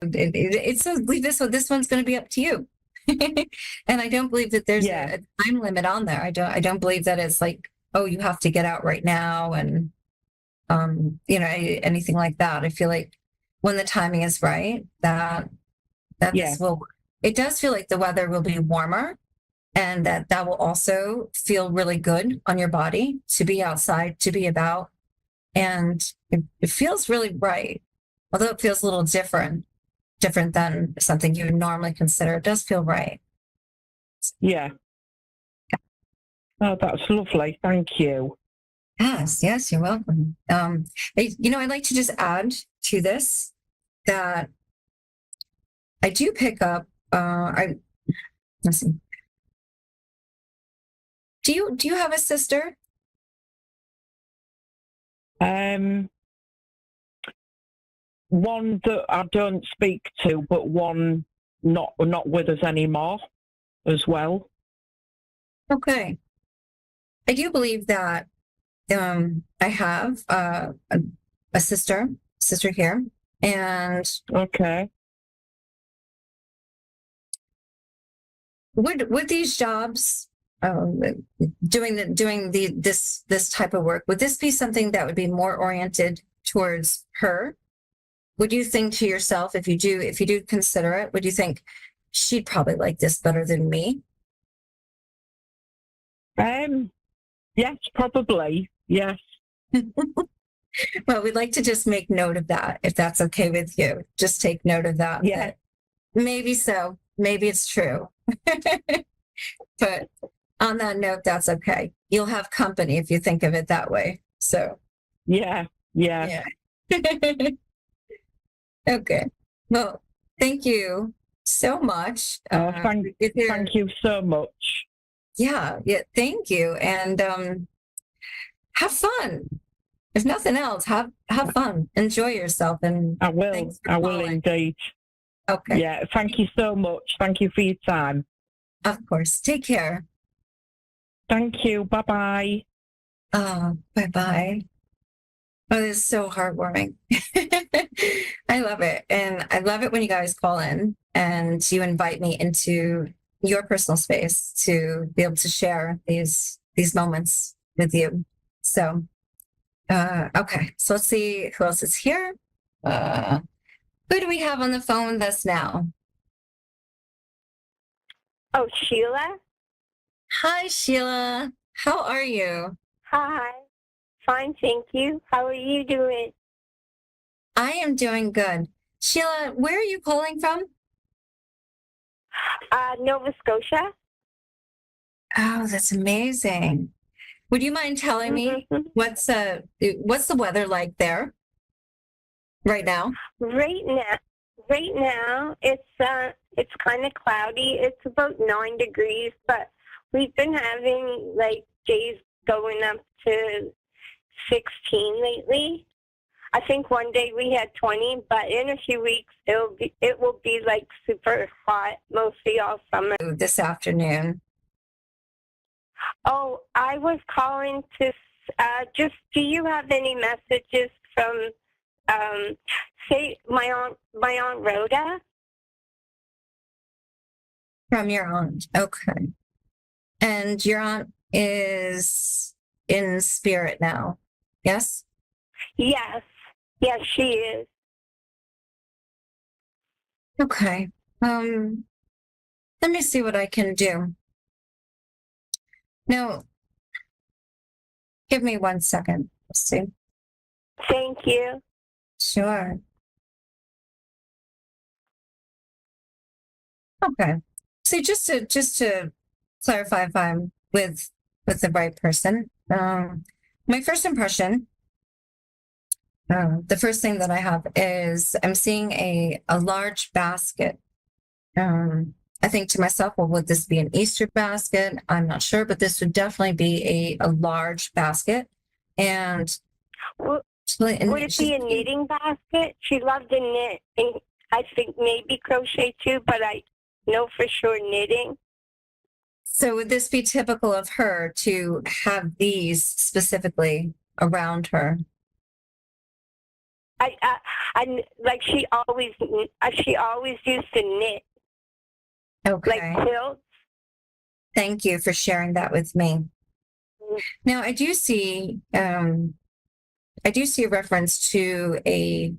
It's so believe this one's going to be up to you. And I don't believe that there's Yeah. a time limit on there. I don't believe that it's like, oh, you have to get out right now and anything like that. I feel like when the timing is right, that Yeah. this will, it does feel like the weather will be warmer, and that will also feel really good on your body to be outside, to be about. And it feels really right. Although it feels a little different than something you would normally consider. It does feel right. Yeah. Oh, that's lovely. Thank you. Yes, you're welcome. I'd like to just add to this that I do pick up. Let's see. Do you have a sister? One that I don't speak to, but one not with us anymore as well. Okay. I do believe that I have a sister here, and Okay. would these jobs, doing this type of work, would this be something that would be more oriented towards her? Would you think to yourself, if you do consider it, would you think she'd probably like this better than me? Yes, probably. Yes. Well, we'd like to just make note of that, if that's okay with you. Just take note of that. Yeah. Maybe so. Maybe it's true. But on that note, that's okay. You'll have company if you think of it that way. So, Yeah. yeah. Okay. Well, thank you so much. Thank you so much. Yeah. Thank you. And have fun. If nothing else, have fun. Enjoy yourself. And I will. I will indeed. Okay. Yeah. Thank you so much. Thank you for your time. Of course. Take care. Thank you. Bye-bye. Bye-bye. Oh, this is so heartwarming. I love it. And I love it when you guys call in and you invite me into your personal space to be able to share these moments with you. So, okay. So let's see who else is here. Who do we have on the phone with us now? Oh, Sheila? Hi, Sheila. How are you? Hi. Fine, thank you. How are you doing? I am doing good. Sheila, where are you calling from? Nova Scotia. Oh, that's amazing. Would you mind telling me what's the weather like there right now? Right now, it's kind of cloudy. It's about 9 degrees, but we've been having like days going up to 16 lately. I think one day we had 20, but in a few weeks it will be like super hot, mostly all summer. This afternoon. Oh, I was calling to do you have any messages from say my aunt Rhoda? From your aunt. Okay. And your aunt is in spirit now. Yes? Yes, she is. Okay. Let me see what I can do. Now, give me 1 second. Let's see. Thank you. Sure. Okay. So just to clarify if I'm with the right person, my first impression, the first thing that I have is I'm seeing a large basket. I think to myself, well, would this be an Easter basket? I'm not sure, but this would definitely be a large basket. And would it be a knitting basket? She loved to knit, and I think maybe crochet too, but I know for sure knitting. So would this be typical of her to have these specifically around her? I like she always used to knit Okay. like quilts. Thank you for sharing that with me. Now, I do see a reference to the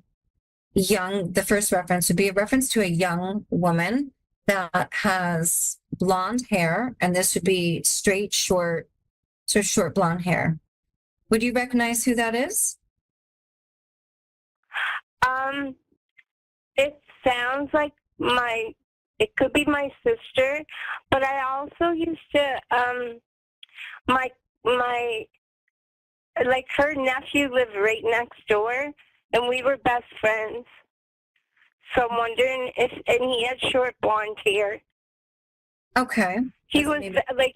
first reference would be a reference to a young woman that has blonde hair, and this would be straight, short, sort of short blonde hair. Would you recognize who that is? It sounds like it could be my sister, but I also used to, my, like her nephew lived right next door, and we were best friends. So I'm wondering and he had short blonde hair. Okay. He was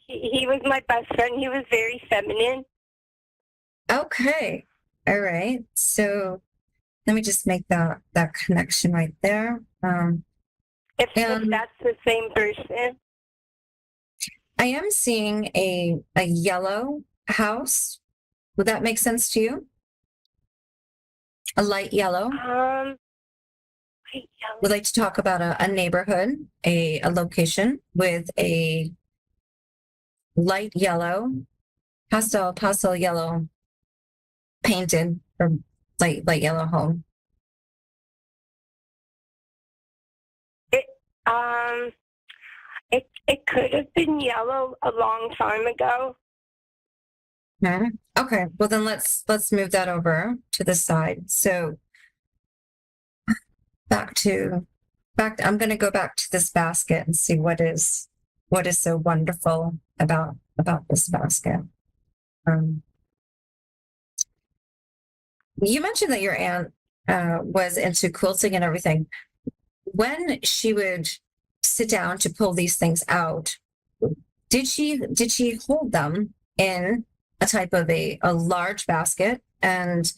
he was my best friend. He was very feminine. Okay. All right. So let me just make that connection right there. If that's the same person. I am seeing a yellow house. Would that make sense to you? A light yellow. We'd like to talk about a neighborhood, a location with a light yellow, pastel yellow painted or light yellow home. It could have been yellow a long time ago. Okay. Well, then let's move that over to the side. So I'm going to go back to this basket and see what is so wonderful about this basket. You mentioned that your aunt was into quilting and everything. When she would sit down to pull these things out, did she hold them in a type of a large basket? And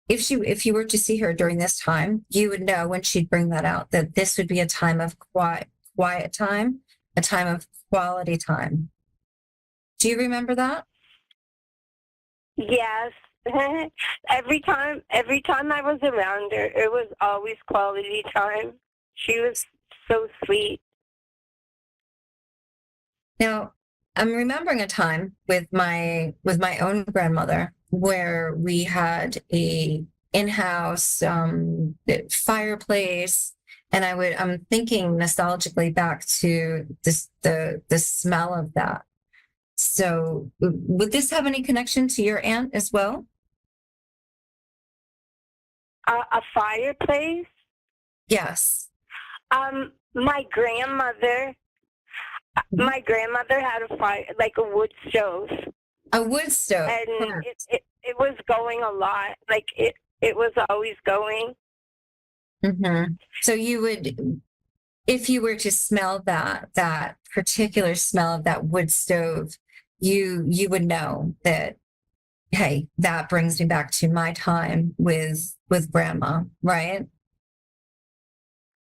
if you were to see her during this time, you would know when she'd bring that out that this would be a time of quiet time, a time of quality time. Do you remember that? Yes. Every time I was around her, it was always quality time. She was so sweet. Now, I'm remembering a time with my own grandmother where we had a in-house fireplace, and I'm thinking nostalgically back to the smell of that. So, would this have any connection to your aunt as well? A fireplace? Yes. My grandmother had a fire, like a wood stove. A wood stove. And it was going a lot. Like it was always going. Mm-hmm. So you would, if you were to smell that particular smell of that wood stove, you would know that, hey, that brings me back to my time with grandma, right?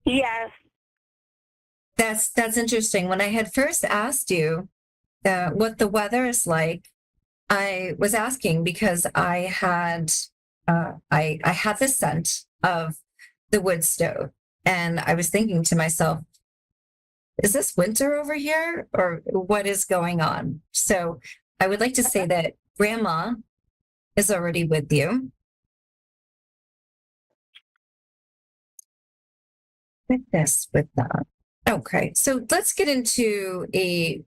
Yes. That's interesting. When I had first asked you what the weather is like, I was asking because I had the scent of the wood stove, and I was thinking to myself, is this winter over here or what is going on? So I would like to say that grandma is already with you. With that. Okay, so let's get into a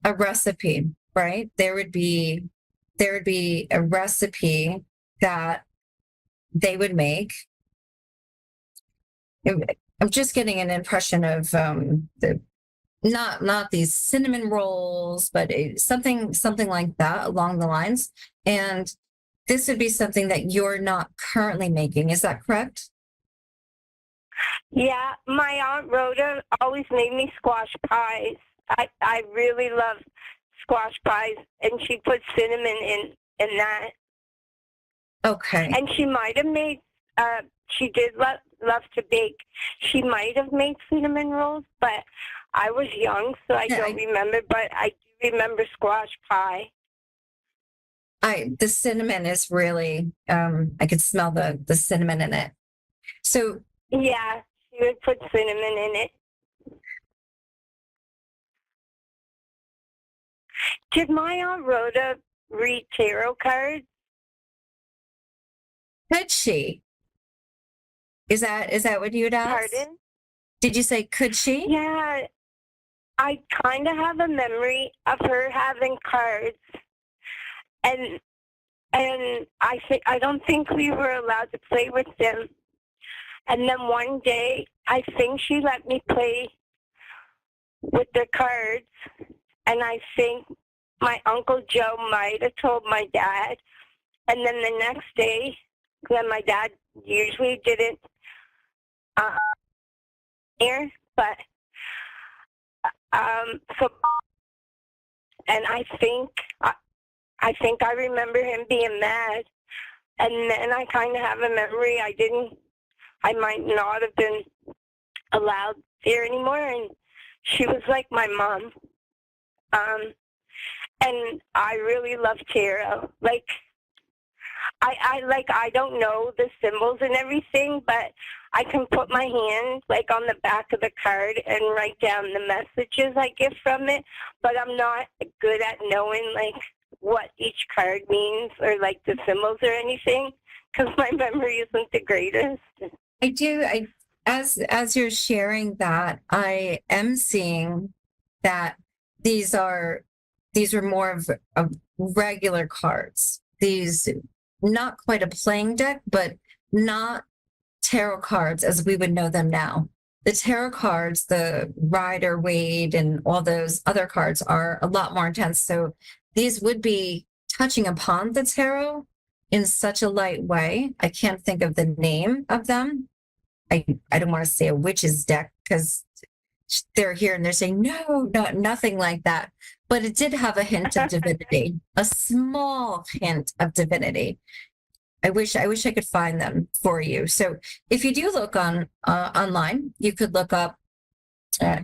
recipe, right? There would be a recipe that they would make. I'm just getting an impression of not these cinnamon rolls, but something like that along the lines. And this would be something that you're not currently making. Is that correct? Yeah, my Aunt Rhoda always made me squash pies. I really love squash pies, and she put cinnamon in that. Okay. And she might have made, she did love to bake. She might have made cinnamon rolls, but I was young, so I don't remember, but I do remember squash pie. The cinnamon is really, I could smell the cinnamon in it. So Yeah, she would put cinnamon in it. Did my Aunt Rhoda read tarot cards? could she? Is that what you'd ask? Pardon? Did you say could she? Yeah, I kind of have a memory of her having cards, and I don't think we were allowed to play with them. And then one day, I think she let me play with the cards, and I think my Uncle Joe might have told my dad. And then the next day, when my dad usually didn't hear, but so, and I think I remember him being mad, and then I kind of have a memory I might not have been allowed there anymore, and she was like my mom. And I really love tarot. Like, I don't know the symbols and everything, but I can put my hand like on the back of the card and write down the messages I get from it, but I'm not good at knowing like what each card means or like the symbols or anything because my memory isn't the greatest. I do. As you're sharing that, I am seeing that these are more of regular cards. These not quite a playing deck, but not tarot cards as we would know them now. The tarot cards, the Rider Waite and all those other cards are a lot more intense. So these would be touching upon the tarot in such a light way. I can't think of the name of them. I don't want to say a witch's deck because they're here and they're saying, no, nothing like that. But it did have a hint of divinity, a small hint of divinity. I wish I could find them for you. So if you do look on online, you could look up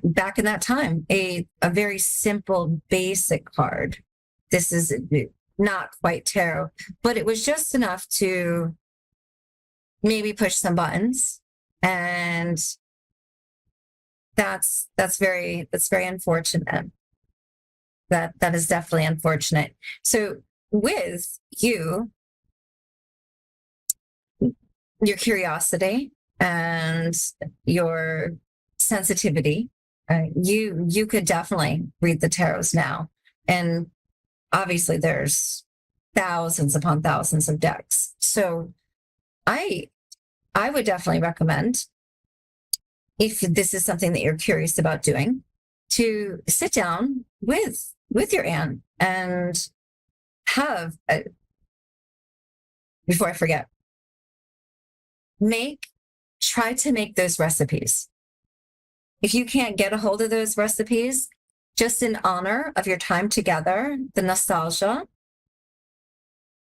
back in that time a very simple, basic card. This is not quite tarot, but it was just enough to maybe push some buttons, and that's very unfortunate. That is definitely unfortunate. So with you, your curiosity and your sensitivity, you could definitely read the tarots now. And obviously there's thousands upon thousands of decks. So I would definitely recommend, if this is something that you're curious about doing, to sit down with your aunt and before I forget, try to make those recipes. If you can't get a hold of those recipes, just in honor of your time together, the nostalgia,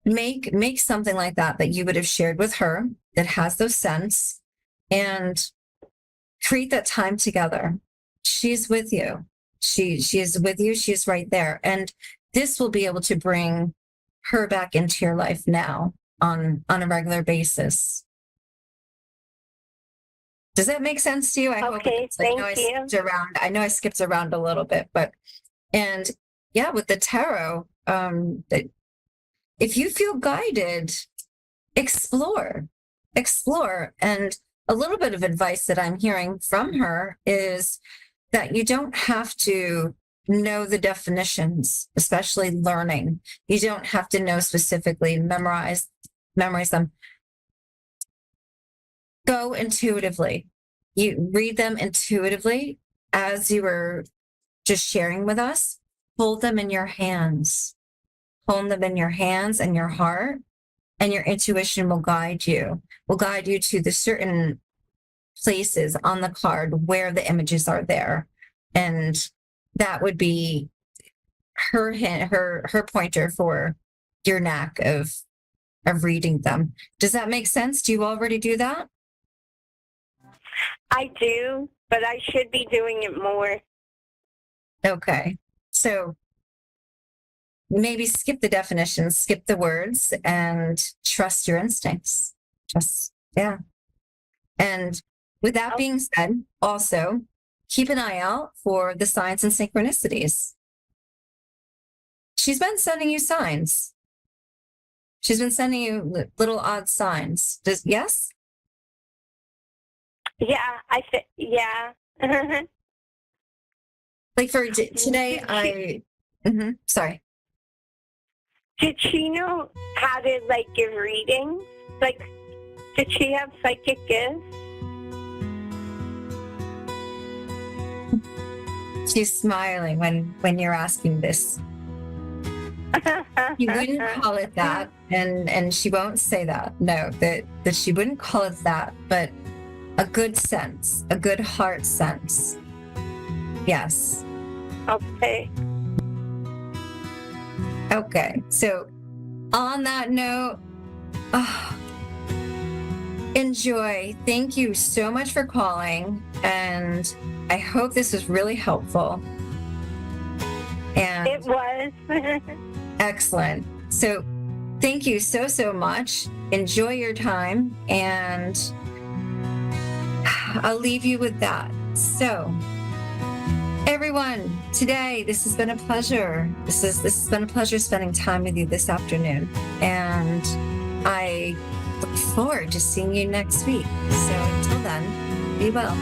make something like that you would have shared with her that has those scents, and create that time together. She's with you. She is with you. She's right there. And this will be able to bring her back into your life now on a regular basis. Does that make sense to you? I hope it does. I know I skipped around a little bit, and yeah, with the tarot, if you feel guided, explore. And a little bit of advice that I'm hearing from her is that you don't have to know the definitions, especially learning. You don't have to know specifically, memorize them. Go intuitively. You read them intuitively as you were just sharing with us. Hold them in your hands. Hold them in your hands and your heart, and your intuition will guide you to the certain places on the card where the images are there. And that would be her hint, her pointer for your knack of reading them. Does that make sense? Do you already do that? I do, but I should be doing it more. Okay. So maybe skip the definitions, skip the words, and trust your instincts. Just, yeah. And with that being said, also keep an eye out for the signs and synchronicities. She's been sending you signs. She's been sending you little odd signs. Yes? Yeah, yeah. Like for today, sorry. Did she know how to like give readings? Like, did she have psychic gifts? She's smiling when you're asking this. You wouldn't call it that, and she won't say that. No, that she wouldn't call it that, but a good sense, a good heart sense. Yes. Okay. Okay. So on that note, enjoy. Thank you so much for calling, and I hope this was really helpful. And It was. excellent. So thank you so much. Enjoy your time, and I'll leave you with that. So everyone, today, this has been a pleasure. This has been a pleasure spending time with you this afternoon. And I look forward to seeing you next week. So until then, be well.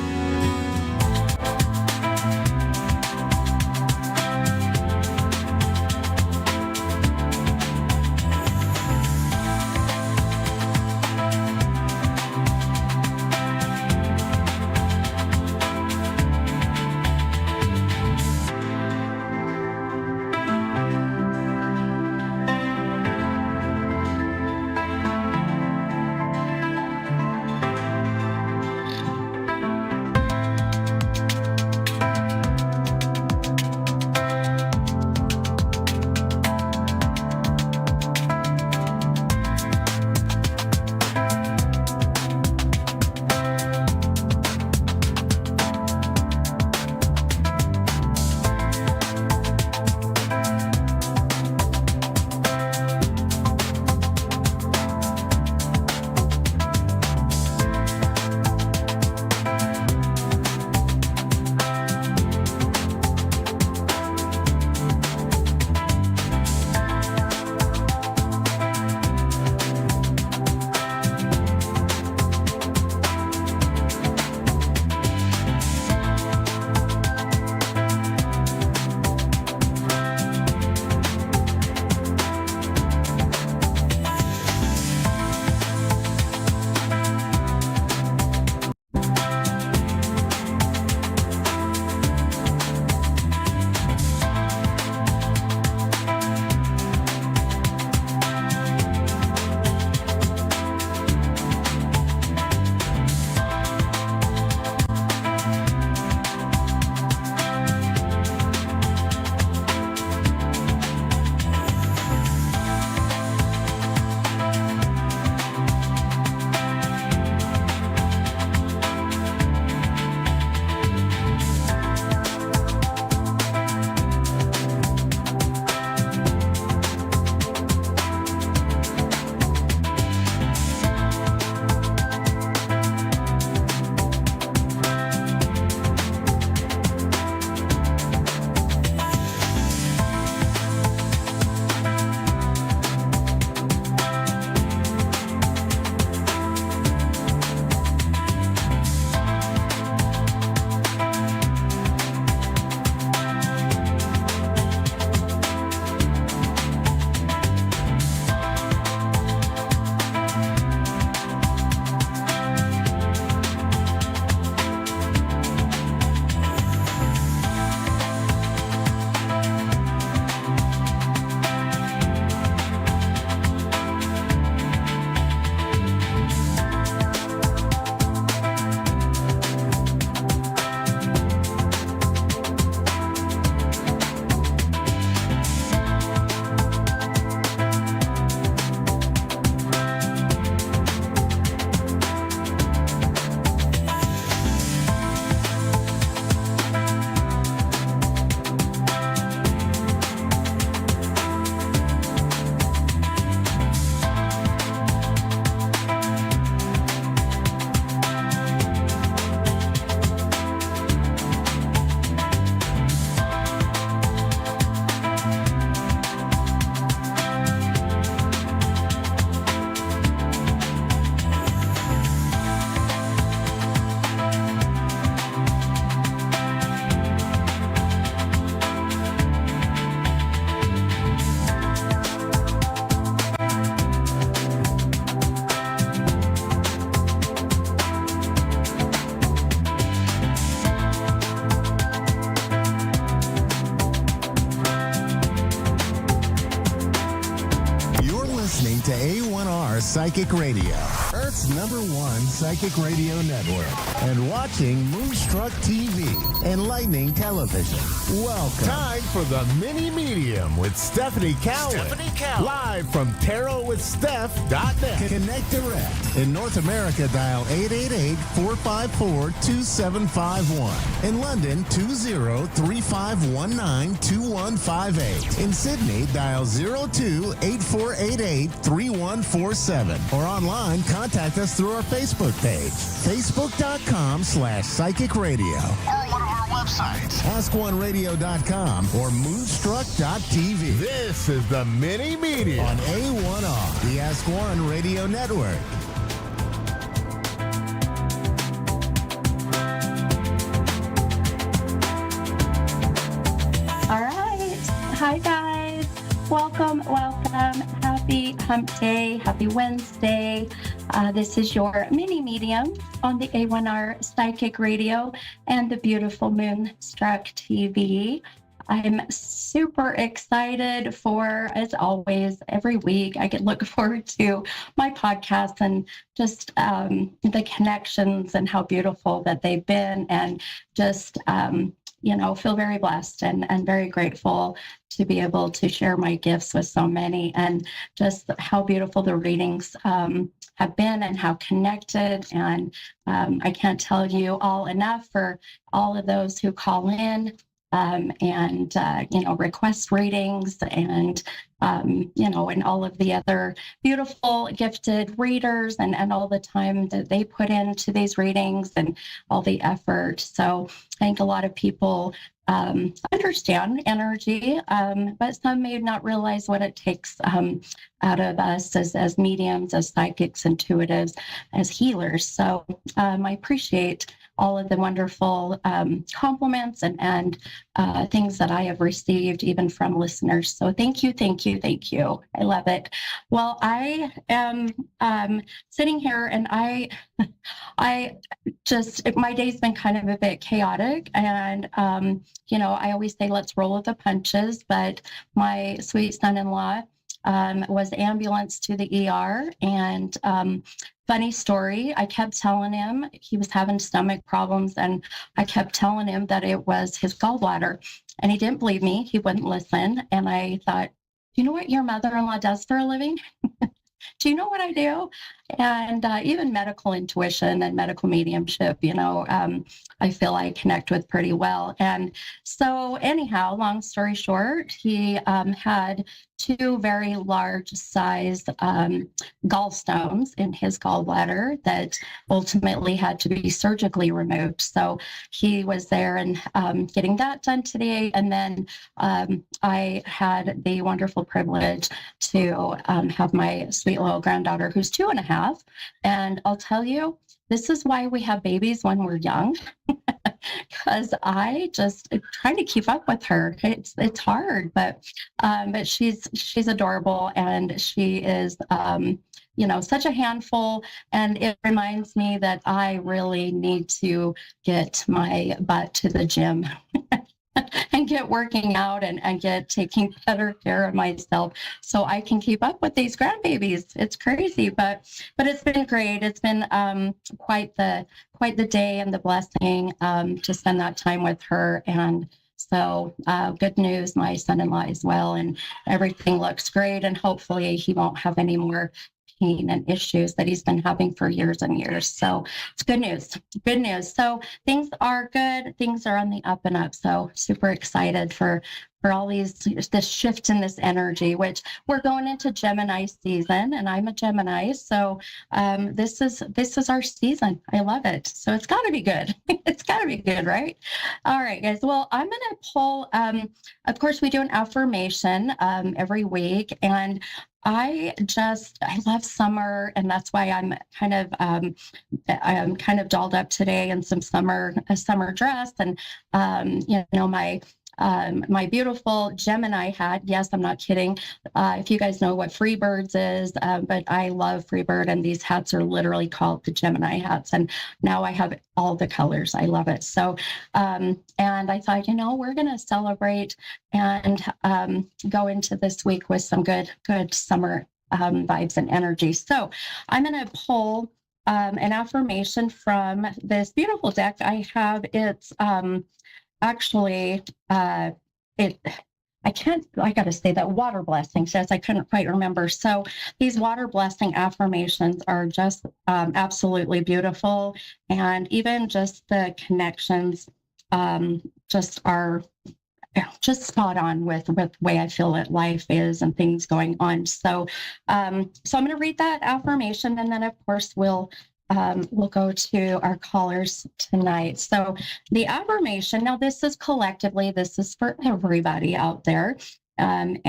Psychic Radio, Earth's #1 psychic radio network, and watching Moonstruck TV and Lightning Television. Welcome. Time for the Mini Medium with Stephanie Cowan. Live from tarotwithsteph.net. Connect direct. In North America, dial 888-454-2751. In London, 20-3519-2158. In Sydney, dial 02-8488-3147. Or online, contact us through our Facebook page, facebook.com/psychic radio. Or one of our websites, askoneradio.com or moonstruck.tv. This is the Mini Media on A1R, the Ask One Radio Network. All right. Hi, guys. Welcome. Happy Hump Day. Happy Wednesday. This is your mini medium on the A1R Psychic Radio and the beautiful Moonstruck TV. I'm super excited for, as always, every week I can look forward to my podcasts and just the connections and how beautiful that they've been, and just feel very blessed and very grateful to be able to share my gifts with so many, and just how beautiful the readings have been and how connected. And I can't tell you all enough for all of those who call in and request readings, and and all of the other beautiful gifted readers, and all the time that they put into these readings and all the effort. So I think a lot of people understand energy, but some may not realize what it takes out of us as mediums, as psychics, intuitives, as healers. So I appreciate all of the wonderful compliments and things that I have received, even from listeners. So thank you. I love it. Well, I am sitting here, and I just, my day's been kind of a bit chaotic, and I always say let's roll with the punches, but my sweet son-in-law was ambulanced to the ER, and funny story, I kept telling him he was having stomach problems, and I kept telling him that it was his gallbladder, and he didn't believe me. He wouldn't listen. And I thought, do you know what your mother-in-law does for a living? Do you know what I do? And even medical intuition and medical mediumship, I feel I connect with pretty well. And so anyhow, long story short, he had 2 very large size gallstones in his gallbladder that ultimately had to be surgically removed. So he was there and getting that done today. And then I had the wonderful privilege to have my sweet little granddaughter, who's 2.5. And I'll tell you, this is why we have babies when we're young, because I just trying to keep up with her. It's hard, but she's adorable, and she is such a handful. And it reminds me that I really need to get my butt to the gym and get working out and get taking better care of myself so I can keep up with these grandbabies. It's crazy, but it's been great. It's been quite the day and the blessing to spend that time with her. And so good news, my son-in-law is well, and everything looks great, and hopefully he won't have any more pain and issues that he's been having for years and years. So it's good news. So things are good. Things are on the up and up. So super excited for all this shift in this energy, which we're going into Gemini season, and I'm a Gemini. So this is our season. I love it. So it's got to be good. It's got to be good, right? All right, guys. Well, I'm going to pull, of course, we do an affirmation every week, and I love summer, and that's why I'm kind of dolled up today in a summer dress, and my beautiful Gemini hat. Yes, I'm not kidding. If you guys know what Freebirds is, but I love Freebird, and these hats are literally called the Gemini hats. And now I have all the colors. I love it. So, and I thought, we're going to celebrate and go into this week with some good summer vibes and energy. So I'm going to pull an affirmation from this beautiful deck I have. It's actually I got to say that water blessing says I couldn't quite remember. So these water blessing affirmations are just absolutely beautiful. And even just the connections just are just spot on with the way I feel that life is and things going on. So I'm going to read that affirmation, and then of course we'll go to our callers tonight. So the affirmation, now this is collectively, this is for everybody out there. And,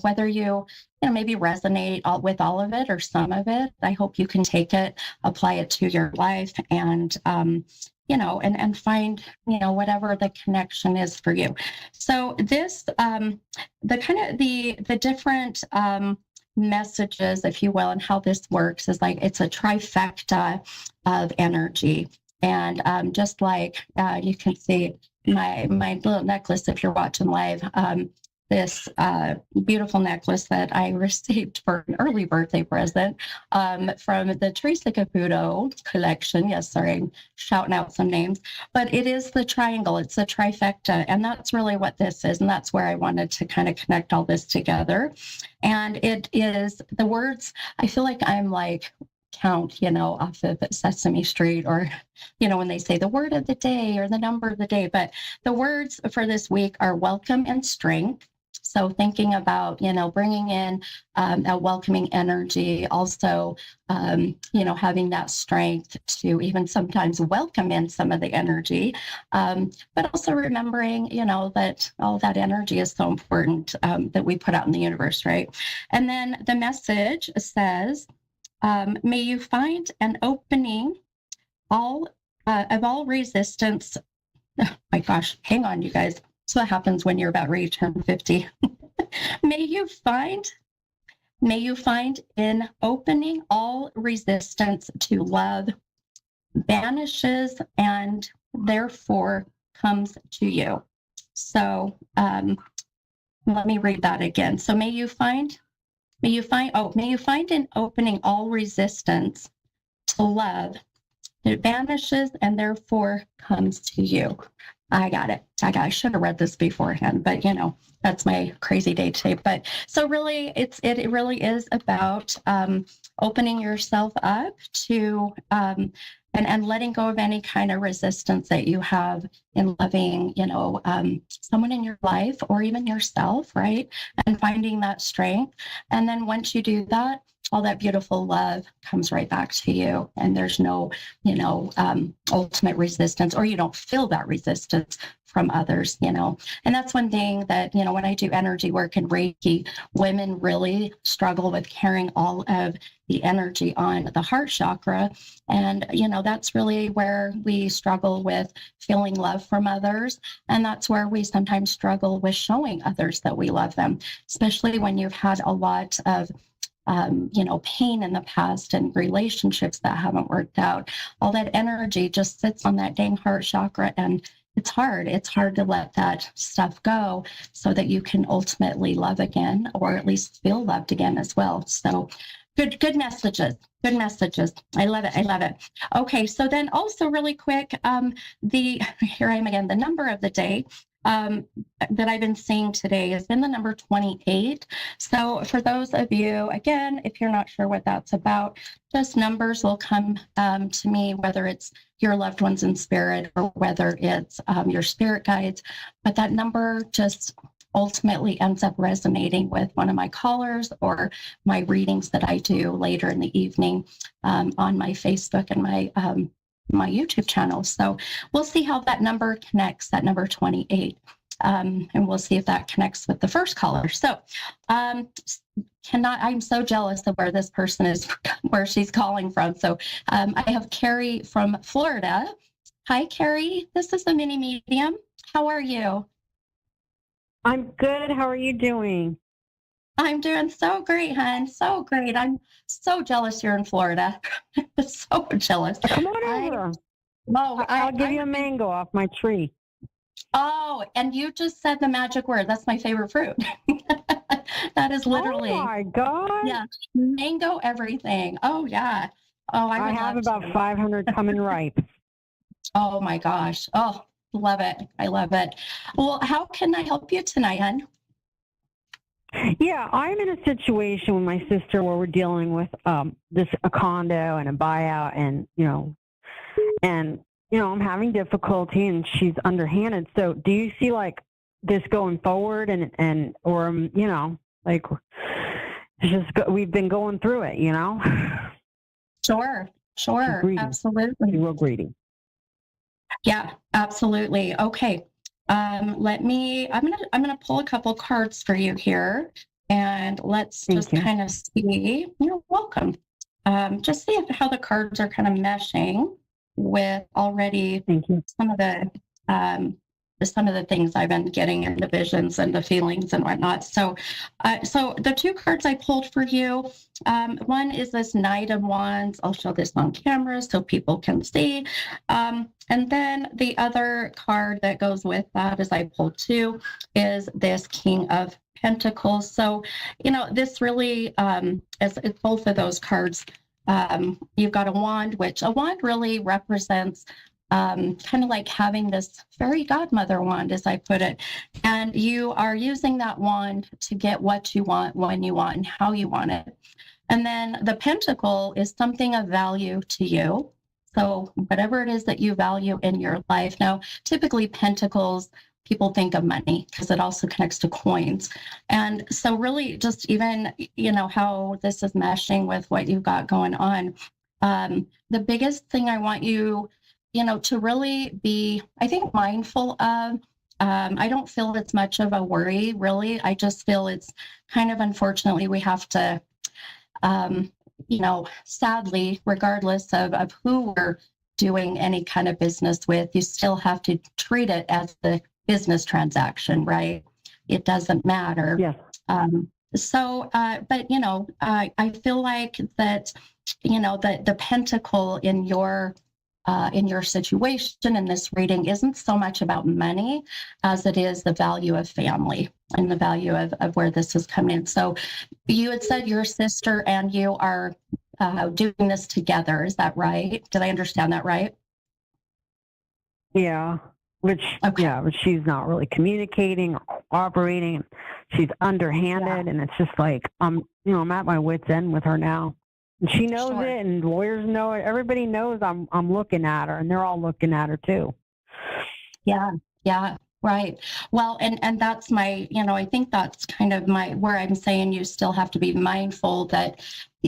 whether you maybe resonate with all of it or some of it, I hope you can take it, apply it to your life, and, and find, whatever the connection is for you. So this, the different, messages, if you will, and how this works is like it's a trifecta of energy. And just like you can see my little necklace, if you're watching live, this beautiful necklace that I received for an early birthday present from the Teresa Caputo collection. Yes, sorry, I'm shouting out some names, but it is the triangle. It's a trifecta, and that's really what this is. And that's where I wanted to kind of connect all this together. And it is the words, I feel like I'm like Count, off of Sesame Street, or, when they say the word of the day or the number of the day. But the words for this week are welcome and strength. So thinking about, bringing in a welcoming energy, also, having that strength to even sometimes welcome in some of the energy, but also remembering, that all that energy is so important that we put out in the universe, right? And then the message says, may you find an opening of all resistance. Oh my gosh, hang on, you guys. That's what happens when you're about ready to turn 50. May you find in opening all resistance to love vanishes and therefore comes to you. So let me read that again. So may you find in opening all resistance to love, it vanishes and therefore comes to you. I got it. I should have read this beforehand, but that's my crazy day today. But so really, it really is about opening yourself up to and letting go of any kind of resistance that you have in loving, someone in your life or even yourself, right? And finding that strength. And then once you do that, all that beautiful love comes right back to you. And there's no, ultimate resistance, or you don't feel that resistance from others, And that's one thing that, when I do energy work in Reiki, women really struggle with carrying all of the energy on the heart chakra. And, that's really where we struggle with feeling love from others. And that's where we sometimes struggle with showing others that we love them, especially when you've had a lot of pain in the past and relationships that haven't worked out. All that energy just sits on that dang heart chakra, and it's hard. It's hard to let that stuff go so that you can ultimately love again, or at least feel loved again as well. So good messages. Good messages. I love it. I love it. Okay. So then also really quick, here I am again, the number of the day that I've been seeing today has been the number 28. So for those of you, again, if you're not sure what that's about, just numbers will come to me, whether it's your loved ones in spirit or whether it's your spirit guides. But that number just ultimately ends up resonating with one of my callers or my readings that I do later in the evening on my Facebook and my YouTube channel. So we'll see how that number connects, that number 28. And we'll see if that connects with the first caller. So I'm so jealous of where this person is, where she's calling from. So I have Carrie from Florida. Hi, Carrie. This is the mini medium. How are you? I'm good. How are you doing? I'm doing so great, hon. So great. I'm so jealous you're in Florida. So jealous. Come on over. I'll give you a mango off my tree. Oh, and you just said the magic word. That's my favorite fruit. That is literally, Oh my God. yeah, mango everything. Oh, yeah. Oh, I I would have love about to. 500 coming ripe. Oh my gosh. Oh, love it. I love it. Well, how can I help you tonight, hon? Yeah, I'm in a situation with my sister where we're dealing with a condo and a buyout, and I'm having difficulty, and she's underhanded. So, do you see like this going forward, and or like it's just we've been going through it, Sure. She's Sure. greedy. Absolutely. She's real greedy. Yeah, absolutely. Okay. I'm gonna pull a couple cards for you here, and let's Thank just you. kind of see. You're welcome. Just see how the cards are kind of meshing with already Thank you. um, some of the things I've been getting in the visions and the feelings and whatnot. So the two cards I pulled for you, one is this Knight of Wands. I'll show this on camera so people can see. And then the other card that goes with that, as I pulled two, is this King of Pentacles. So, this really, as both of those cards, you've got a wand, which a wand really represents kind of like having this fairy godmother wand, as I put it. And you are using that wand to get what you want, when you want, and how you want it. And then the pentacle is something of value to you. So whatever it is that you value in your life. Now, typically pentacles, people think of money because it also connects to coins. And so really just even, how this is meshing with what you've got going on. The biggest thing I want you, to really be, I think, mindful of. I don't feel it's much of a worry, really. I just feel it's kind of, unfortunately, we have to, sadly, regardless of who we're doing any kind of business with, you still have to treat it as the business transaction, right? It doesn't matter. Yes. But I feel like that, the pentacle in your situation in this reading isn't so much about money as it is the value of family and the value of where this is coming in. So you had said your sister and you are doing this together. Is that right? Did I understand that right? Yeah. But she's not really communicating or cooperating. She's underhanded, and it's just like I'm at my wit's end with her now. And she knows Sure. it, and lawyers know it. Everybody knows I'm looking at her, and they're all looking at her too. Yeah, right. Well, and that's my, I think that's kind of where I'm saying you still have to be mindful that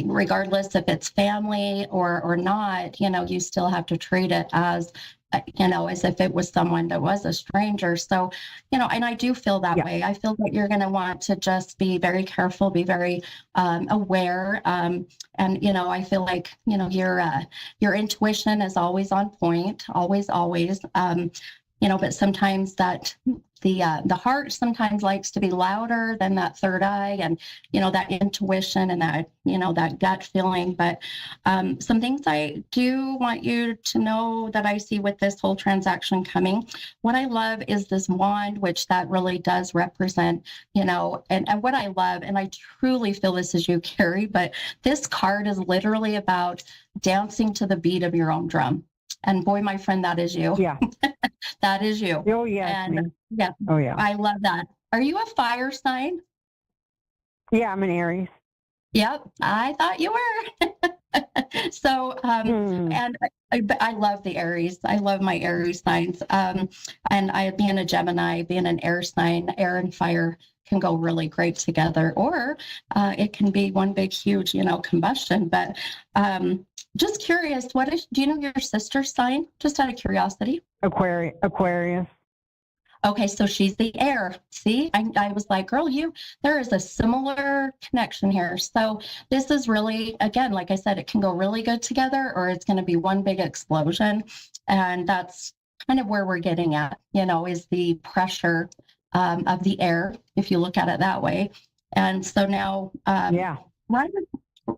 regardless if it's family or not, you still have to treat it as if it was someone that was a stranger. So, and I do feel that way. I feel that you're going to want to just be very careful, be very aware. And, I feel like, your intuition is always on point, always. But sometimes that the heart sometimes likes to be louder than that third eye and, that intuition and that, that gut feeling. But some things I do want you to know that I see with this whole transaction coming. What I love is this wand, which that really does represent, and what I love, and I truly feel this is you, Carrie, but this card is literally about dancing to the beat of your own drum. And boy, my friend, that is you. Yeah. That is you. Oh, yeah. And yeah. Oh, yeah. I love that. Are you a fire sign? Yeah, I'm an Aries. Yep. I thought you were. So, and I love the Aries. I love my Aries signs. And I, being a Gemini, being an air sign, air and fire can go really great together, or it can be one big, huge, combustion. But just curious, do you know your sister's sign? Just out of curiosity. Aquarius. Okay, so she's the air. See, I was like, girl, there is a similar connection here. So this is really, again, like I said, it can go really good together, or it's going to be one big explosion. And that's kind of where we're getting at, is the pressure of the air, if you look at it that way. And so now, right.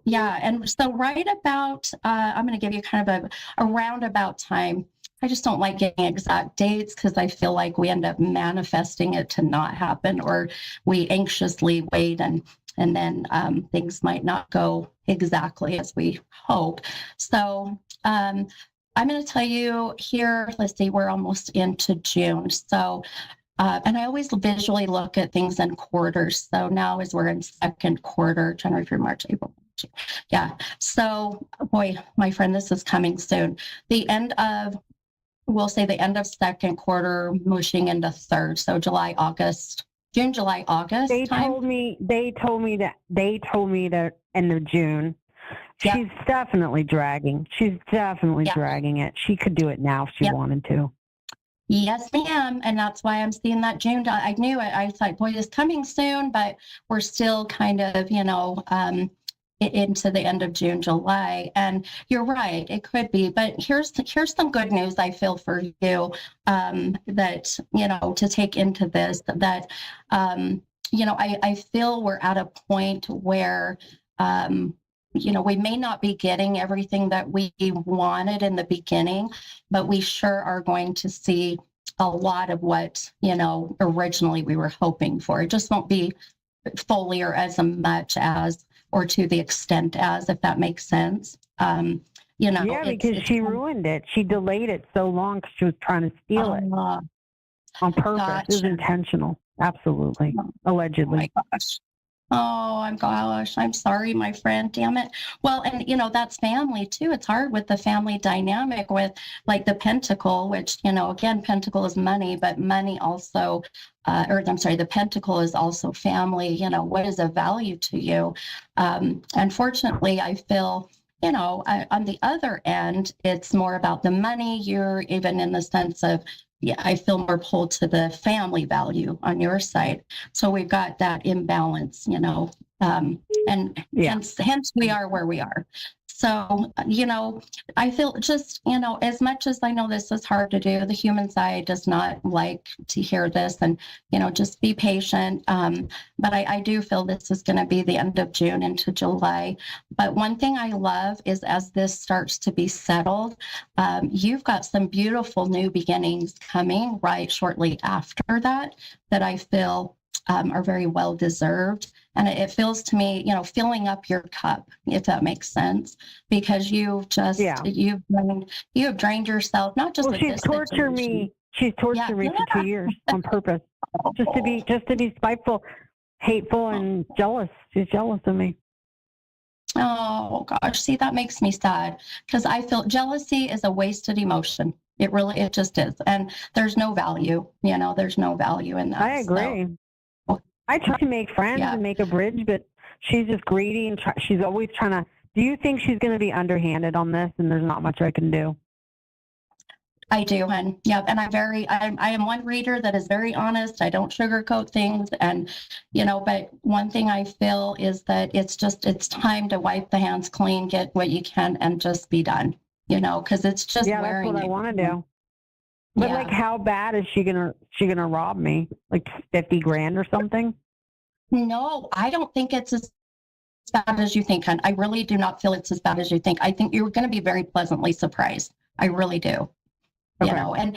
Yeah. And so right about, I'm going to give you kind of a roundabout time. I just don't like getting exact dates because I feel like we end up manifesting it to not happen, or we anxiously wait and then things might not go exactly as we hope. So I'm going to tell you here, let's see, we're almost into June. So, and I always visually look at things in quarters. So now as we're in second quarter, January, February, March, April. Yeah. So, boy, my friend, this is coming soon. We'll say the end of second quarter, mushing into third. So July, August, June, July, August. They told me that end of June. Yep. She's definitely dragging. She's definitely dragging it. She could do it now if she wanted to. Yes, ma'am. And that's why I'm seeing that June. I knew it. I was like, boy, it's coming soon, but we're still kind of, into the end of June, July. And you're right, it could be. But here's some good news I feel for you, that, to take into this, that, I feel we're at a point where, we may not be getting everything that we wanted in the beginning, but we sure are going to see a lot of what, originally we were hoping for. It just won't be fully or as much as, or to the extent as, if that makes sense. Yeah, because she ruined it. She delayed it so long because she was trying to steal it on purpose. Gotcha. It was intentional. Absolutely. Allegedly. Oh my gosh. Oh, I'm sorry, my friend. Damn it. Well, and that's family too. It's hard with the family dynamic with like the pentacle, which, again, pentacle is money, but money also, the pentacle is also family. What is of value to you? Unfortunately, I feel, on the other end, it's more about the money. You're even in the sense of, I feel more pulled to the family value on your side. So we've got that imbalance, and hence we are where we are. So, I feel just, as much as I know this is hard to do, the human side does not like to hear this, and, just be patient. But I do feel this is going to be the end of June into July. But one thing I love is as this starts to be settled, you've got some beautiful new beginnings coming right shortly after that I feel are very well deserved. And it feels to me, filling up your cup, if that makes sense, because you've just, you have drained yourself, not just. Well, she's tortured me. She's tortured me for 2 years on purpose, just to be spiteful, hateful, and jealous. She's jealous of me. Oh gosh, see, that makes me sad because I feel jealousy is a wasted emotion. It just is. And there's no value, there's no value in that. I agree. So, I try to make friends and make a bridge, but she's just greedy and she's always trying to. Do you think she's going to be underhanded on this and there's not much I can do? I do, and and I am one reader that is very honest. I don't sugarcoat things, and but one thing I feel is that it's time to wipe the hands clean, get what you can, and just be done. Because it's just wearing. That's what I want to do. But like, how bad is she gonna rob me? Like 50 grand or something? No, I don't think it's as bad as you think, hon. I really do not feel it's as bad as you think. I think you're going to be very pleasantly surprised. I really do. Okay.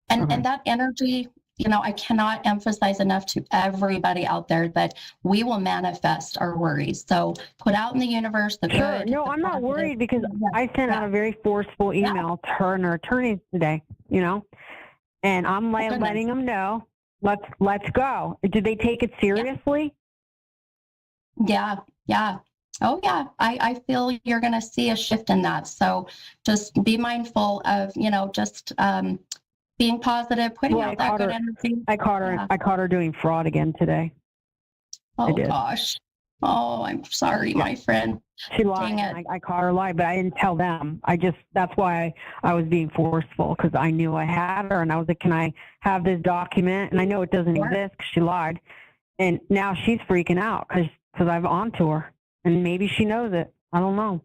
And that energy, I cannot emphasize enough to everybody out there that we will manifest our worries. So put out in the universe the good. No, I'm not worried because I sent out a very forceful email to her and her attorneys today, and I'm letting them know, let's go. Did they take it seriously? Yeah. Oh, yeah. I feel you're going to see a shift in that. So just be mindful of, just being positive, putting out that good energy. I caught her doing fraud again today. Oh, gosh. Oh, I'm sorry, my friend. She lied. I caught her lie, but I didn't tell them. That's why I was being forceful, because I knew I had her, and I was like, can I have this document? And I know it doesn't exist because she lied. And now she's freaking out because I've onto her. And maybe she knows it. I don't know.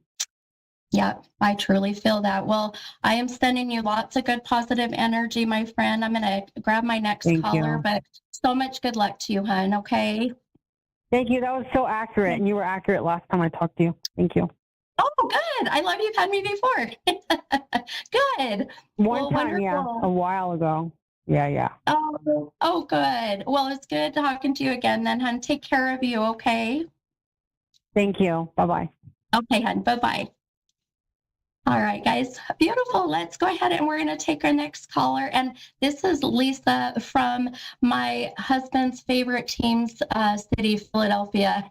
Yeah, I truly feel that. Well, I am sending you lots of good positive energy, my friend. I'm going to grab my next caller, but so much good luck to you, hon. Okay. Thank you. That was so accurate. And you were accurate last time I talked to you. Thank you. Oh, good. I love you've had me before. Good. One Well, time, yeah, wonderful. a while ago. Yeah. Oh, good. Well, it's good talking to you again then, hon. Take care of you, okay? Thank you. Bye-bye. Okay, hon. Bye-bye. All right, guys. Beautiful. Let's go ahead and we're going to take our next caller. And this is Lisa from my husband's favorite team's city, Philadelphia.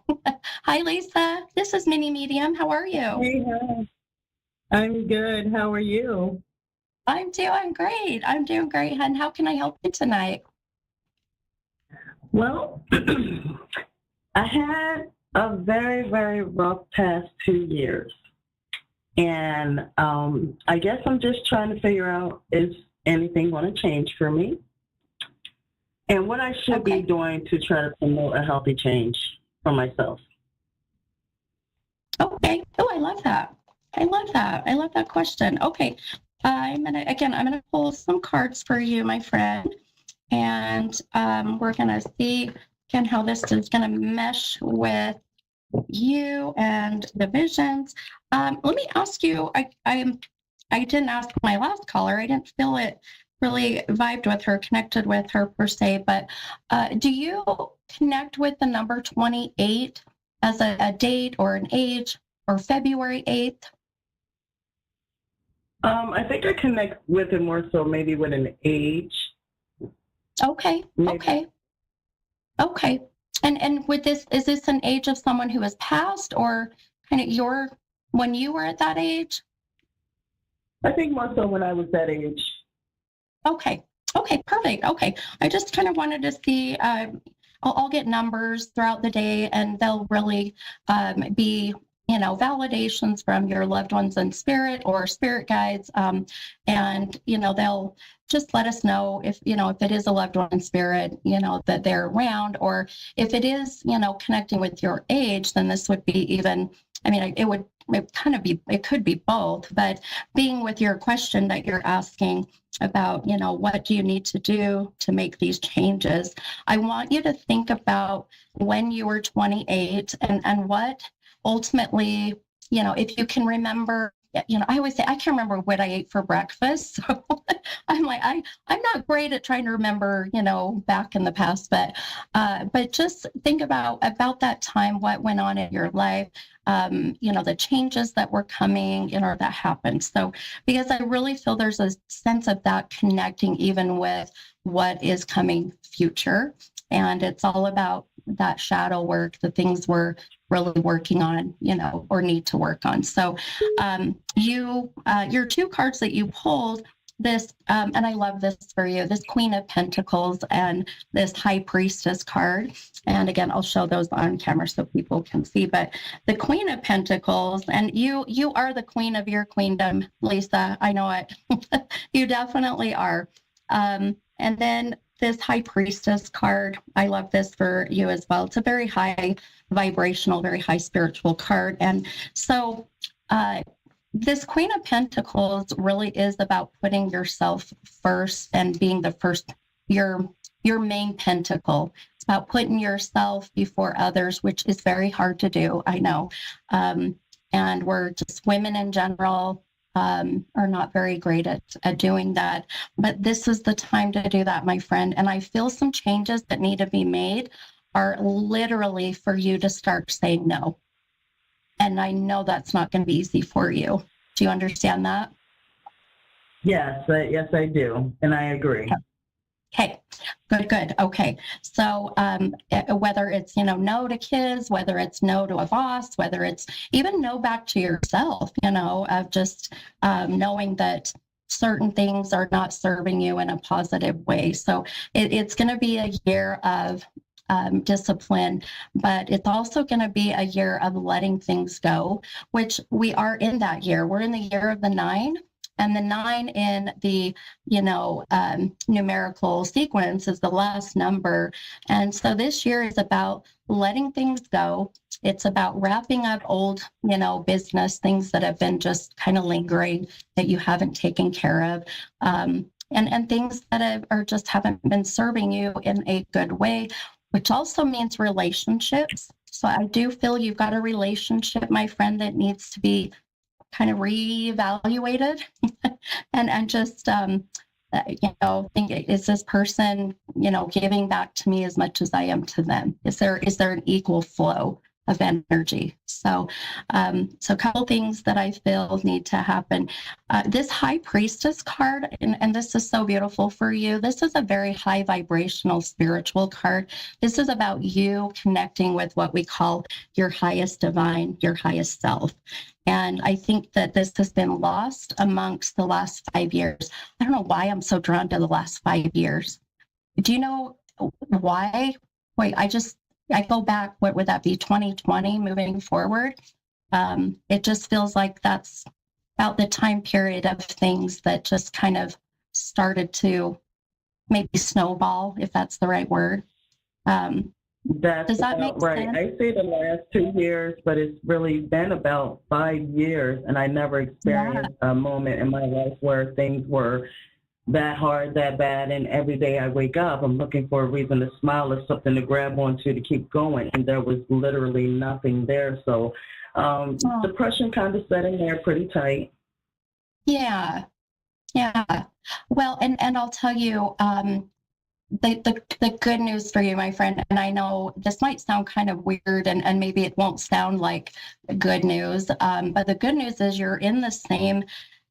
Hi, Lisa. This is Mini Medium. How are you? Hey, hi. I'm good. How are you? I'm doing great. I'm doing great, hon. How can I help you tonight? Well, I had a very, very rough past 2 years. And I guess I'm just trying to figure out, is anything going to change for me? And what I should be doing to try to promote a healthy change for myself. Okay. Oh, I love that. I love that. I love that question. Okay. I'm gonna pull some cards for you, my friend, and we're gonna see again how this is gonna mesh with you and the visions. Let me ask you. I didn't ask my last caller. I didn't feel it really vibed with her, connected with her per se. But do you connect with the number 28 as a date or an age or February 8th? I think I connect with it more so maybe with an age. Okay. Maybe. Okay. And with this, is this an age of someone who has passed or kind of when you were at that age? I think more so when I was that age. Okay. Perfect. Okay. I just kind of wanted to see, I'll get numbers throughout the day and they'll really be, validations from your loved ones in spirit or spirit guides. And, they'll just let us know if it is a loved one in spirit, that they're around, or if it is, connecting with your age, then this would be even, it could be both, but being with your question that you're asking about, what do you need to do to make these changes? I want you to think about when you were 28 and what ultimately, if you can remember, I always say, I can't remember what I ate for breakfast. So I'm like, I'm not great at trying to remember, back in the past, but just think about that time, what went on in your life, the changes that were coming, that happened. So, because I really feel there's a sense of that connecting even with what is coming future. And it's all about that shadow work, the things we're really working on, or need to work on. So your two cards that you pulled, this, and I love this for you, this Queen of Pentacles and this High Priestess card. And again, I'll show those on camera so people can see, but the Queen of Pentacles, and you are the queen of your queendom, Lisa. I know it. You definitely are. And then this High Priestess card, I love this for you as well. It's a very high vibrational, very high spiritual card. And so this Queen of Pentacles really is about putting yourself first and being the first, your main pentacle. It's about putting yourself before others, which is very hard to do, I know. And we're just, women in general, are not very great at doing that. But this is the time to do that, my friend. And I feel some changes that need to be made are literally for you to start saying no. And I know that's not going to be easy for you. Do you understand that? Yes, I do. And I agree. Okay, good. Okay. So whether it's, no to kids, whether it's no to a boss, whether it's even no back to yourself, of just knowing that certain things are not serving you in a positive way. So it's going to be a year of discipline, but it's also going to be a year of letting things go, which we are in that year. We're in the year of the 9. And the 9 in the, numerical sequence is the last number. And so this year is about letting things go. It's about wrapping up old, business, things that have been just kind of lingering that you haven't taken care of. And things that are just haven't been serving you in a good way, which also means relationships. So I do feel you've got a relationship, my friend, that needs to be kind of reevaluated and just think, is this person giving back to me as much as I am to them? Is there an equal flow of energy? So a couple things that I feel need to happen. This High Priestess card, and this is so beautiful for you. This is a very high vibrational spiritual card. This is about you connecting with what we call your highest divine, your highest self. And I think that this has been lost amongst the last 5 years. I don't know why I'm so drawn to the last 5 years. Do you know why? Wait, I go back, what would that be, 2020 moving forward? It just feels like that's about the time period of things that just kind of started to maybe snowball, if that's the right word. That's Does that make right. sense? I say the last 2 years, but it's really been about 5 years, and I never experienced a moment in my life where things were that hard, that bad, and every day I wake up, I'm looking for a reason to smile or something to grab onto to keep going, and there was literally nothing there. So depression kind of set in there pretty tight. Yeah. Well, and I'll tell you, the good news for you, my friend, and I know this might sound kind of weird and maybe it won't sound like good news, but the good news is you're in the same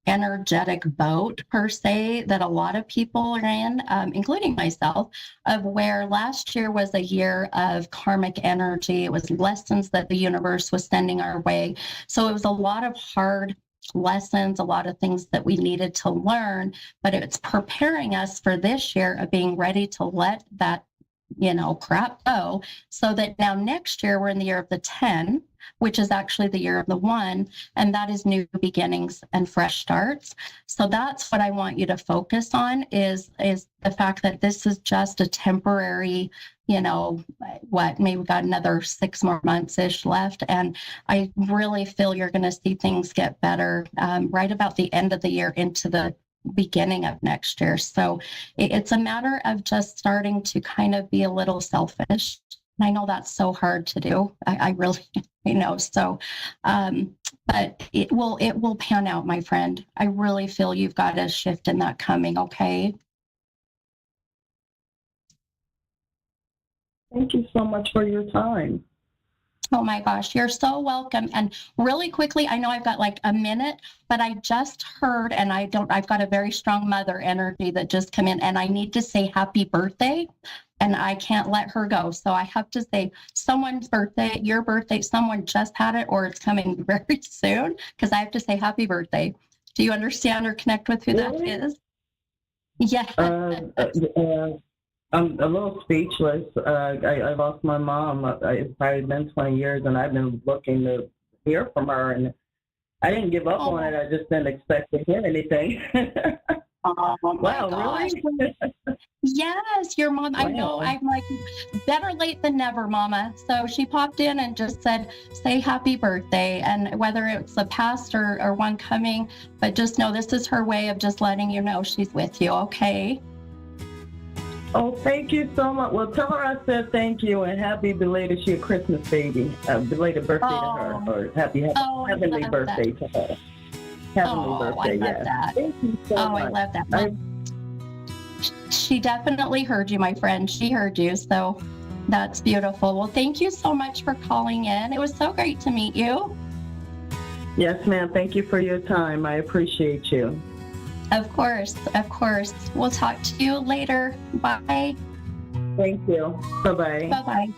energetic boat per se that a lot of people are in, including myself, of where last year was a year of karmic energy. It was lessons that the universe was sending our way. So it was a lot of hard lessons, a lot of things that we needed to learn, but it's preparing us for this year of being ready to let that crap go, so that now next year we're in the year of the 10, which is actually the year of the 1, and that is new beginnings and fresh starts. So that's what I want you to focus on is the fact that this is just a temporary, maybe we've got another 6 more months-ish left, and I really feel you're going to see things get better right about the end of the year into the beginning of next year. So it's a matter of just starting to kind of be a little selfish. And I know that's so hard to do. I really, so, but it will pan out, my friend. I really feel you've got a shift in that coming. Okay. Thank you so much for your time. Oh my gosh, you're so welcome. And really quickly, I know I've got like a minute, but I just heard, and I've got a very strong mother energy that just come in, and I need to say happy birthday, and I can't let her go. So I have to say someone's birthday, your birthday, someone just had it, or it's coming very soon, because I have to say happy birthday. Do you understand or connect with who that is? Yeah. I'm a little speechless. I lost my mom. It's probably been 20 years, and I've been looking to hear from her, and I didn't give up on it. I just didn't expect to hear anything. Oh my wow, gosh. really? Yes, your mom. Wow. I know. I'm like, better late than never, Mama. So she popped in and just said, say happy birthday. And whether it's a past or one coming, but just know this is her way of just letting you know she's with you, okay? Oh, thank you so much. Well, tell her I said thank you and happy belated. She a Christmas baby. Belated birthday to her, or happy heavenly birthday to her. Heavenly birthday, I love that. Thank you so much. I love that. She definitely heard you, my friend. She heard you, so that's beautiful. Well, thank you so much for calling in. It was so great to meet you. Yes, ma'am. Thank you for your time. I appreciate you. Of course, of course. We'll talk to you later. Bye. Thank you. Bye-bye. Bye-bye.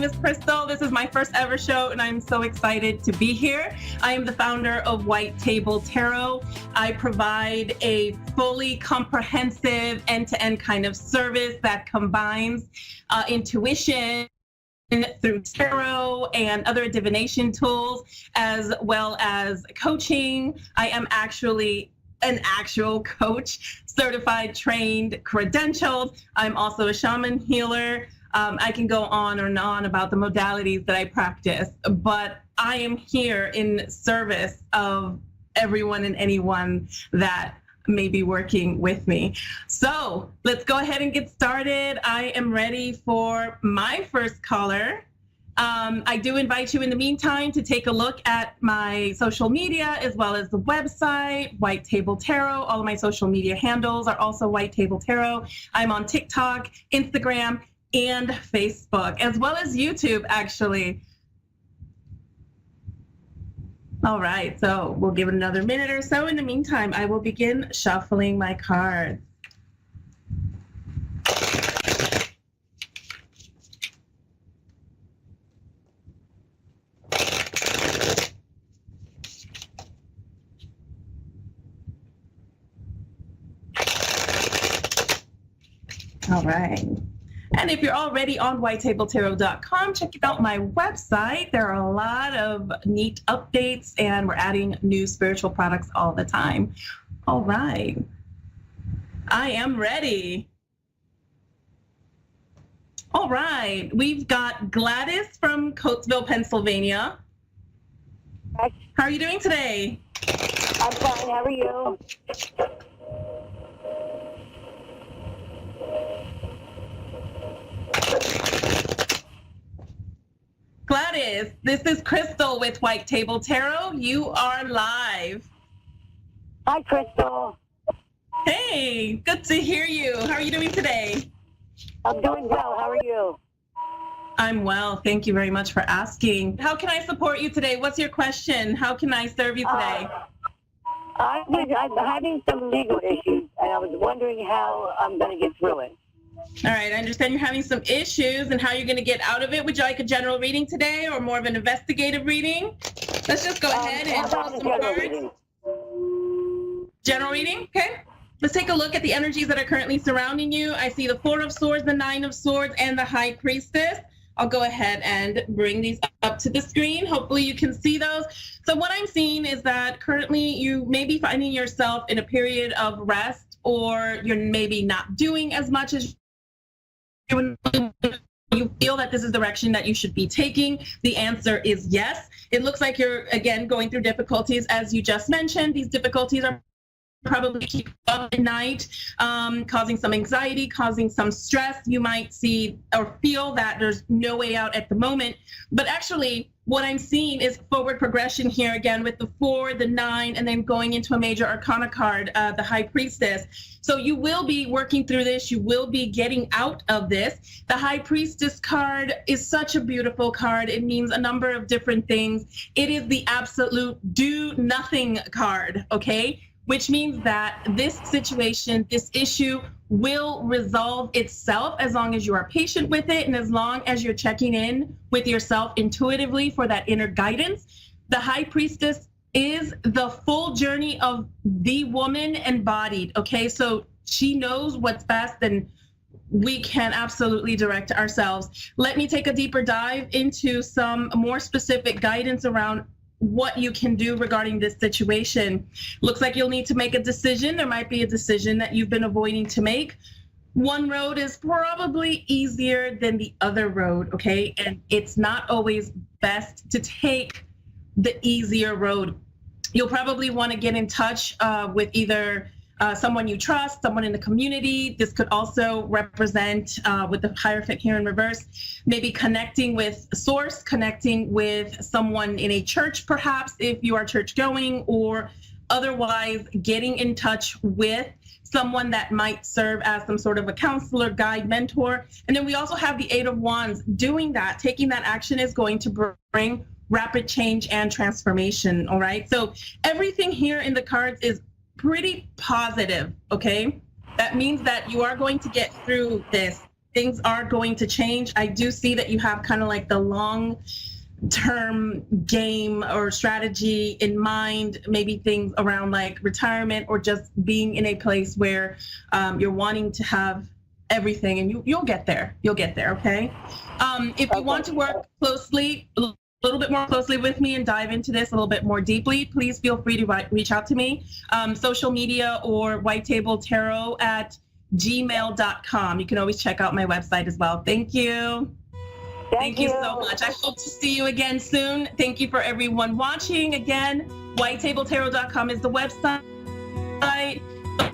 name is Crystal. This is my first ever show, and I'm so excited to be here. I am the founder of White Table Tarot. I provide a fully comprehensive end-to-end kind of service that combines intuition through tarot and other divination tools, as well as coaching. I am actually an actual coach, certified, trained, credentialed. I'm also a shaman healer. I can go on and on about the modalities that I practice, but I am here in service of everyone and anyone that may be working with me. So let's go ahead and get started. I am ready for my first caller. I do invite you in the meantime to take a look at my social media as well as the website, White Table Tarot. All of my social media handles are also White Table Tarot. I'm on TikTok, Instagram, and Facebook, as well as YouTube, actually. All right, so we'll give it another minute or so. In the meantime, I will begin shuffling my cards. All right. And if you're already on whitetabletarot.com, check out my website. There are a lot of neat updates, and we're adding new spiritual products all the time. All right. I am ready. All right. We've got Gladys from Coatesville, Pennsylvania. Hi. How are you doing today? I'm fine. How are you? Gladys, this is Crystal with White Table Tarot. You are live. Hi, Crystal. Hey, good to hear you. How are you doing today? I'm doing well. How are you? I'm well. Thank you very much for asking. How can I support you today? What's your question? How can I serve you today? I'm having some legal issues, and I was wondering how I'm going to get through it. All right, I understand you're having some issues and how you're going to get out of it. Would you like a general reading today or more of an investigative reading? Let's just go ahead and draw some cards. General reading, okay. Let's take a look at the energies that are currently surrounding you. I see the Four of Swords, the Nine of Swords, and the High Priestess. I'll go ahead and bring these up to the screen. Hopefully you can see those. So what I'm seeing is that currently you may be finding yourself in a period of rest, or you're maybe not doing as much as you feel that this is the direction that you should be taking. The answer is yes. It looks like you're, again, going through difficulties, as you just mentioned. These difficulties are probably keeping you up at night, causing some anxiety, causing some stress. You might see or feel that there's no way out at the moment. But actually, what I'm seeing is forward progression here, again, with the 4, the 9, and then going into a major arcana card, the High Priestess. So you will be working through this. You will be getting out of this. The High Priestess card is such a beautiful card. It means a number of different things. It is the absolute do nothing card, okay? Which means that this situation, this issue will resolve itself as long as you are patient with it and as long as you're checking in with yourself intuitively for that inner guidance. The High Priestess is the full journey of the woman embodied, okay? So she knows what's best, and we can absolutely direct ourselves. Let me take a deeper dive into some more specific guidance around what you can do regarding this situation. Looks like you'll need to make a decision. There might be a decision that you've been avoiding to make. One road is probably easier than the other road, okay? And it's not always best to take the easier road. You'll probably want to get in touch with either someone you trust, someone in the community. This could also represent, with the Hierophant here in reverse, maybe connecting with source, connecting with someone in a church, perhaps, if you are church going, or otherwise getting in touch with someone that might serve as some sort of a counselor, guide, mentor. And then we also have the Eight of Wands. Doing that, taking that action is going to bring rapid change and transformation, all right? So everything here in the cards is pretty positive, okay? That means that you are going to get through this. things are going to change. I do see that you have kind of like the long term game or strategy in mind, maybe things around like retirement or just being in a place where you're wanting to have everything, and you'll get there. You'll get there, okay? If you want to work closely, a little bit more closely with me and dive into this a little bit more deeply, please feel free to reach out to me. Social media or whitetabletarot@gmail.com. You can always check out my website as well. Thank you. Thank you so much. I hope to see you again soon. Thank you for everyone watching. Again, whitetabletarot.com is the website.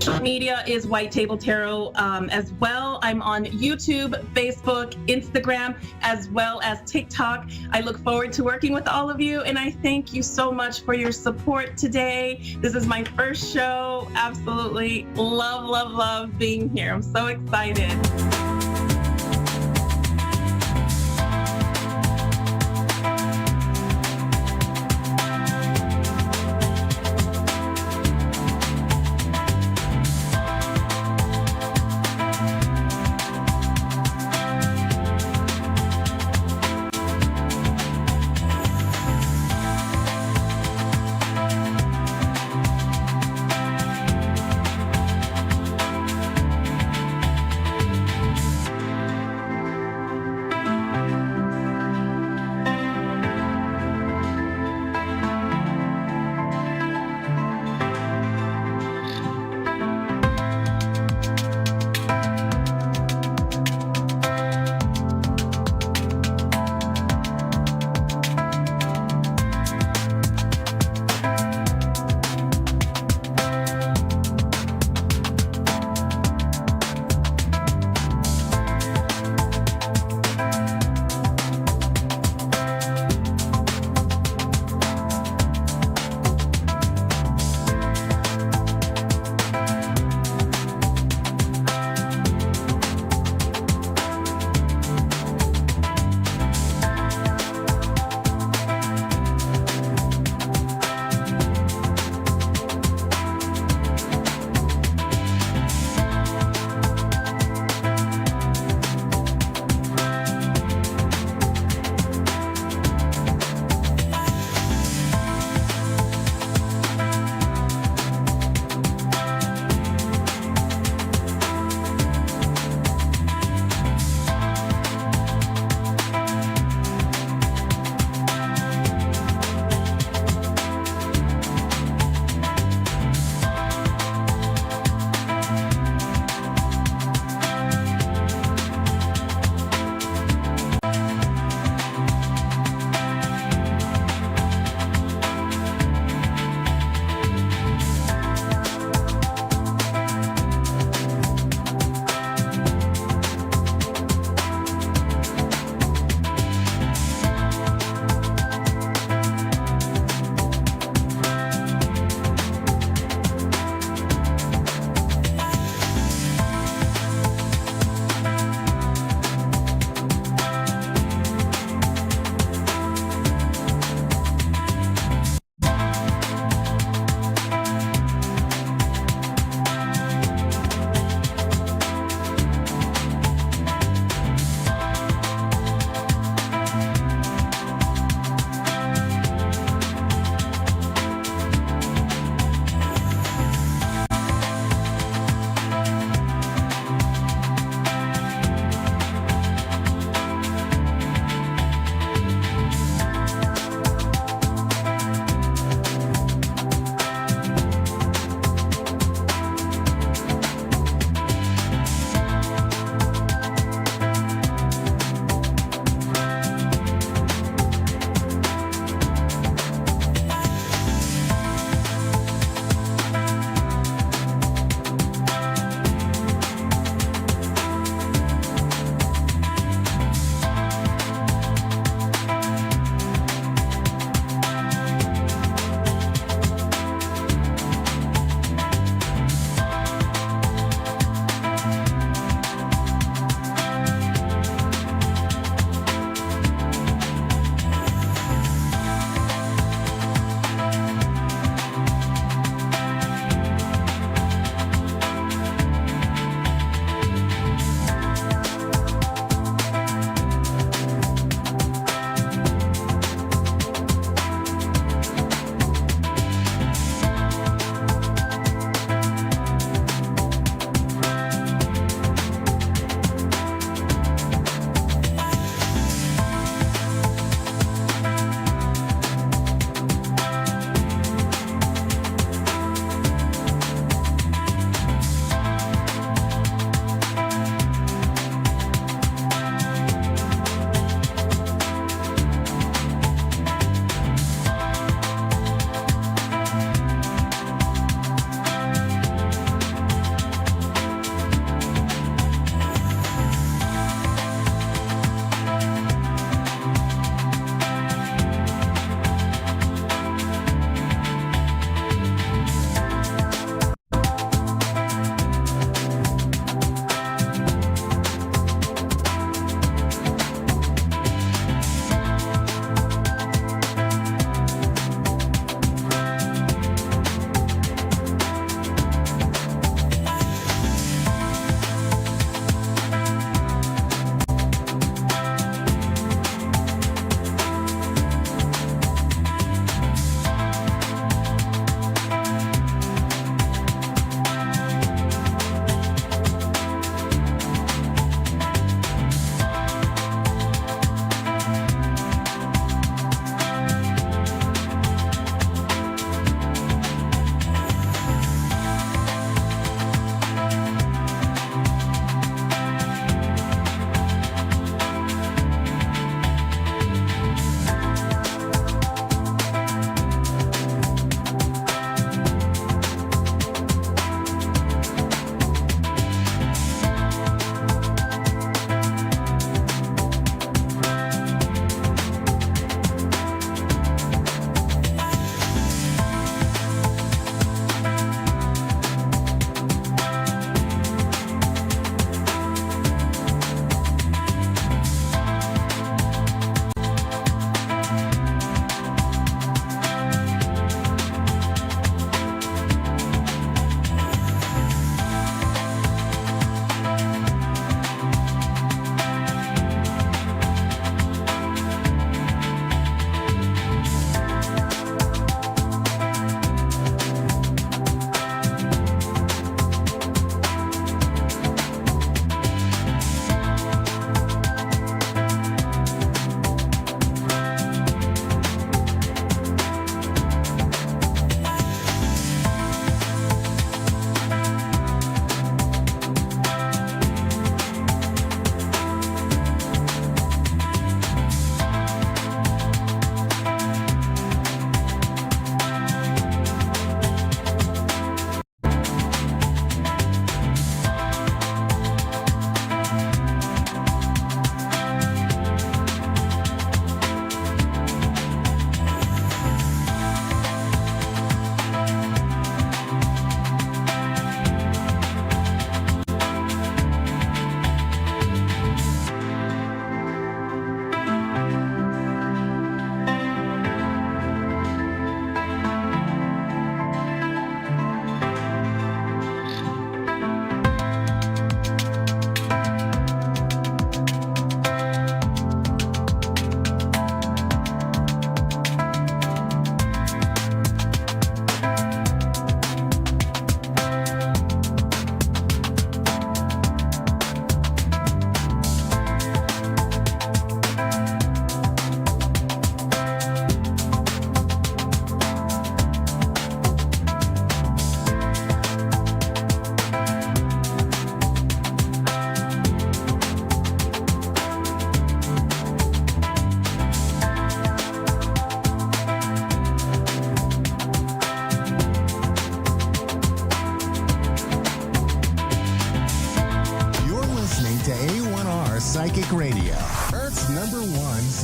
Social media is White Table Tarot as well. I'm on YouTube, Facebook, Instagram, as well as TikTok. I look forward to working with all of you, and I thank you so much for your support today. This is my first show. Absolutely love, love, love being here. I'm so excited.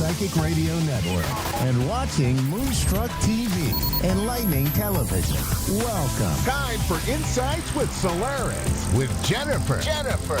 Psychic Radio Network and watching Moonstruck TV and Lightning Television. Welcome. Time for Insights with Solaris with Jennifer.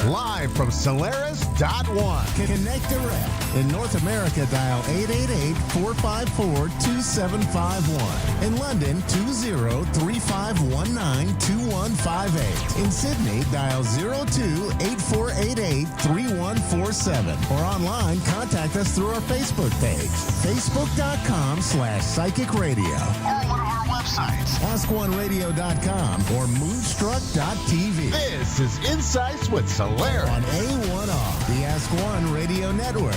Live from Solaris.1. Connect direct. In North America, dial 888-454-2751. In London, 20-3519-2158. In Sydney, dial 02-8488-3147. Or online, contact us through our Facebook page, facebook.com/Psychic Radio. Or one of our websites, AskOneRadio.com or Moonstruck.tv. This is Insights with Solaris on A1R, the Ask One Radio Network.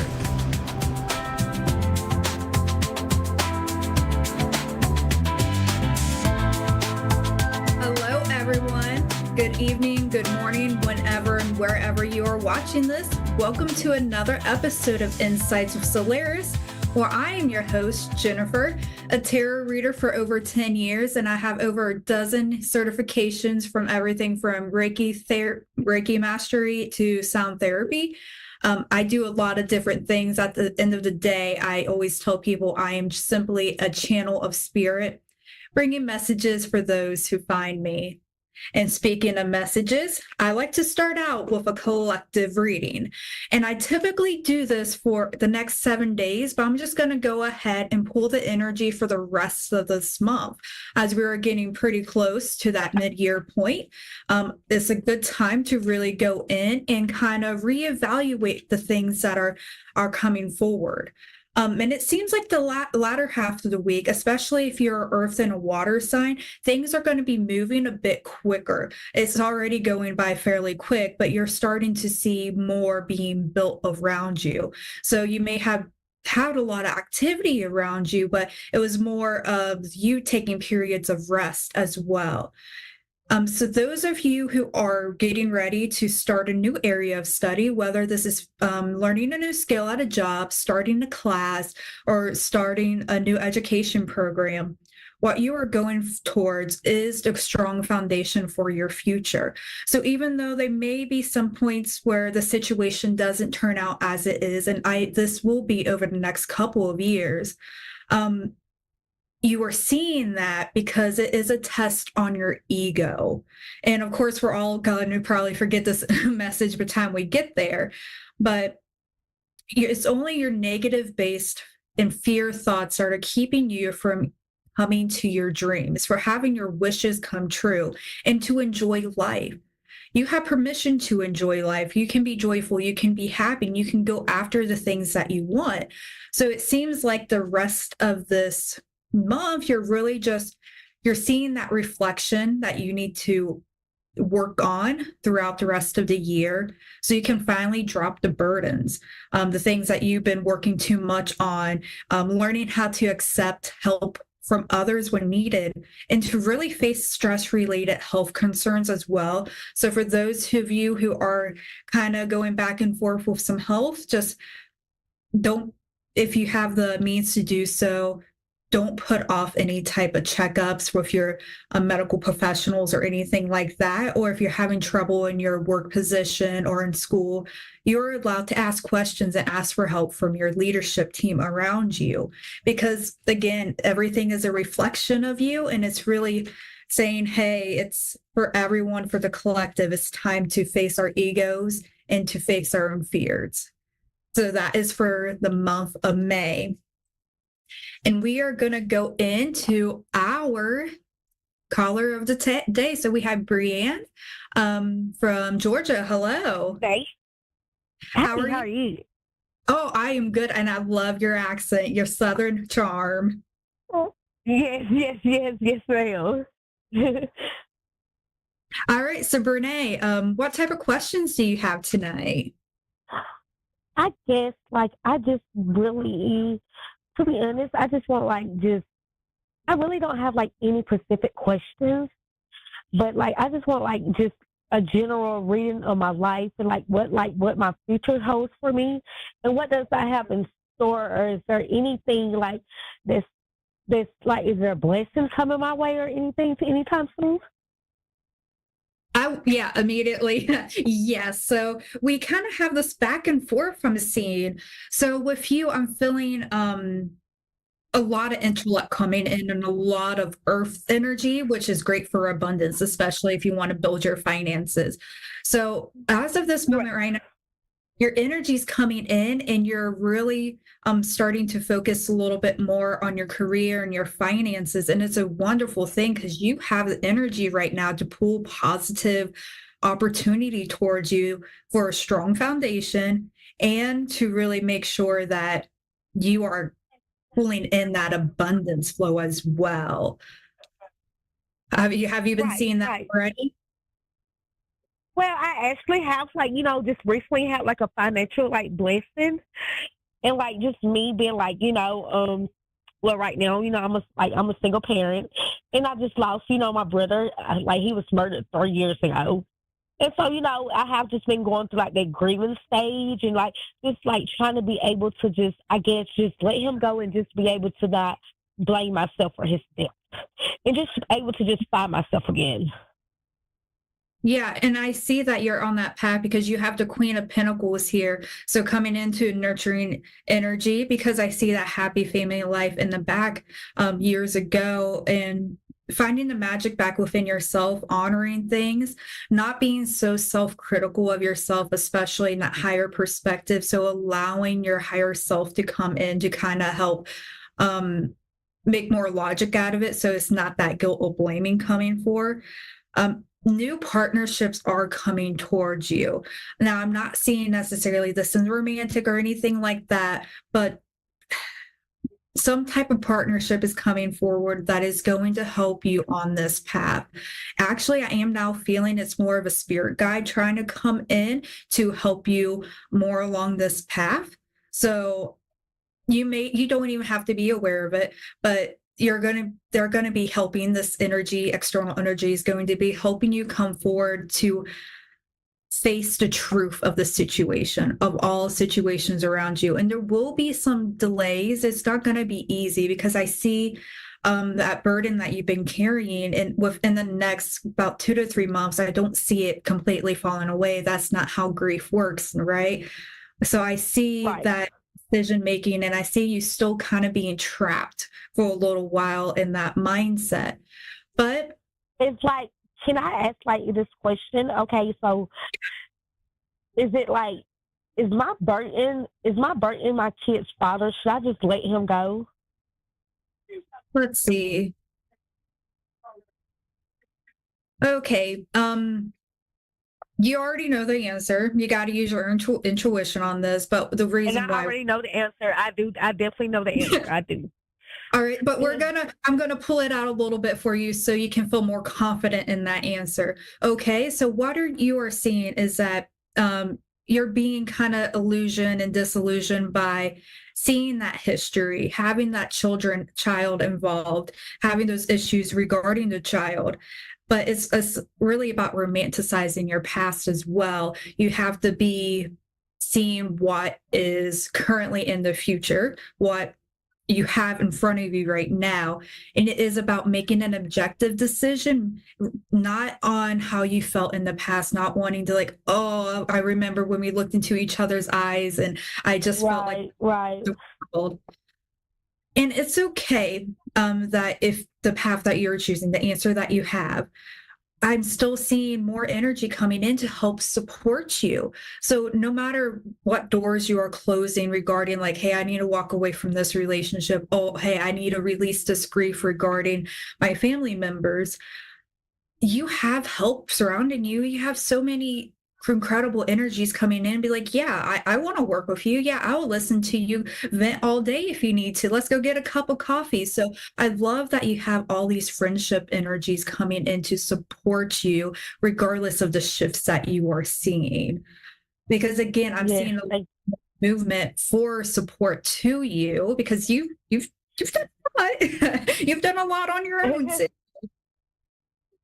Hello, everyone. Good evening, good morning, whenever and wherever you are watching this. Welcome to another episode of Insights with Solaris, where I am your host, Jennifer, a tarot reader for over 10 years, and I have over a dozen certifications from everything from Reiki mastery to sound therapy. I do a lot of different things. At the end of the day, I always tell people I am simply a channel of spirit, bringing messages for those who find me. And speaking of messages, I like to start out with a collective reading. And I typically do this for the next 7 days, but I'm just going to go ahead and pull the energy for the rest of this month. As we are getting pretty close to that mid-year point, it's a good time to really go in and kind of reevaluate the things that are coming forward. And it seems like the latter half of the week, especially if you're earth and a water sign, things are going to be moving a bit quicker. It's already going by fairly quick, but you're starting to see more being built around you. So you may have had a lot of activity around you, but it was more of you taking periods of rest as well. So those of you who are getting ready to start a new area of study, whether this is learning a new skill at a job, starting a class, or starting a new education program, what you are going towards is a strong foundation for your future. So even though there may be some points where the situation doesn't turn out as it is, and this will be over the next couple of years, you are seeing that because it is a test on your ego. And of course, we're all going to probably forget this message by the time we get there, but it's only your negative based and fear thoughts that are keeping you from coming to your dreams, for having your wishes come true, and to enjoy life. You have permission to enjoy life. You can be joyful, you can be happy, and you can go after the things that you want. So it seems like the rest of this month, you're seeing that reflection that you need to work on throughout the rest of the year, so you can finally drop the burdens, the things that you've been working too much on, learning how to accept help from others when needed, and to really face stress-related health concerns as well. So for those of you who are kind of going back and forth with some health, just don't, if you have the means to do so, don't put off any type of checkups with your medical professionals or anything like that. Or if you're having trouble in your work position or in school, you're allowed to ask questions and ask for help from your leadership team around you. Because again, everything is a reflection of you, and it's really saying, hey, it's for everyone, for the collective. It's time to face our egos and to face our own fears. So that is for the month of May. And we are going to go into our caller of the day. So we have Brianne from Georgia. Hello. Hey. How are you? Oh, I am good. And I love your accent, your Southern charm. Oh, yes, ma'am. All right. So Brene, what type of questions do you have tonight? I guess, I just really, to be honest, I just want, I really don't have, any specific questions, but, I just want, just a general reading of my life and, what my future holds for me, and what does I have in store, or is there anything, this, is there blessings coming my way or anything anytime soon? Yeah, immediately. Yes. So we kind of have this back and forth from seeing. So with you, I'm feeling a lot of intellect coming in and a lot of earth energy, which is great for abundance, especially if you want to build your finances. So as of this moment right now, your energy's coming in and you're really starting to focus a little bit more on your career and your finances. And it's a wonderful thing because you have the energy right now to pull positive opportunity towards you for a strong foundation and to really make sure that you are pulling in that abundance flow as well. Have you been seeing that already? Well, I actually have just recently had like a financial blessing, and just me being well, right now, I'm a single parent, and I just lost my brother. He was murdered 3 years ago. And so, I have just been going through that grieving stage and just trying to be able to just let him go and just be able to not blame myself for his death and just able to just find myself again. Yeah, and I see that you're on that path because you have the Queen of Pentacles here. So coming into nurturing energy, because I see that happy family life in the back years ago, and finding the magic back within yourself, honoring things, not being so self-critical of yourself, especially in that higher perspective. So allowing your higher self to come in to kind of help make more logic out of it. So it's not that guilt or blaming coming for. New partnerships are coming towards you. Now, I'm not seeing necessarily this as romantic or anything like that, but some type of partnership is coming forward that is going to help you on this path. Actually, I am now feeling it's more of a spirit guide trying to come in to help you more along this path. So you don't even have to be aware of it, but they're going to be helping. This energy, external energy, is going to be helping you come forward to face the truth of the situation, of all situations around you. And there will be some delays. It's not going to be easy because I see that burden that you've been carrying, and within the next about 2 to 3 months, I don't see it completely falling away. That's not how grief works, right? So I see that decision making, and I see you still kind of being trapped for a little while in that mindset. But it's can I ask this question? Okay, so is it is my burden my kid's father? Should I just let him go? Let's see. Okay. You already know the answer. You got to use your intuition on this, but the reason and I already know the answer. I do. I definitely know the answer. I do. All right, but I'm gonna pull it out a little bit for you so you can feel more confident in that answer. Okay, so what you are seeing is that you're being kind of illusioned and disillusioned by seeing that history, having that child involved, having those issues regarding the child. But it's really about romanticizing your past as well. You have to be seeing what is currently in the future, what you have in front of you right now. And it is about making an objective decision, not on how you felt in the past, not wanting to oh, I remember when we looked into each other's eyes and I just felt like the world. And it's okay that if the path that you're choosing, the answer that you have, I'm still seeing more energy coming in to help support you. So no matter what doors you are closing regarding hey, I need to walk away from this relationship. Oh, hey, I need to release this grief regarding my family members. You have help surrounding you. You have so many incredible energies coming in and be yeah, I want to work with you. Yeah, I will listen to you vent all day if you need to. Let's go get a cup of coffee. So I love that you have all these friendship energies coming in to support you regardless of the shifts that you are seeing. Because again, I'm seeing a movement for support to you because you've done a lot. You've done a lot on your own.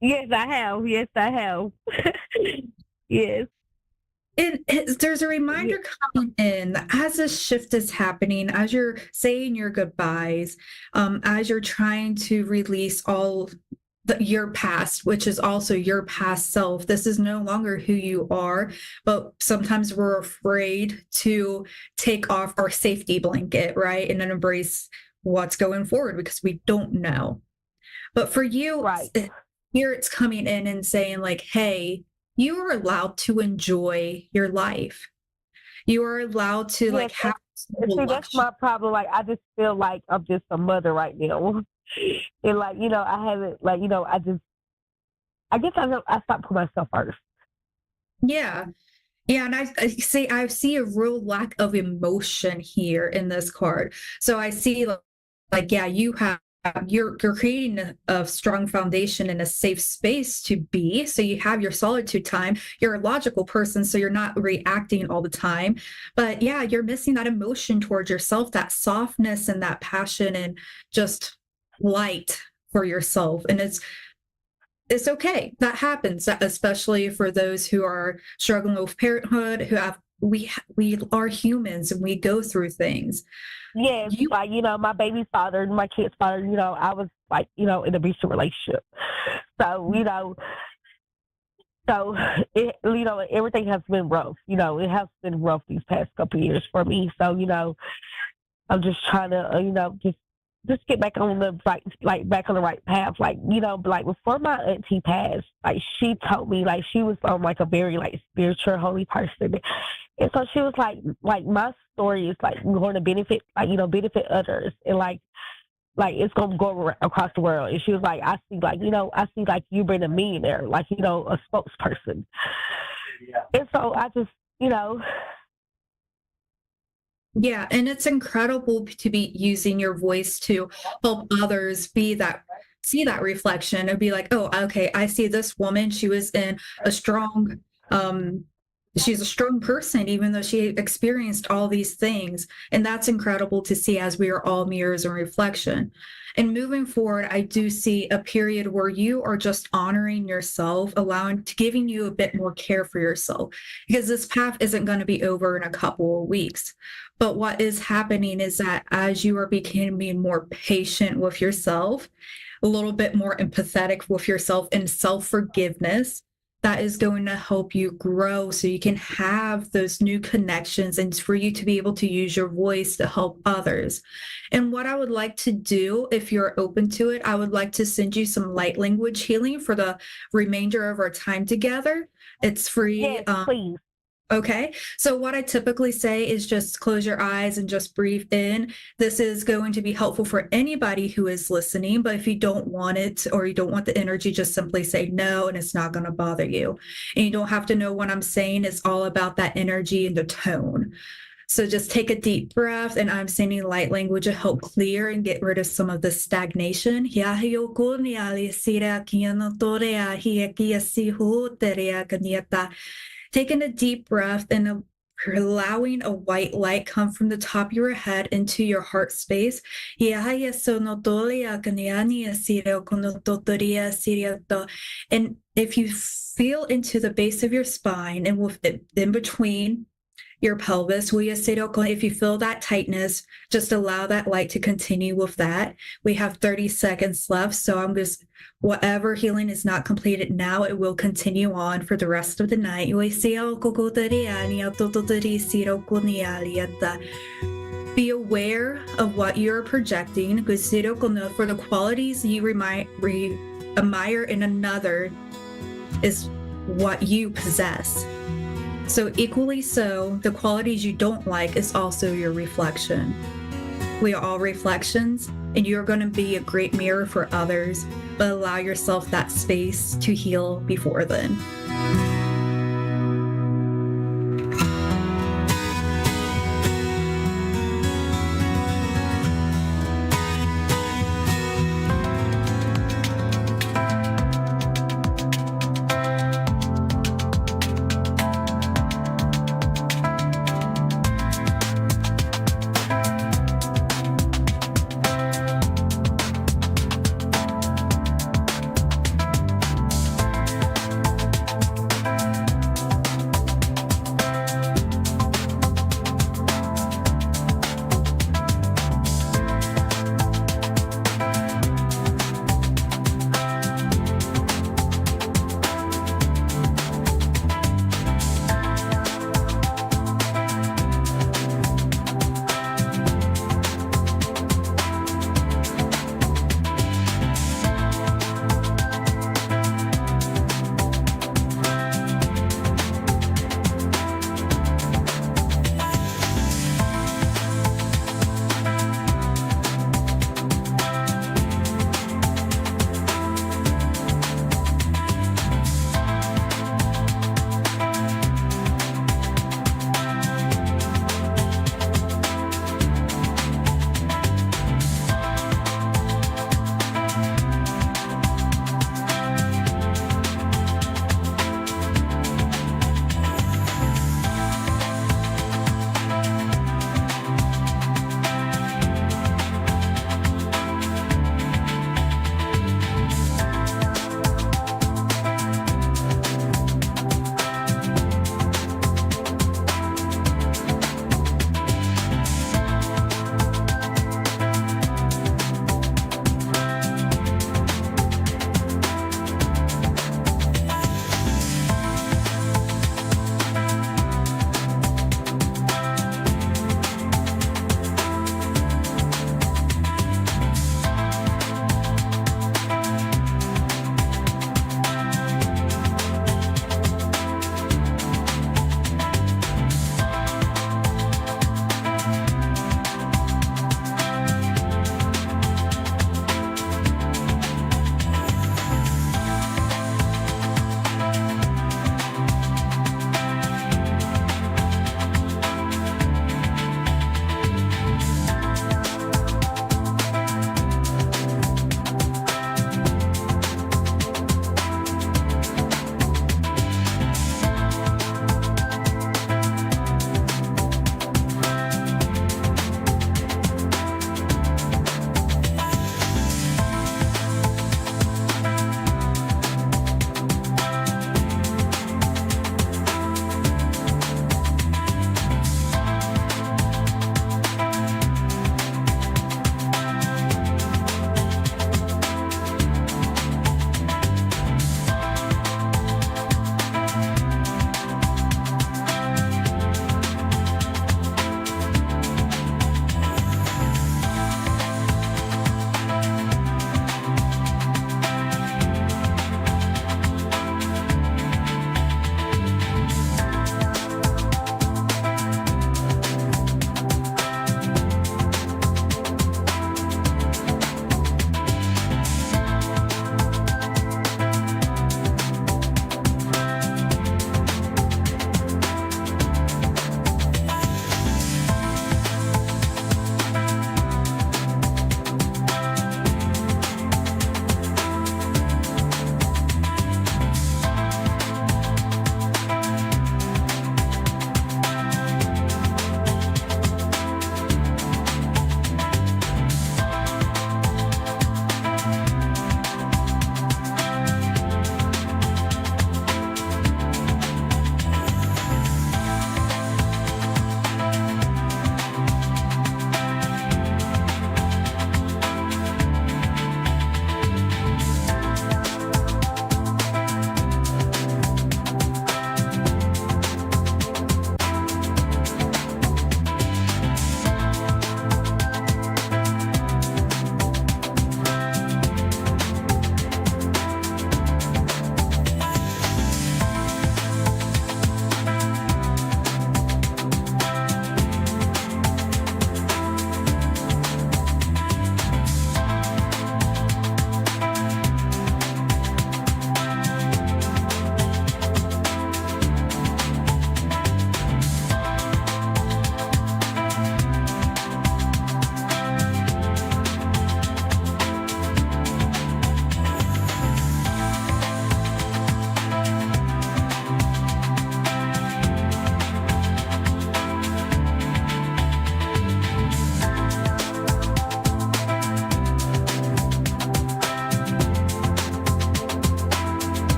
Yes, I have. Yes, I have. Yes. And there's a reminder coming in as this shift is happening, as you're saying your goodbyes, as you're trying to release all your past, which is also your past self. This is no longer who you are, but sometimes we're afraid to take off our safety blanket, right? And then embrace what's going forward because we don't know. But for you, Right. here it's coming in and saying, like, hey, you are allowed to enjoy your life. You are allowed to like Yes, have and see, that's my problem. Like, I just feel like I'm just a mother right now. And like, you know, I haven't, like, you know, I guess I stopped putting myself first. Yeah. Yeah, and I see a real lack of emotion here in this card. So I see like yeah, you're creating a strong foundation and a safe space to be. So you have your solitude time. You're a logical person, so you're not reacting all the time. But yeah, you're missing that emotion towards yourself, that softness and that passion and just light for yourself. And it's okay. That happens, especially for those who are struggling with parenthood, who have we are humans and we go through things. Yes, like, you know, my baby's father, my kid's father, you know, I was like, you know, in an abusive relationship. So, you know, you know, everything has been rough. You know, it has been rough these past couple of years for me. So, you know, I'm just trying to, you know, just get back on the right, like back on the right path. Like, you know, like before my auntie passed, like she told me, like she was like a very like spiritual, holy person. And so she was like my story is like going to benefit, like, you know, benefit others. And like it's going to go across the world. And she was like, I see like you being a millionaire, like, you know, a spokesperson. Yeah. And so I just, you know. Yeah, and it's incredible to be using your voice to help others see that reflection and be like, oh, okay, I see this woman. She was in a strong, she's a strong person, even though she experienced all these things. And that's incredible to see, as we are all mirrors and reflection. And moving forward, I do see a period where you are just honoring yourself, giving you a bit more care for yourself, because this path isn't going to be over in a couple of weeks. But what is happening is that as you are becoming more patient with yourself, a little bit more empathetic with yourself and self-forgiveness, that is going to help you grow so you can have those new connections and for you to be able to use your voice to help others. And what I would like to do, if you're open to it, I would like to send you some light language healing for the remainder of our time together. It's free. Yes, please. Okay, so what I typically say is just close your eyes and just breathe in. This is going to be helpful for anybody who is listening, but if you don't want it or you don't want the energy, just simply say no and it's not going to bother you. And you don't have to know what I'm saying. It's all about that energy and the tone. So just take a deep breath, and I'm sending light language to help clear and get rid of some of the stagnation. Taking a deep breath and allowing a white light come from the top of your head into your heart space. And if you feel into the base of your spine and with it in between your pelvis, if you feel that tightness, just allow that light to continue with that. We have 30 seconds left, so I'm just, whatever healing is not completed now, it will continue on for the rest of the night. Be aware of what you're projecting, for the qualities you admire in another is what you possess. So equally so, the qualities you don't like is also your reflection. We are all reflections, and you're going to be a great mirror for others, but allow yourself that space to heal before then.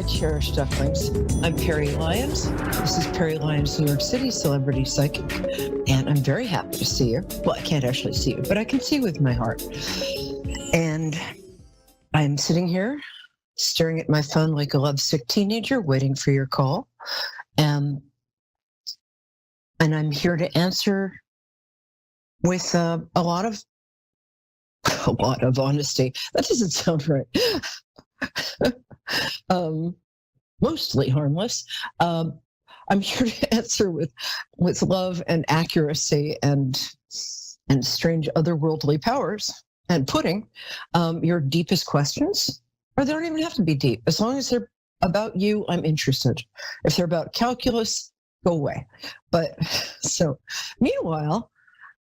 cherished ducklings. I'm Perry Lyons. This is Perry Lyons, New York City celebrity psychic, and I'm very happy to see you. Well, I can't actually see you, but I can see you with my heart. And I'm sitting here staring at my phone like a lovesick teenager, waiting for your call. And I'm here to answer with a lot of honesty. That doesn't sound right. Mostly harmless. I'm here to answer with love and accuracy and strange otherworldly powers and putting your deepest questions, or they don't even have to be deep. As long as they're about you, I'm interested. If they're about calculus, go away. But so, meanwhile,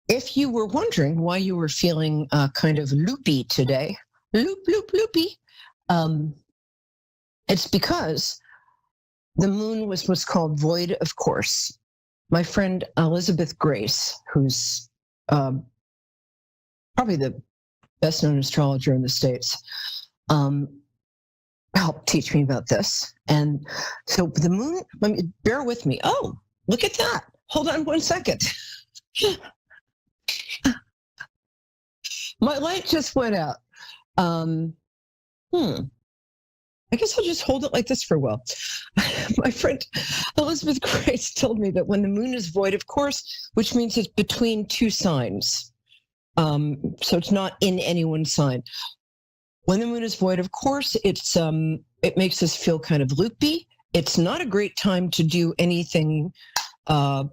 if you were wondering why you were feeling kind of loopy today, loopy, it's because the moon was what's called void of course. My friend Elizabeth Grace, who's probably the best known astrologer in the States, helped teach me about this. And so the moon, bear with me. Oh, look at that. Hold on 1 second. My light just went out. I guess I'll just hold it like this for a while. My friend Elizabeth Grace told me that when the moon is void of course, which means it's between two signs, so it's not in any one sign. When the moon is void of course, it makes us feel kind of loopy. It's not a great time to do anything that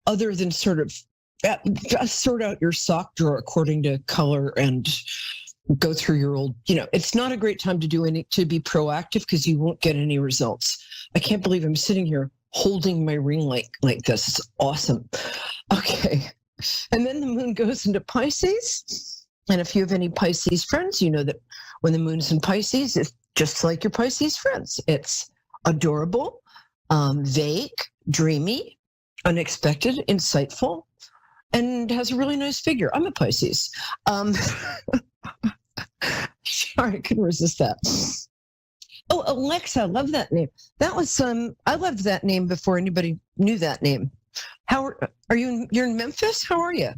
other than sort of just sort out your sock drawer according to color and go through your old, it's not a great time to to be proactive because you won't get any results. I can't believe I'm sitting here holding my ring light like this. It's awesome. Okay. And then the moon goes into Pisces. And if you have any Pisces friends, you know that when the moon's in Pisces, it's just like your Pisces friends. It's adorable, vague, dreamy, unexpected, insightful, and has a really nice figure. I'm a Pisces. Sorry, I couldn't resist that. Oh, Alexa, love that name. That was I loved that name before anybody knew that name. How are you? You're in Memphis? How are you?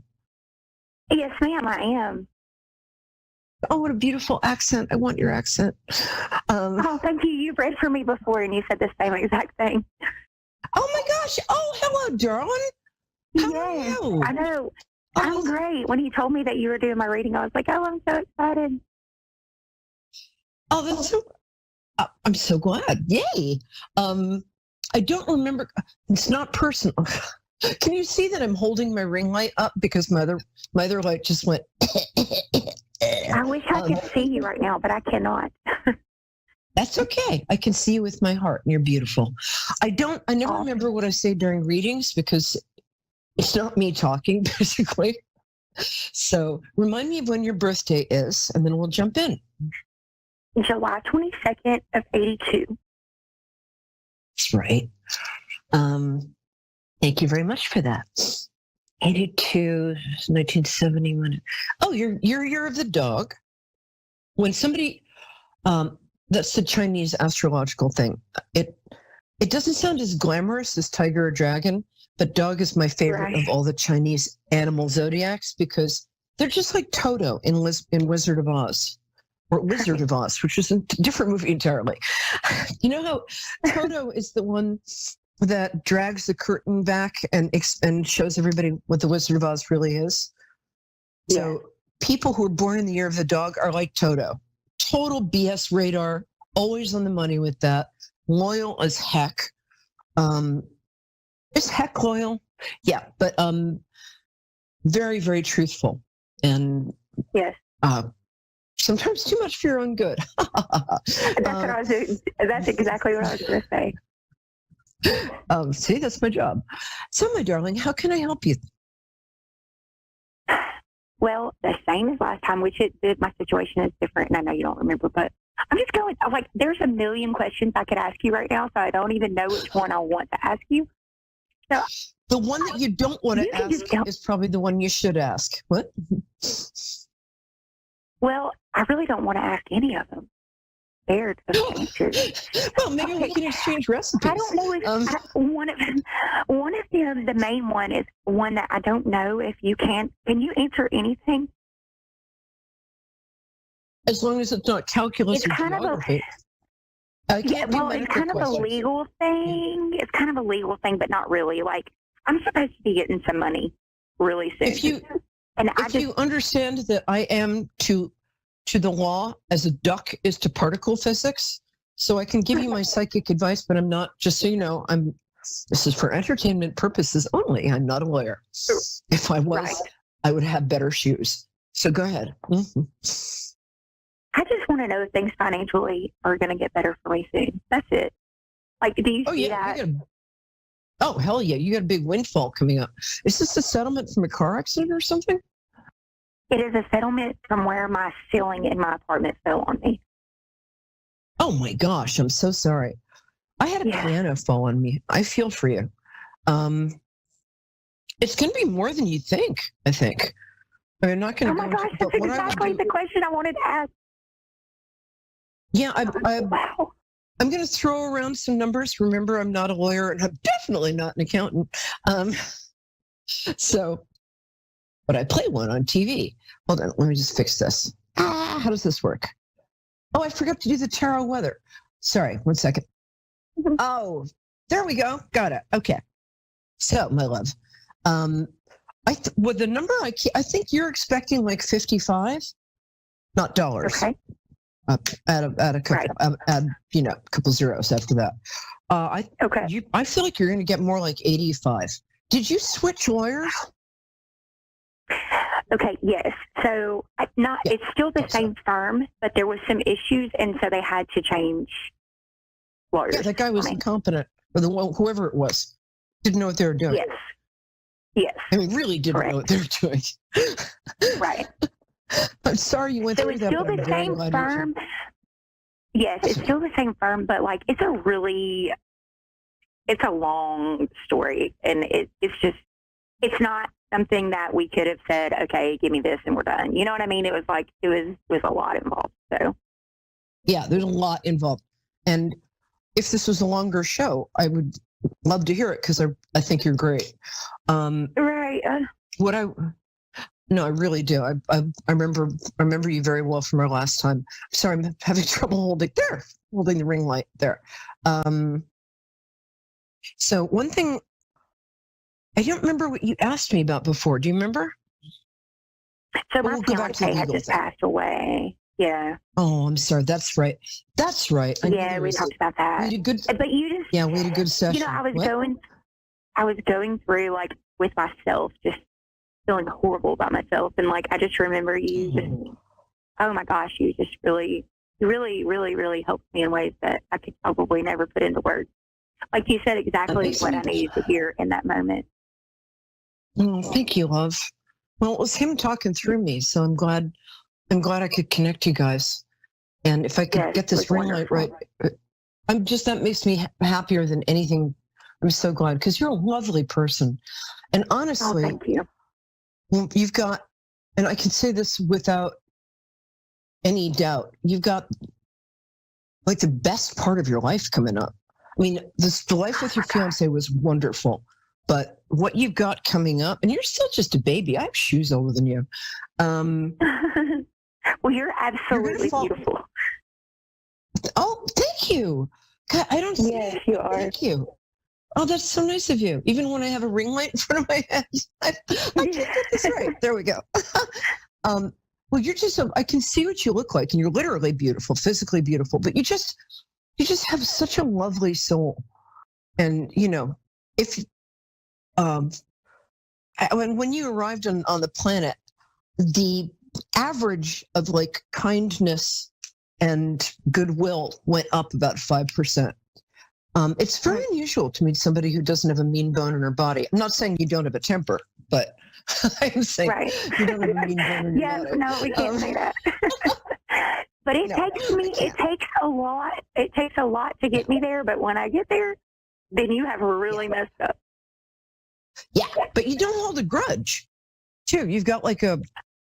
Yes, ma'am, I am. Oh, what a beautiful accent. I want your accent. Oh, thank you. You've read for me before and you said the same exact thing. Oh my gosh. Oh, hello, darling. How are you? I know. I'm great. When he told me that you were doing my reading, I was like, oh, I'm so excited. Oh, that's so, I'm so glad. Yay. I don't remember. It's not personal. Can you see that I'm holding my ring light up because my other light just went. I wish I could see you right now, but I cannot. That's okay. I can see you with my heart and you're beautiful. I never remember what I say during readings because it's not me talking, basically. So remind me of when your birthday is, and then we'll jump in. July 22nd of 82. That's right. Thank you very much for that. 82, 1971. Oh, you're year of the dog. When somebody, that's the Chinese astrological thing. It doesn't sound as glamorous as tiger or dragon, but dog is my favorite of all the Chinese animal zodiacs because they're just like Toto in Wizard of Oz, or Wizard of Oz, which is a different movie entirely. You know how Toto is the one that drags the curtain back and shows everybody what the Wizard of Oz really is? Yeah. So people who are born in the year of the dog are like Toto. Total BS radar, always on the money with that. Loyal as heck. Is heck loyal? Yeah, but very, very truthful. And yes. Sometimes too much for your own good. That's exactly what I was going to say. See, that's my job. So, my darling, how can I help you? Well, the same as last time, which my situation is different, and I know you don't remember, but I'm just going, there's a million questions I could ask you right now, so I don't even know which one I want to ask you. So, the one that you don't want to ask is probably the one you should ask. What? Well, I really don't want to ask any of them. scared of changes. Well, maybe we can exchange recipes. I don't know if one of the main one is one that I don't know if you can. Can you answer anything? As long as it's not calculus It's or kind of geography. I Yeah, can't do well, it's medical kind of a questions. legal thing. It's kind of a legal thing, but not really. Like, I'm supposed to be getting some money really soon. If you understand that I am to the law as a duck is to particle physics, so I can give you my psychic advice, but I'm not. Just so you know, this is for entertainment purposes only. I'm not a lawyer. If I was, I would have better shoes. So go ahead. Mm-hmm. I just want to know if things financially are going to get better for me soon. That's it. Like, do you see that? Oh, hell yeah. You got a big windfall coming up. Is this a settlement from a car accident or something? It is a settlement from where my ceiling in my apartment fell on me. Oh my gosh, I'm so sorry. I had a piano fall on me. I feel for you. It's going to be more than you think, I think. I'm not going to Oh my gosh, that's exactly the question I wanted to ask. Yeah, I'm going to throw around some numbers. Remember, I'm not a lawyer and I'm definitely not an accountant. But I play one on TV. Hold on, let me just fix this. How does this work? Oh, I forgot to do the tarot weather. Sorry, 1 second. Oh, there we go. Got it. Okay. So, my love, with the number I think you're expecting like 55, not dollars. Okay. Add a couple, add a couple zeros after that. I feel like you're going to get more like 85. Did you switch lawyers? Okay, yes. So it's still the same firm, but there was some issues, and so they had to change lawyers. Yeah, that guy was incompetent, or whoever it was didn't know what they were doing. Yes. I mean, really didn't know what they were doing. Right. I'm sorry you went through that. So it's still the same firm. Yes, it's still the same firm, but like it's a long story, and it's not something that we could have said, okay, give me this and we're done. You know what I mean? It was like it was a lot involved. So yeah, there's a lot involved, and if this was a longer show, I would love to hear it because I think you're great. Right. No, I really do. I remember you very well from our last time. Sorry, I'm having trouble holding the ring light there. So one thing, I don't remember what you asked me about before. Do you remember? So my fiance had just passed away. Yeah. Oh, I'm sorry. That's right. Yeah, we talked about that. We had a good. But you just. Yeah, we had a good session. I was going through like with myself, just feeling horrible about myself, and like I just remember you just. Oh my gosh, you just really helped me in ways that I could probably never put into words. Like you said exactly what I needed to hear in that moment. Oh, thank you, love. Well, it was him talking through me, so I'm glad I could connect you guys. And if I could get this ring light right, that makes me happier than anything. I'm so glad because you're a lovely person. And honestly, thank you. You've got, and I can say this without any doubt, you've got like the best part of your life coming up. I mean, the life with your fiance was wonderful, but what you've got coming up, and you're still just a baby. I have shoes older than you. Well, you're absolutely beautiful. Oh, thank you. God, I don't. Yes, you are. Thank you. Oh, that's so nice of you. Even when I have a ring light in front of my head, I can't get this right. There we go. Well, you're just. I can see what you look like, and you're literally beautiful, physically beautiful. But you just have such a lovely soul, and if when you arrived on the planet, the average of like kindness and goodwill went up about 5%. It's very unusual to meet somebody who doesn't have a mean bone in her body. I'm not saying you don't have a temper, but I'm saying you don't have a mean bone in your body. No, we can't say that. But it takes a lot. It takes a lot to get me there. But when I get there, then you have really messed up. Yeah, but you don't hold a grudge, too. You've got like a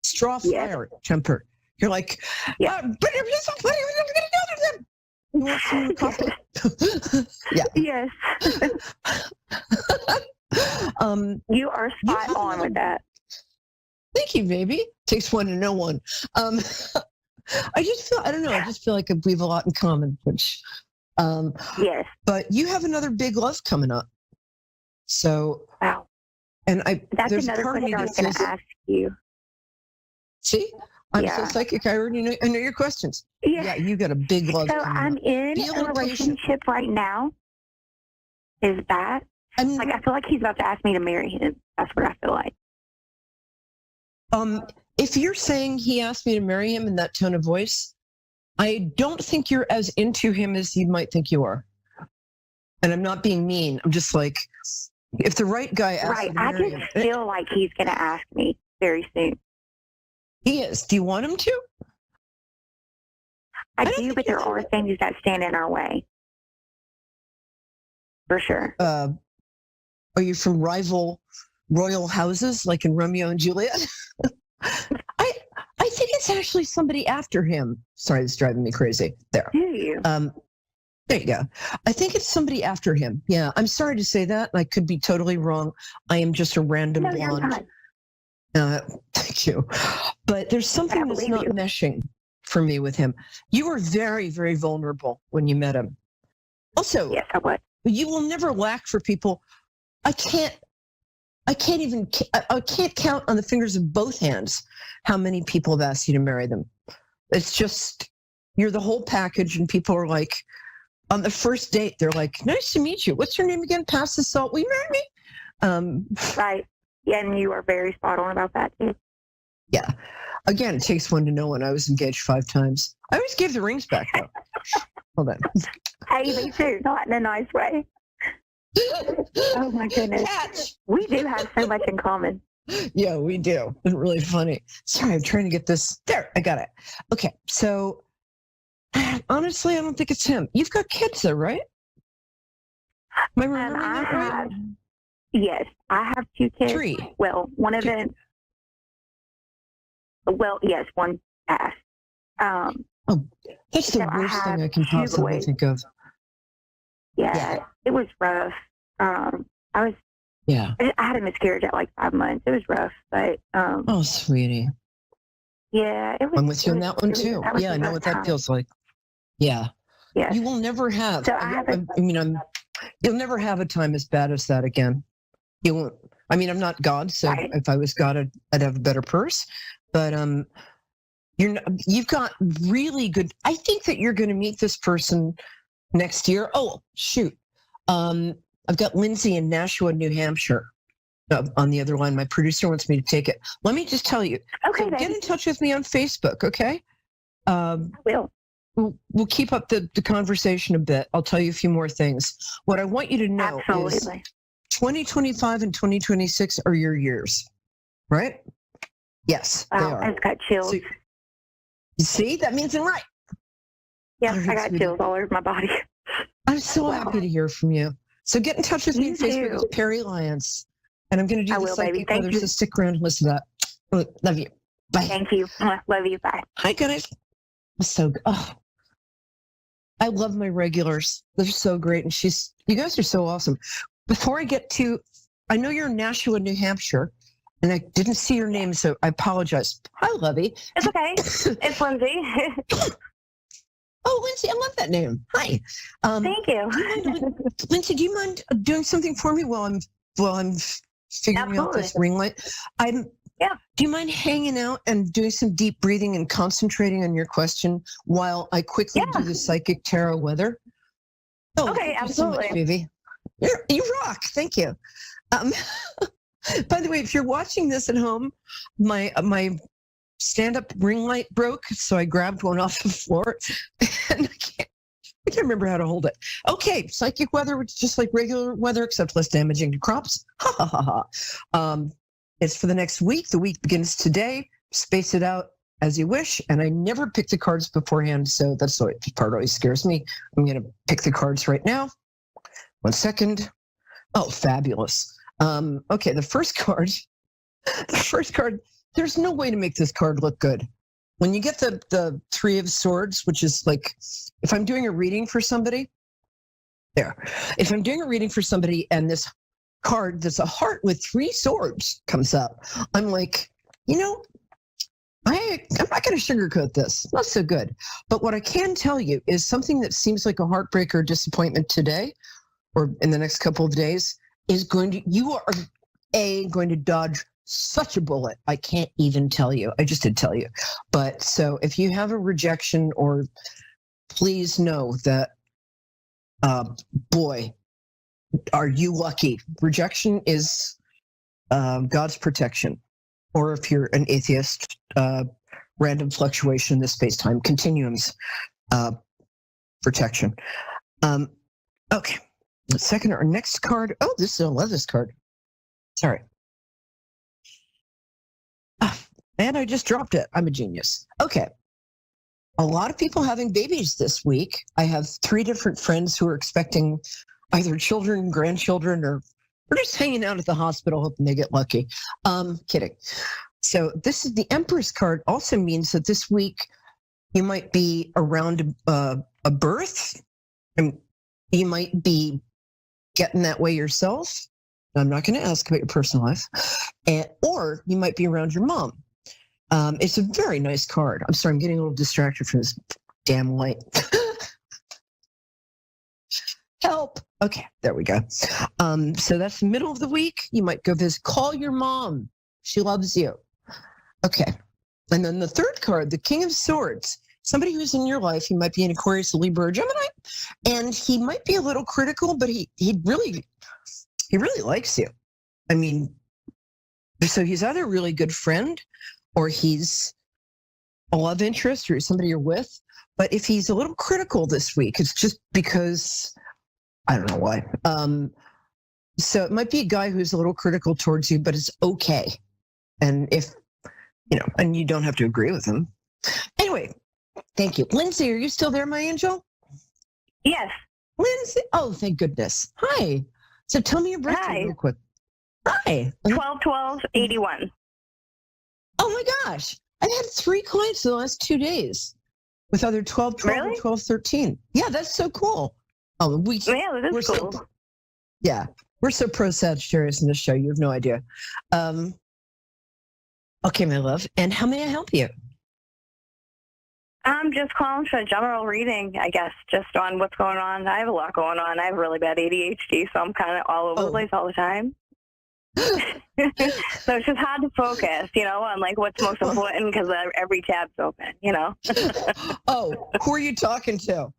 straw fire temper. You're like, Yeah. but you're so funny. We're going to go to them. You want some coffee? Yeah. Yes. You are spot on with that. Thank you, baby. Takes one to know one. I just feel, I don't know, I just feel like we have a lot in common, which, yes. But you have another big love coming up. So, wow. And that's there's another part of me question I was that going feels, to ask you. See, I'm Yeah. so psychic. I already know, I know your questions. Yeah. Yeah, you got a big love So coming I'm up. in Feel a impatient. relationship right now. Is that like I feel like he's about to ask me to marry him? That's what I feel like. If you're saying he asked me to marry him in that tone of voice, I don't think you're as into him as you might think you are. And I'm not being mean. I'm just like, if the right guy asks Right. you to I marry just him, feel like he's going to ask me very soon. he is. Do you want him to? I do, but there are things that stand in our way. For sure. Are you from rival royal houses, like in Romeo and Juliet? I think it's actually somebody after him. Sorry, it's driving me crazy. There. Do you? There you go. I think it's somebody after him. Yeah, I'm sorry to say that. I could be totally wrong. I am just a random No, you're blonde. not. Thank you. But there's something that's not meshing for me with him. You were very, very vulnerable when you met him. Also, yes, I was. You will never lack for people. I can't count on the fingers of both hands how many people have asked you to marry them. It's just, you're the whole package, and people are like, on the first date, they're like, nice to meet you. What's your name again? Pass the salt. Will you marry me? Right. Yeah, and you are very spot on about that too. Yeah. Again, it takes one to know one. I was engaged 5 times. I always gave the rings back, though. Hold on. Hey, me too. Not in a nice way. Oh my goodness. Catch. We do have so much in common. Yeah, we do. It's really funny. Sorry, I'm trying to get this. There, I got it. Okay, so honestly, I don't think it's him. You've got kids, though, right? Am I remembering that right? Yes, I have 2 kids. 3. Well, one of them. Well, yes, one passed. That's the worst thing I can possibly think of. Yeah, it was rough. I had a miscarriage at like 5 months. It was rough, but oh, sweetie. Yeah, it was. I'm with you on that one too. Yeah, I know what that feels like. Yeah. Yeah. You will never have. So you'll never have a time as bad as that again. You won't. I mean, I'm not God, so if I was God, I'd have a better purse. But you've got really good. I think that you're going to meet this person next year. Oh, shoot. I've got Lindsay in Nashua, New Hampshire on the other line. My producer wants me to take it. Let me just tell you. Okay, so get in touch with me on Facebook, okay? I will. We'll keep up the conversation a bit. I'll tell you a few more things. What I want you to know is 2025 and 2026 are your years, right? Yes, they are. I've got chills. So, you see, that means I'm right. Yeah, I got chills all over my body. I'm so happy to hear from you. So get in touch with me on Facebook. It's Perry Lyons. And I'm going to do the psychic weather, so stick around and listen to that. Love you. Bye. Thank you. Love you. Bye. Hi, guys. So good. Oh, I love my regulars. They're so great. And you guys are so awesome. Before I get to, I know you're in Nashua, New Hampshire, and I didn't see your name, so I apologize. Hi, Lovey. It's okay. It's Lindsay. Oh, Lindsay, I love that name. Hi. Thank you. Lindsay, do you mind doing something for me while I'm figuring out this ring light? Do you mind hanging out and doing some deep breathing and concentrating on your question while I quickly do the psychic tarot weather? Oh, okay, thank absolutely. You so much, baby. You rock. Thank you. By the way, if you're watching this at home, my stand-up ring light broke, so I grabbed one off the floor, and I can't remember how to hold it. Okay, psychic weather, which is just like regular weather, except less damaging to crops. Ha ha ha ha. It's for the next week. The week begins today. Space it out as you wish. And I never pick the cards beforehand, so that's the part always scares me. I'm going to pick the cards right now. 1 second. Oh, fabulous. Okay, the first card. There's no way to make this card look good. when you get the Three of Swords, which is like, if I'm doing a reading for somebody, if I'm doing a reading for somebody and this card that's a heart with three swords comes up, I'm like, I'm not going to sugarcoat this. Not so good. But what I can tell you is something that seems like a heartbreak or disappointment today or in the next couple of days you are going to dodge such a bullet. I can't even tell you. I just did tell you. But so if you have a rejection, or please know that, boy, are you lucky. Rejection is God's protection. Or if you're an atheist, random fluctuation in the space-time continuum's protection. Okay. Second, our next card. Oh, I love this card. Sorry. And I just dropped it. I'm a genius. Okay. A lot of people having babies this week. I have 3 different friends who are expecting either children, grandchildren, or we're just hanging out at the hospital hoping they get lucky. Kidding. So this is the Empress card. Also means that this week you might be around a birth, and you might be getting that way yourself. I'm not going to ask about your personal life. Or you might be around your mom. It's a very nice card. I'm sorry, I'm getting a little distracted from this damn light. Help. Okay, there we go. So that's the middle of the week. You might go visit. Call your mom. She loves you. Okay. And then the third card, the King of Swords. Somebody who's in your life, he might be an Aquarius, a Libra, or Gemini, and he might be a little critical, but he really likes you. I mean, so he's either a really good friend, or he's a love interest, or somebody you're with. But if he's a little critical this week, it's just because I don't know why. So it might be a guy who's a little critical towards you, but it's okay. And if, and you don't have to agree with him. Anyway, thank you. Lindsay, are you still there, my angel? Yes. Lindsay, oh, thank goodness. Hi. So tell me your birthday real quick. Hi. 12/12/81. Oh my gosh. I've had 3 clients in the last 2 days with either 12/12 Really? or 12/13. Yeah, that's so cool. Oh, Yeah, that is cool. We're so pro Sagittarius in this show. You have no idea. Okay, my love. And how may I help you? I'm just calling for a general reading, I guess, just on what's going on. I have a lot going on. I have really bad ADHD, so I'm kind of all over the place all the time. So it's just hard to focus, on like what's most important because every tab's open, Oh, who are you talking to?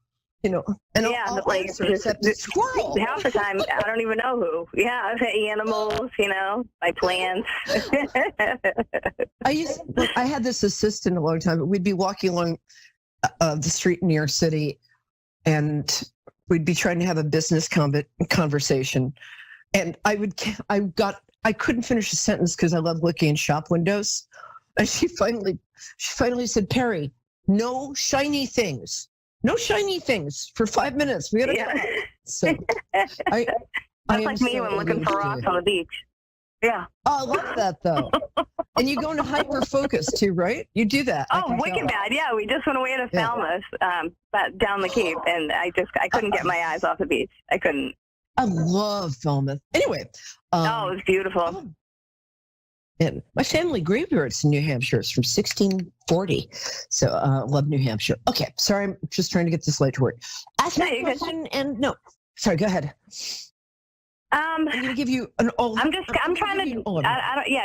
And yeah, I'll like answer except the squirrel. half the time I don't even know who. Yeah, animals, my plants. I had this assistant a long time. But we'd be walking along the street in New York City, and we'd be trying to have a business conversation. And I couldn't finish a sentence because I love looking in shop windows. And she finally said, "Perry, no shiny things. No shiny things for 5 minutes. We gotta go." So That's like me when looking for rocks on the beach. Yeah. Oh, I love that though. And you go into hyper focus too, right? You do that. Oh, wicked bad. Yeah, we just went away to Falmouth, but down the Cape, and I couldn't get my eyes off the beach. I couldn't. I love Falmouth. Anyway. It was beautiful. And my family graveyard's in New Hampshire. It's from 1640. So love New Hampshire. Okay, sorry, I'm just trying to get this light to work. Ask me a question and no. Sorry, go ahead. I'm going to give you an all. I'm trying to.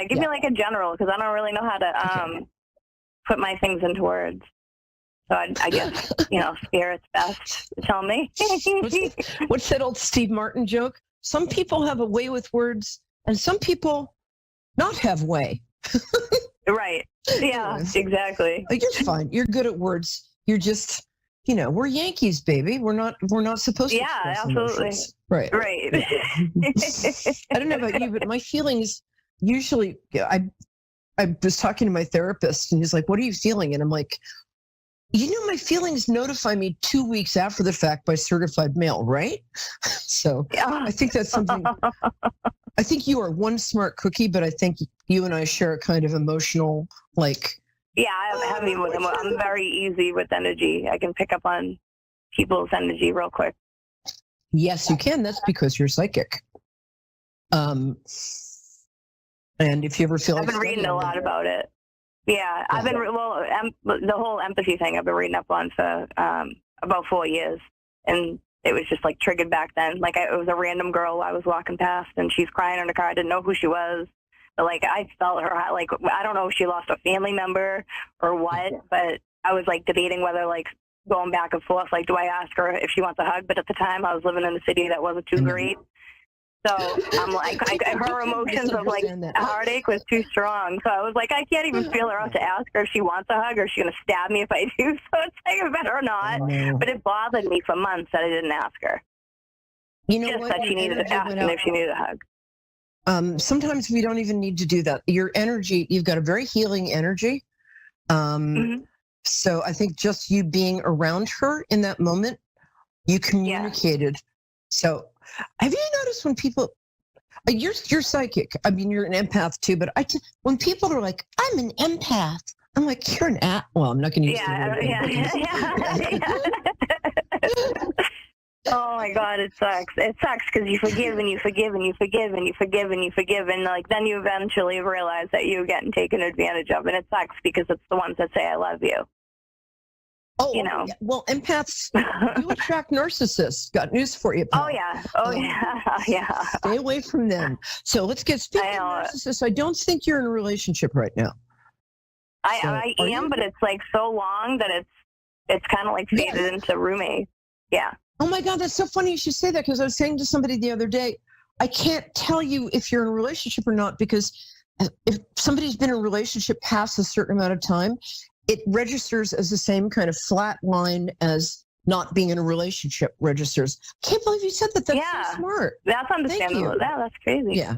Give me like a general because I don't really know how to put my things into words. So I guess spirit's best to tell me. What's that old Steve Martin joke? Some people have a way with words, and some people not have way. Right. Yeah. Exactly. You're fine. You're good at words. You're just. We're Yankees, baby. We're not supposed to. Yeah, absolutely. Emotions. Right. Right. Yeah. I don't know about you, but my feelings usually. I was talking to my therapist, and he's like, "What are you feeling?" And I'm like, my feelings notify me 2 weeks after the fact by certified mail, right? So I think that's something. I think you are one smart cookie, but I think you and I share a kind of emotional, Yeah, I'm heavy with them. I'm very easy with energy. I can pick up on people's energy real quick. Yes, you can. That's because you're psychic. And if you ever feel I've like been reading a studying lot it- about it. Yeah, I've been the whole empathy thing I've been reading up on for about 4 years, and it was just like triggered back then. Like it was a random girl I was walking past, and she's crying in her car. I didn't know who she was, but like I felt her. Like I don't know if she lost a family member or what, but I was like debating whether like going back and forth. Like, do I ask her if she wants a hug? But at the time, I was living in a city that wasn't too great. So I'm like, her emotions of like heartache was too strong. So I was like, I can't even feel her out to ask her if she wants a hug or if she's going to stab me if I do. So it's like, I better not. But it bothered me for months that I didn't ask her. You know Just what? that she needed to ask and if she needed a hug. Sometimes we don't even need to do that. Your energy, you've got a very healing energy. So I think just you being around her in that moment, you communicated. Yeah. So have you noticed when people, you're psychic. I mean, you're an empath too, but when people are like, I'm an empath, I'm like, you're an well, I'm not going to use Oh my God, it sucks. It sucks because you forgive and you forgive and you forgive and you forgive and you forgive, and like then you eventually realize that you're getting taken advantage of, and it sucks because it's the ones that say I love you. Oh, you know. Well, empaths, you attract narcissists. Got news for you, pal. Oh yeah, yeah. Stay away from them. So let's get speaking of narcissists. I don't think you're in a relationship right now. I am, but it's like so long that it's kind of like faded into roommate. Yeah. Oh my God, that's so funny you should say that, because I was saying to somebody the other day, I can't tell you if you're in a relationship or not, because if somebody's been in a relationship past a certain amount of time, it registers as the same kind of flat line as not being in a relationship registers. Can't believe you said that. That's so smart. That's understandable. Yeah, that's crazy. Yeah.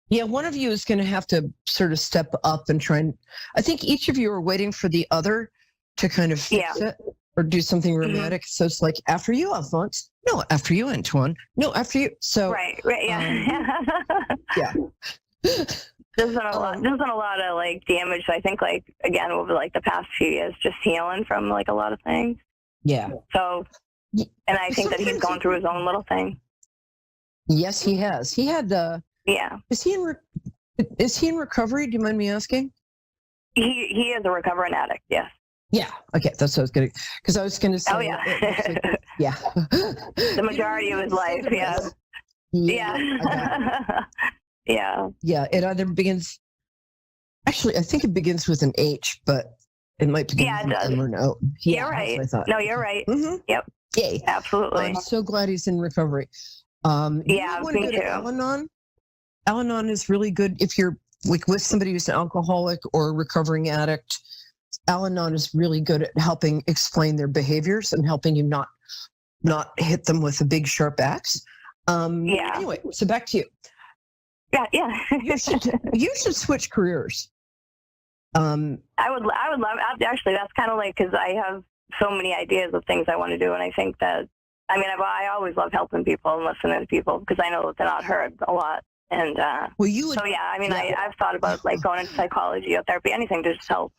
Yeah, one of you is going to have to sort of step up and try and, I think each of you are waiting for the other to kind of fix it or do something romantic. So it's like, after you, Alphonse. No, after you, Antoine. No, after you. So right, yeah. Yeah. There's been a lot of like damage. I think like again over like the past few years, just healing from like a lot of things. Yeah. So, and I think that he's going through his own little thing. Yes, he has. He had yeah. Is he in recovery? Do you mind me asking? He is a recovering addict. Yes. Yeah. Okay. That's what I was going to. Because I was going to say. Oh yeah. Yeah. The majority of his life. Yeah. Yeah. Yeah. Yeah, it either begins. Actually, I think it begins with an H, but it might begin with an M or an O. Yeah, you're right. I thought. No, you're right. Mm-hmm. Yep. Yay. Absolutely. I'm so glad he's in recovery. Yeah, me too. Al-Anon. Al-Anon is really good if you're like with somebody who's an alcoholic or a recovering addict. Al-Anon is really good at helping explain their behaviors and helping you not hit them with a big sharp axe. Yeah. Anyway, so back to you. Yeah. you should switch careers. I would love. Actually, that's kind of like because I have so many ideas of things I want to do, and I think that I always love helping people and listening to people because I know that they're not heard a lot. And well, you would, so yeah, I've thought about like going into psychology or therapy, anything to just help.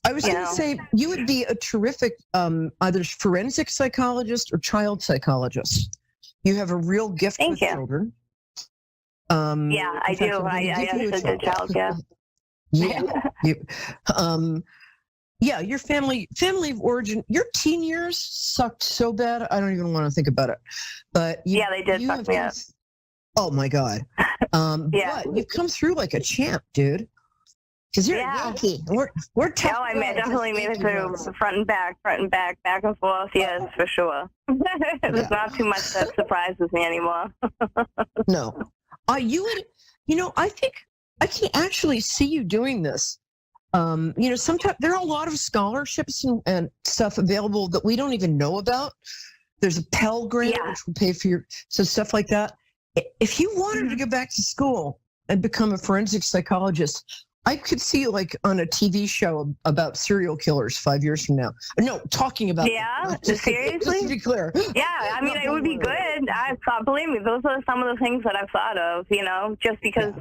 I was going to say you would be a terrific either forensic psychologist or child psychologist. You have a real gift with children. Yeah, I do. I understood the child. Yeah. Yeah. Your family of origin. Your teen years sucked so bad. I don't even want to think about it. But yeah, they did suck me up. Oh my God. Yeah. But you've come through like a champ, dude. Because you're a Yankee. We're tough. Oh, I definitely made it through front and back, back and forth. Yes, for sure. There's not too much that surprises me anymore. No. I think I can actually see you doing this. Sometimes there are a lot of scholarships and stuff available that we don't even know about. There's a Pell Grant, which will pay for stuff like that. If you wanted to go back to school and become a forensic psychologist, I could see you like on a TV show about serial killers 5 years from now. No, talking about. Yeah, seriously? Just to be clear. Yeah, it would be good. Believe me, those are some of the things that I've thought of, just because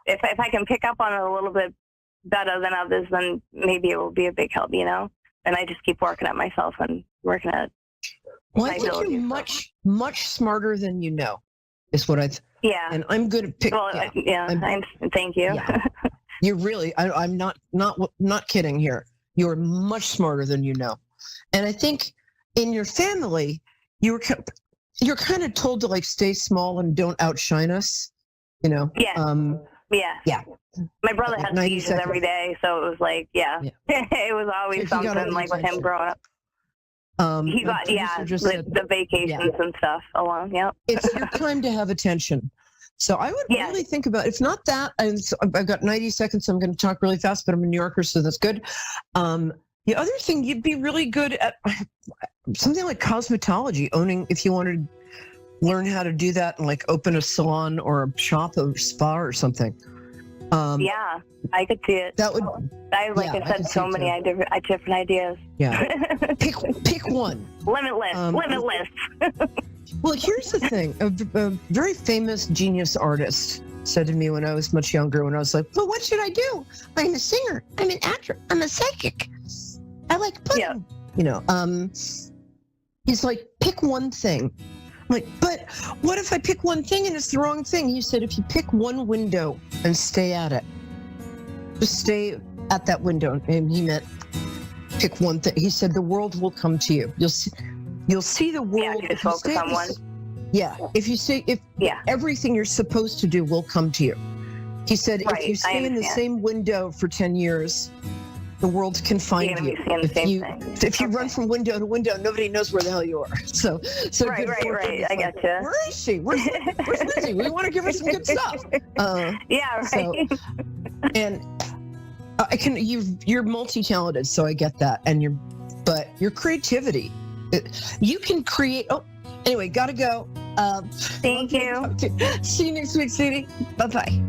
if I can pick up on it a little bit better than others, then maybe it will be a big help, you know? And I just keep working at myself and working at Well, I my think you're abilities. much smarter than you know, is what Yeah. and I'm good at picking. Well, thank you. Yeah. You're really, I'm not kidding here. You're much smarter than you know. And I think in your family, you're kind of told to like stay small and don't outshine us, you know? Yeah. Yeah. My brother Like had 90 seizures seconds. every day, so it was like, it was always If you got something any like with him attention. growing up. He my got, producer just the, said, the vacations and stuff along, yep. it's your time to have attention. So I would Yeah. really think about, if not that, and so I've got 90 seconds, so I'm going to talk really fast, but I'm a New Yorker, so that's good. The other thing, you'd be really good at something like cosmetology, if you wanted to learn how to do that and like open a salon or a shop or spa or something. Yeah, I could see it. That would, I I said, could see so it many different ideas. yeah. Pick one. Limitless. Well, here's the thing. A very famous genius artist said to me when I was much younger, when I was like, well, what should I do? I'm a singer. I'm an actor. I'm a psychic. I like pudding. Yeah. You know, he's like, pick one thing. I'm like, but what if I pick one thing and it's the wrong thing? He said, if you pick one window and stay at it, just stay at that window. And he meant pick one thing. He said, the world will come to you. You'll see the world. Yeah, just focus on one. Yeah, if everything you're supposed to do will come to you. He said, Right, if you stay in the same window for 10 years, the world can find you. If you run from window to window, nobody knows where the hell you are. So right. I got you. Where is she? Where's Lizzie? We want to give her some good stuff. Yeah, right. So, and you're multi-talented, so I get that. But your creativity, you can create. Oh, anyway, gotta go. Thank you. See you next week, sweetie. Bye-bye.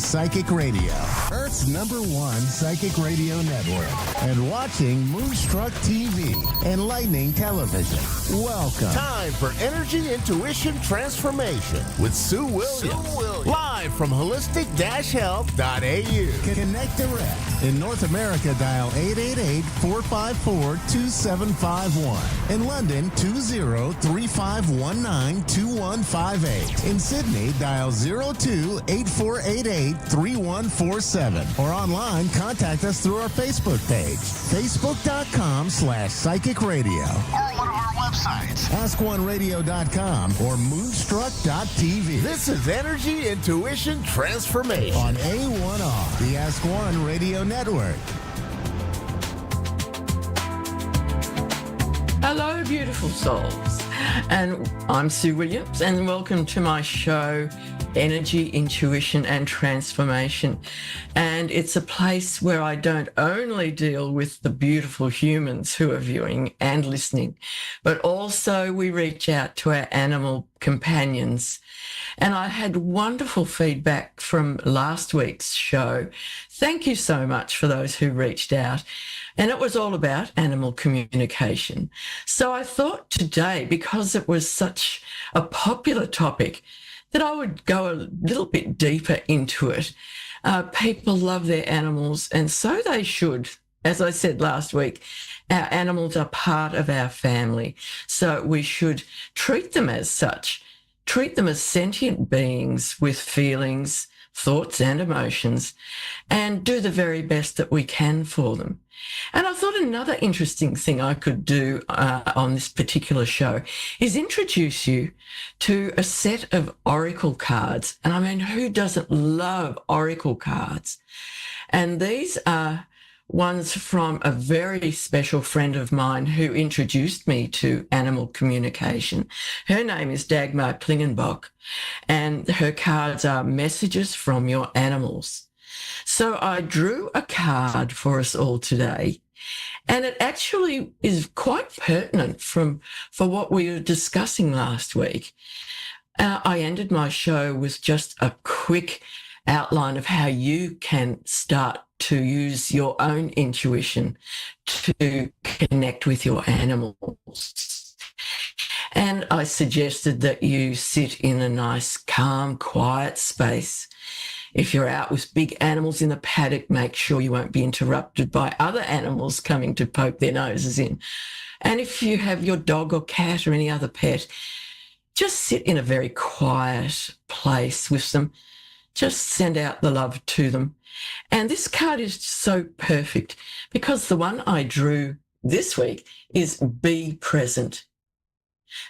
Psychic Radio, Earth's #1 psychic radio network, and watching Moonstruck TV, Enlightening Television. Welcome. Time for Energy Intuition Transformation with Sue Williams. Live from holistic-health.au. Connect direct. In North America, dial 888-454-2751. In London, 20-3519-2158. In Sydney, dial 02-8488-3147. Or online, contact us through our Facebook page, facebook.com/psychic radio. Or one of our websites, askoneradio.com or moonstruck.tv. This is Energy Intuition Transformation on A1R, the Ask One Radio Network. Hello, beautiful souls. And I'm Sue Williams, and welcome to my show, Energy, Intuition and Transformation. And it's a place where I don't only deal with the beautiful humans who are viewing and listening, but also we reach out to our animal companions. And I had wonderful feedback from last week's show. Thank you so much for those who reached out. And it was all about animal communication. So I thought today, because it was such a popular topic, that I would go a little bit deeper into it. People love their animals, and so they should. As I said last week, our animals are part of our family, so we should treat them as such. Treat them as sentient beings with feelings, thoughts and emotions, and do the very best that we can for them. And I thought another interesting thing I could do on this particular show is introduce you to a set of oracle cards. And I mean, who doesn't love oracle cards? And these are one's from a very special friend of mine who introduced me to animal communication. Her name is Dagmar Klingenbach, and her cards are messages from your animals. So I drew a card for us all today, and it actually is quite pertinent for what we were discussing last week. I ended my show with just a quick outline of how you can start to use your own intuition to connect with your animals. And I suggested that you sit in a nice, calm, quiet space. If you're out with big animals in the paddock, make sure you won't be interrupted by other animals coming to poke their noses in. And if you have your dog or cat or any other pet, just sit in a very quiet place with them. Just send out the love to them. And this card is so perfect because the one I drew this week is be present.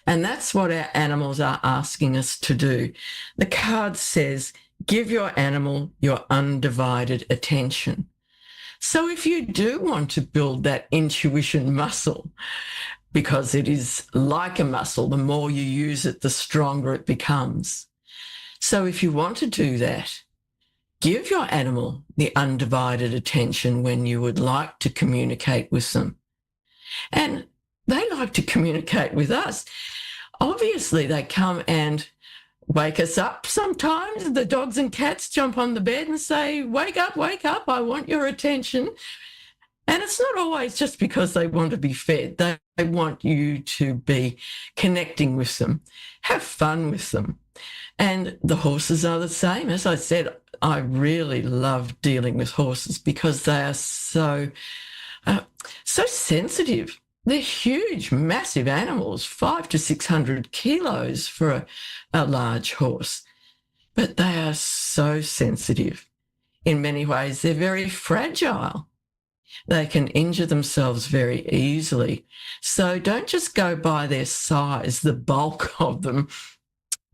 And that's what our animals are asking us to do. The card says, give your animal your undivided attention. So if you do want to build that intuition muscle, because it is like a muscle, the more you use it, the stronger it becomes. So if you want to do that, give your animal the undivided attention when you would like to communicate with them. And they like to communicate with us. Obviously, they come and wake us up sometimes. The dogs and cats jump on the bed and say, wake up, I want your attention. And it's not always just because they want to be fed. They want you to be connecting with them, have fun with them. And the horses are the same. As I said, I really love dealing with horses because they are so sensitive. They're huge, massive animals, 500 to 600 kilos for a large horse. But they are so sensitive. In many ways, they're very fragile. They can injure themselves very easily. So don't just go by their size, the bulk of them.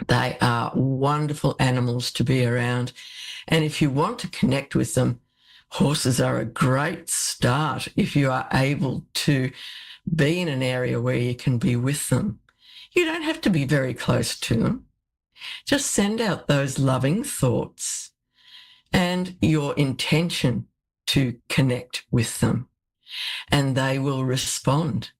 They are wonderful animals to be around. And if you want to connect with them, horses are a great start if you are able to be in an area where you can be with them. You don't have to be very close to them. Just send out those loving thoughts and your intention to connect with them, and they will respond.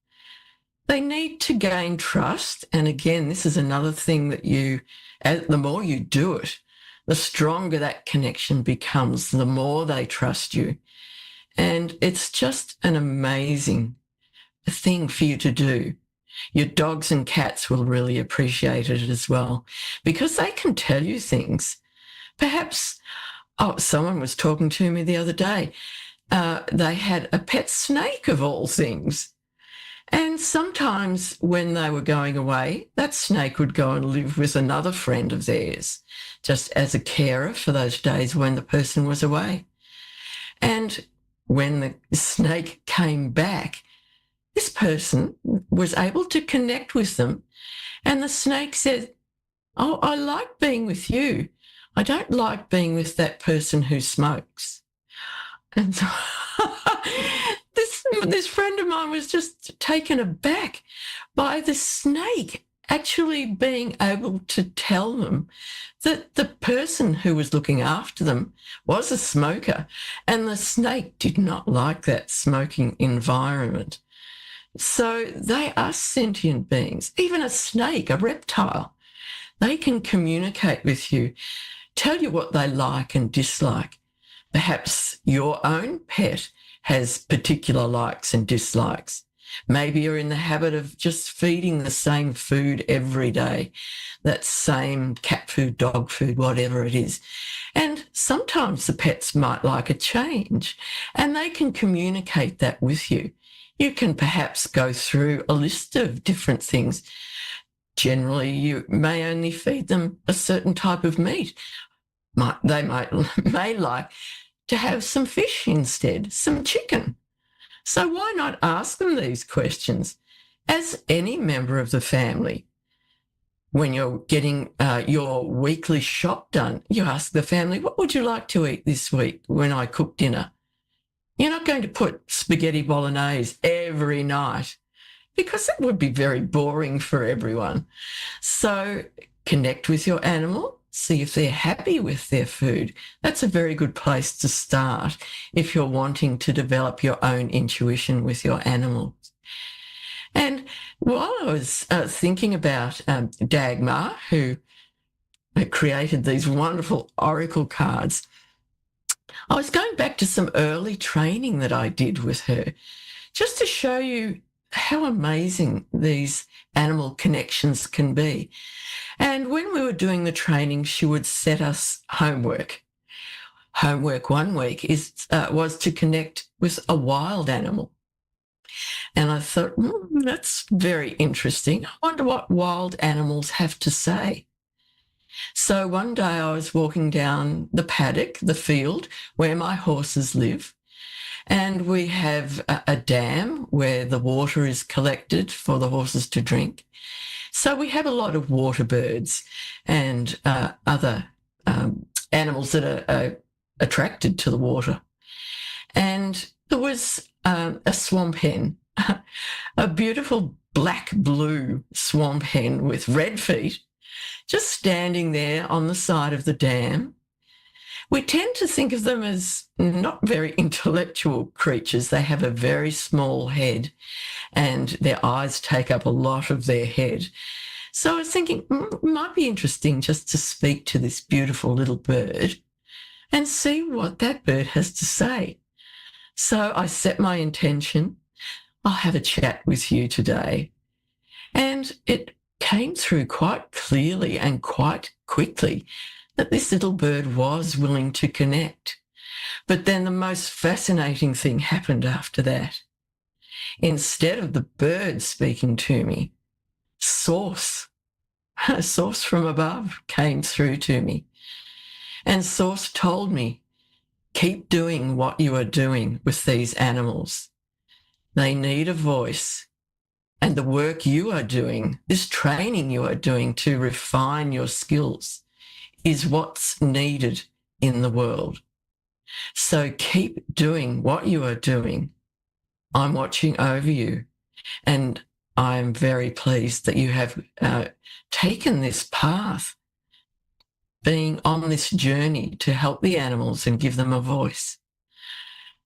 They need to gain trust. And again, this is another thing that the more you do it, the stronger that connection becomes, the more they trust you. And it's just an amazing thing for you to do. Your dogs and cats will really appreciate it as well, because they can tell you things. Perhaps, someone was talking to me the other day. They had a pet snake of all things. And sometimes when they were going away, that snake would go and live with another friend of theirs, just as a carer for those days when the person was away. And when the snake came back, this person was able to connect with them. And the snake said, "Oh, I like being with you. I don't like being with that person who smokes." And so this friend of mine was just taken aback by the snake actually being able to tell them that the person who was looking after them was a smoker, and the snake did not like that smoking environment. So they are sentient beings. Even a snake, a reptile, they can communicate with you, tell you what they like and dislike. Perhaps your own pet has particular likes and dislikes. Maybe you're in the habit of just feeding the same food every day, that same cat food, dog food, whatever it is. And sometimes the pets might like a change, and they can communicate that with you. You can perhaps go through a list of different things. Generally, you may only feed them a certain type of meat. They may like to have some fish instead, some chicken. So why not ask them these questions? As any member of the family, when you're getting your weekly shop done, you ask the family, "What would you like to eat this week when I cook dinner?" You're not going to put spaghetti bolognese every night, because that would be very boring for everyone. So connect with your animal, see if they're happy with their food. That's a very good place to start if you're wanting to develop your own intuition with your animals. And while I was thinking about Dagmar, who created these wonderful oracle cards, I was going back to some early training that I did with her, just to show you how amazing these animal connections can be. And when we were doing the training, she would set us homework. Homework one week was to connect with a wild animal. And I thought, that's very interesting. I wonder what wild animals have to say. So one day I was walking down the paddock, the field where my horses live, and we have a dam where the water is collected for the horses to drink. So we have a lot of water birds and other animals that are attracted to the water. And there was a swamp hen, a beautiful black-blue swamp hen with red feet, just standing there on the side of the dam. We tend to think of them as not very intellectual creatures. They have a very small head and their eyes take up a lot of their head. So I was thinking, it might be interesting just to speak to this beautiful little bird and see what that bird has to say. So I set my intention, I'll have a chat with you today. And it came through quite clearly and quite quickly that this little bird was willing to connect. But then the most fascinating thing happened after that. Instead of the bird speaking to me, a source from above came through to me. And source told me, keep doing what you are doing with these animals. They need a voice. And the work you are doing, this training you are doing to refine your skills, is what's needed in the world. So keep doing what you are doing. I'm watching over you, and I'm very pleased that you have taken this path, being on this journey to help the animals and give them a voice.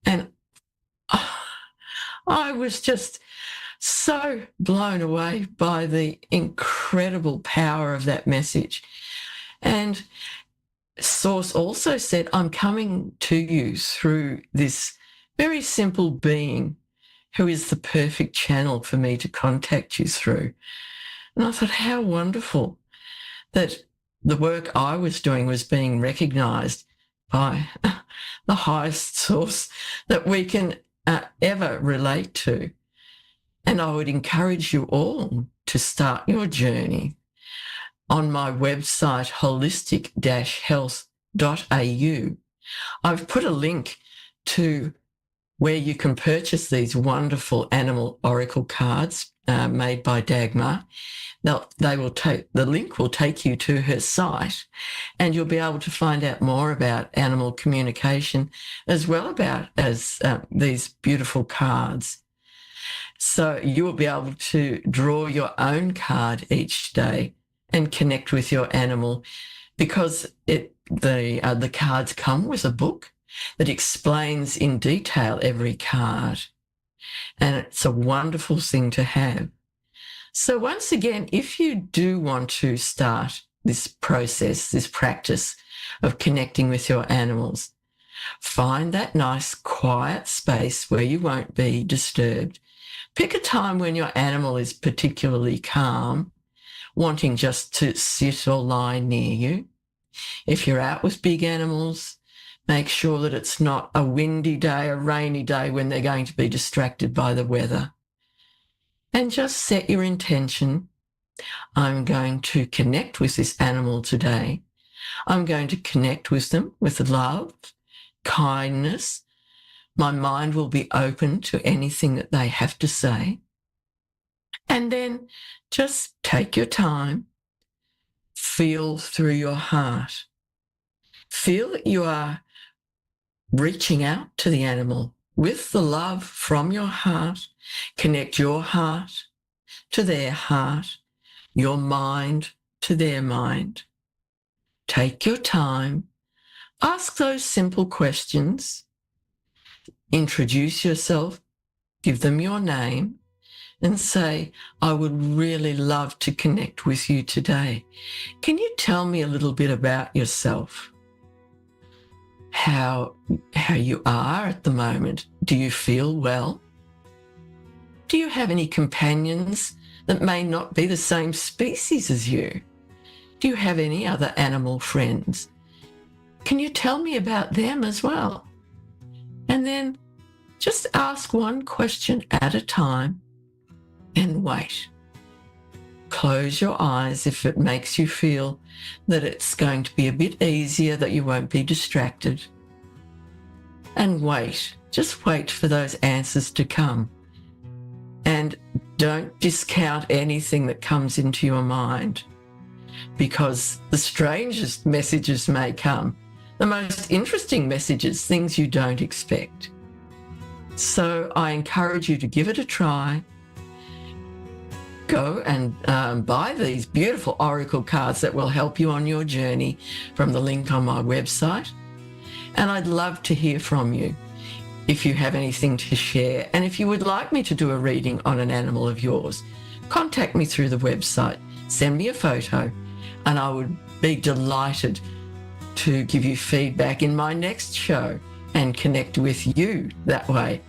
And I was just so blown away by the incredible power of that message. And Source also said, I'm coming to you through this very simple being who is the perfect channel for me to contact you through. And I thought, how wonderful that the work I was doing was being recognised by the highest source that we can ever relate to. And I would encourage you all to start your journey on my website, holistic-health.au. I've put a link to where you can purchase these wonderful animal oracle cards made by Dagmar. The link will take you to her site, and you'll be able to find out more about animal communication as well as these beautiful cards. So you will be able to draw your own card each day and connect with your animal, because the cards come with a book that explains in detail every card. And it's a wonderful thing to have. So once again, if you do want to start this process, this practice of connecting with your animals, find that nice quiet space where you won't be disturbed. Pick a time when your animal is particularly calm, wanting just to sit or lie near you. If you're out with big animals, make sure that it's not a windy day, a rainy day when they're going to be distracted by the weather. And just set your intention. I'm going to connect with this animal today. I'm going to connect with them with love, kindness. My mind will be open to anything that they have to say. And then just take your time. Feel through your heart. Feel that you are reaching out to the animal with the love from your heart. Connect your heart to their heart, your mind to their mind. Take your time. Ask those simple questions. Introduce yourself. Give them your name and say, I would really love to connect with you today. Can you tell me a little bit about yourself? How you are at the moment? Do you feel well? Do you have any companions that may not be the same species as you? Do you have any other animal friends? Can you tell me about them as well? And then just ask one question at a time and wait. Close your eyes if it makes you feel that it's going to be a bit easier, that you won't be distracted. And wait. Just wait for those answers to come. And don't discount anything that comes into your mind, because the strangest messages may come, the most interesting messages, things you don't expect. So I encourage you to give it a try. Go and buy these beautiful oracle cards that will help you on your journey from the link on my website. And I'd love to hear from you if you have anything to share. And if you would like me to do a reading on an animal of yours, contact me through the website. Send me a photo and I would be delighted to give you feedback in my next show and connect with you that way.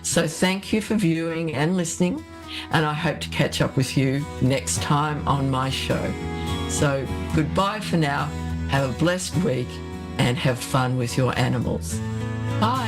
So thank you for viewing and listening, and I hope to catch up with you next time on my show. So goodbye for now. Have a blessed week and have fun with your animals. Bye.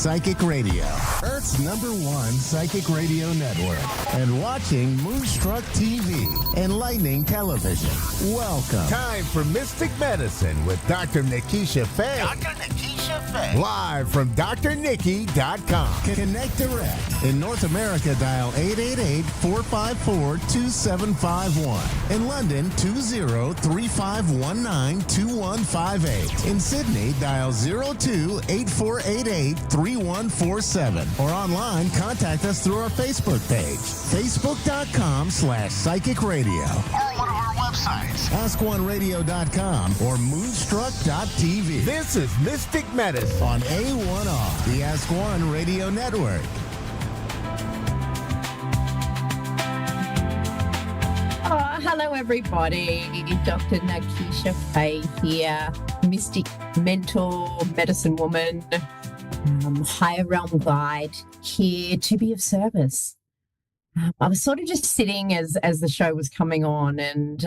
Psychic Radio, Earth's #1 psychic radio network, and watching Moonstruck TV, enlightening television. Welcome. Time for Mystic Medicine with Dr. Nikisha Faye. Dr. Nikisha Faye. Live from drnikki.com. Connect direct. In North America, dial 888-454-2751. In London, 20-3519-2158. In Sydney, dial 02-8488-3147. Or online, contact us through our Facebook page, facebook.com/psychic radio. Or one of our websites, askoneradio.com or moonstruck.tv. This is Mystic Medicine on A1R, the Ask One Radio Network. Oh, hello, everybody. Dr. Nikisha Faye here, mystic mentor, medicine woman, higher realm guide, here to be of service. I was sort of just sitting as the show was coming on and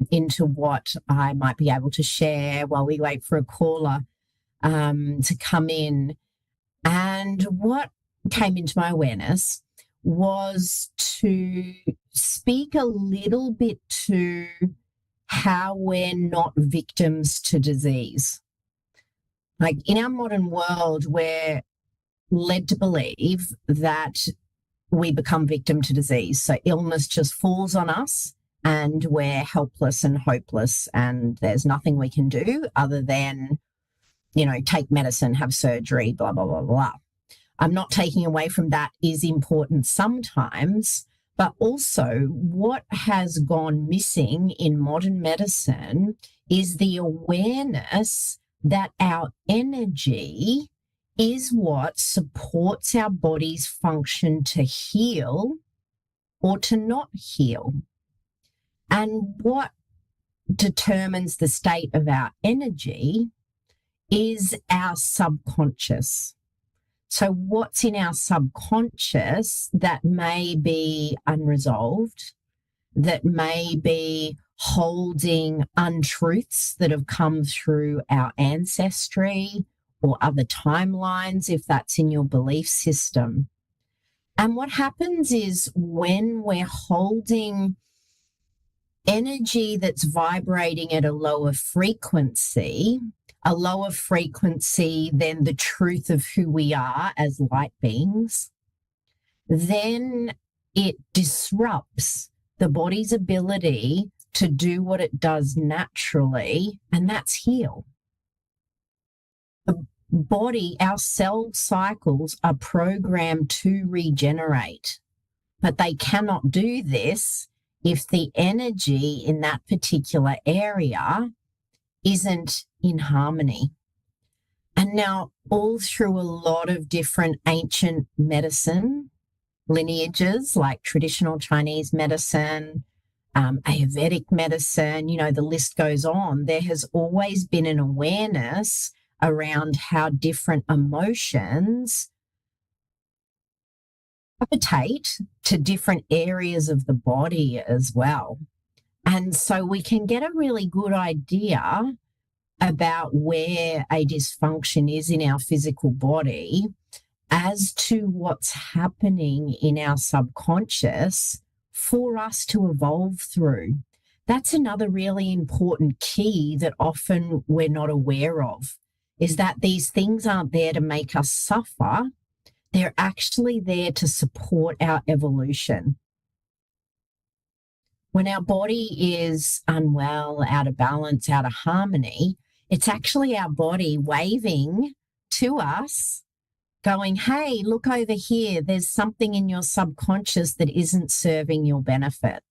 into what I might be able to share while we wait for a caller to come in. And what came into my awareness was to speak a little bit to how we're not victims to disease. Like in our modern world, we're led to believe that we become victim to disease. So illness just falls on us and we're helpless and hopeless and there's nothing we can do other than, take medicine, have surgery, blah, blah, blah, blah. I'm not taking away from that is important sometimes, but also what has gone missing in modern medicine is the awareness that our energy is what supports our body's function to heal or to not heal. And what determines the state of our energy is our subconscious. So what's in our subconscious that may be unresolved, that may be holding untruths that have come through our ancestry or other timelines, if that's in your belief system. And what happens is when we're holding energy that's vibrating at a lower frequency than the truth of who we are as light beings, then it disrupts the body's ability to do what it does naturally, and that's heal. The body, our cell cycles are programmed to regenerate, but they cannot do this if the energy in that particular area isn't in harmony. And now all through a lot of different ancient medicine lineages, like traditional Chinese medicine, Ayurvedic medicine, the list goes on, there has always been an awareness around how different emotions gravitate to different areas of the body as well. And so we can get a really good idea about where a dysfunction is in our physical body as to what's happening in our subconscious for us to evolve through. That's another really important key that often we're not aware of, is that these things aren't there to make us suffer. They're actually there to support our evolution. When our body is unwell, out of balance, out of harmony, it's actually our body waving to us, going, hey, look over here. There's something in your subconscious that isn't serving your benefit.